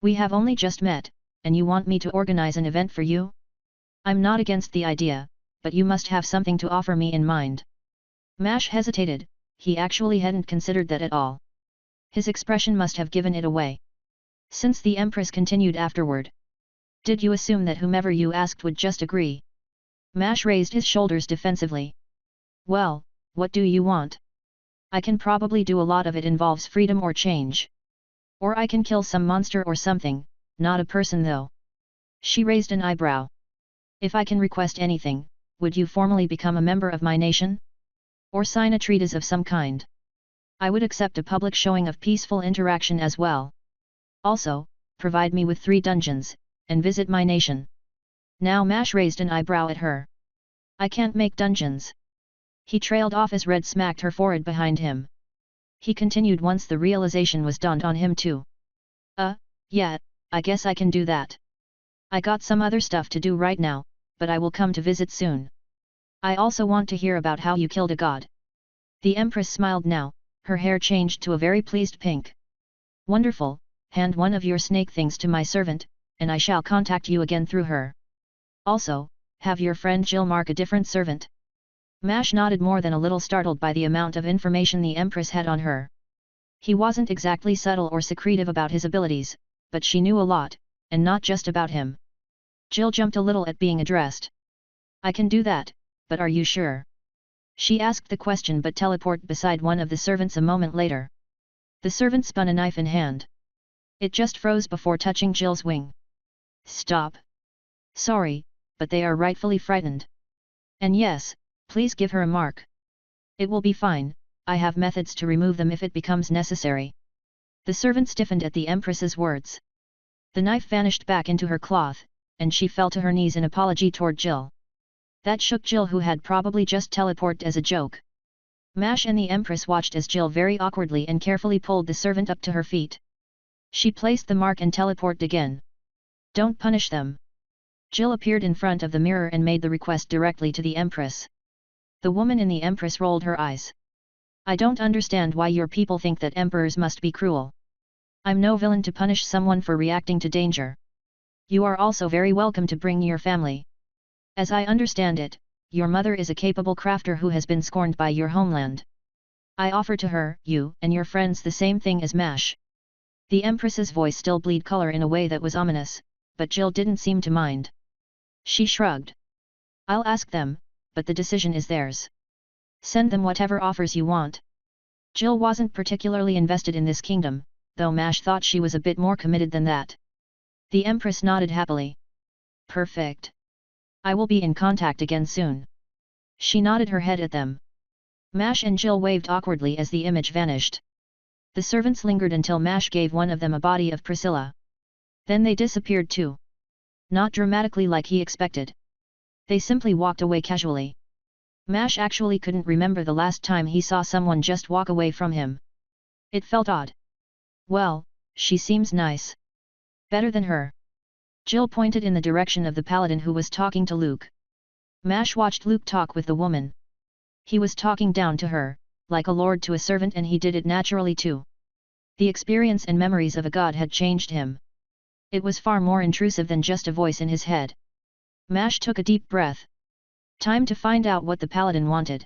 We have only just met, and you want me to organize an event for you? I'm not against the idea, but you must have something to offer me in mind. Mash hesitated, he actually hadn't considered that at all. His expression must have given it away. Since the Empress continued afterward. Did you assume that whomever you asked would just agree? Mash raised his shoulders defensively. Well, what do you want? I can probably do a lot of it involves freedom or change. Or I can kill some monster or something, not a person though. She raised an eyebrow. If I can request anything, would you formally become a member of my nation? Or sign a treatise of some kind? I would accept a public showing of peaceful interaction as well. Also, provide me with 3 dungeons, and visit my nation. Now Mash raised an eyebrow at her. I can't make dungeons. He trailed off as Red smacked her forehead behind him. He continued once the realization was dawned on him too. Yeah, I guess I can do that. I got some other stuff to do right now, but I will come to visit soon. I also want to hear about how you killed a god. The Empress smiled now, her hair changed to a very pleased pink. Wonderful, hand one of your snake things to my servant, and I shall contact you again through her. Also, have your friend Jill mark a different servant. Mash nodded, more than a little startled by the amount of information the Empress had on her. He wasn't exactly subtle or secretive about his abilities, but she knew a lot, and not just about him. Jill jumped a little at being addressed. I can do that, but are you sure? She asked the question but teleported beside one of the servants a moment later. The servant spun a knife in hand. It just froze before touching Jill's wing. Stop. Sorry, but they are rightfully frightened. And yes, please give her a mark. It will be fine, I have methods to remove them if it becomes necessary. The servant stiffened at the Empress's words. The knife vanished back into her cloth, and she fell to her knees in apology toward Jill. That shook Jill, who had probably just teleported as a joke. Mash and the Empress watched as Jill very awkwardly and carefully pulled the servant up to her feet. She placed the mark and teleported again. Don't punish them. Jill appeared in front of the mirror and made the request directly to the Empress. The woman in the Empress rolled her eyes. I don't understand why your people think that emperors must be cruel. I'm no villain to punish someone for reacting to danger. You are also very welcome to bring your family. As I understand it, your mother is a capable crafter who has been scorned by your homeland. I offer to her, you and your friends the same thing as Mash. The Empress's voice still bleed color in a way that was ominous, but Jill didn't seem to mind. She shrugged. I'll ask them, but the decision is theirs. Send them whatever offers you want. Jill wasn't particularly invested in this kingdom, though Mash thought she was a bit more committed than that. The Empress nodded happily. Perfect. I will be in contact again soon. She nodded her head at them. Mash and Jill waved awkwardly as the image vanished. The servants lingered until Mash gave one of them a body of Priscilla. Then they disappeared too. Not dramatically like he expected. They simply walked away casually. Mash actually couldn't remember the last time he saw someone just walk away from him. It felt odd. Well, she seems nice. Better than her. Jill pointed in the direction of the paladin who was talking to Luke. Mash watched Luke talk with the woman. He was talking down to her, like a lord to a servant, and he did it naturally too. The experience and memories of a god had changed him. It was far more intrusive than just a voice in his head. Mash took a deep breath. Time to find out what the paladin wanted.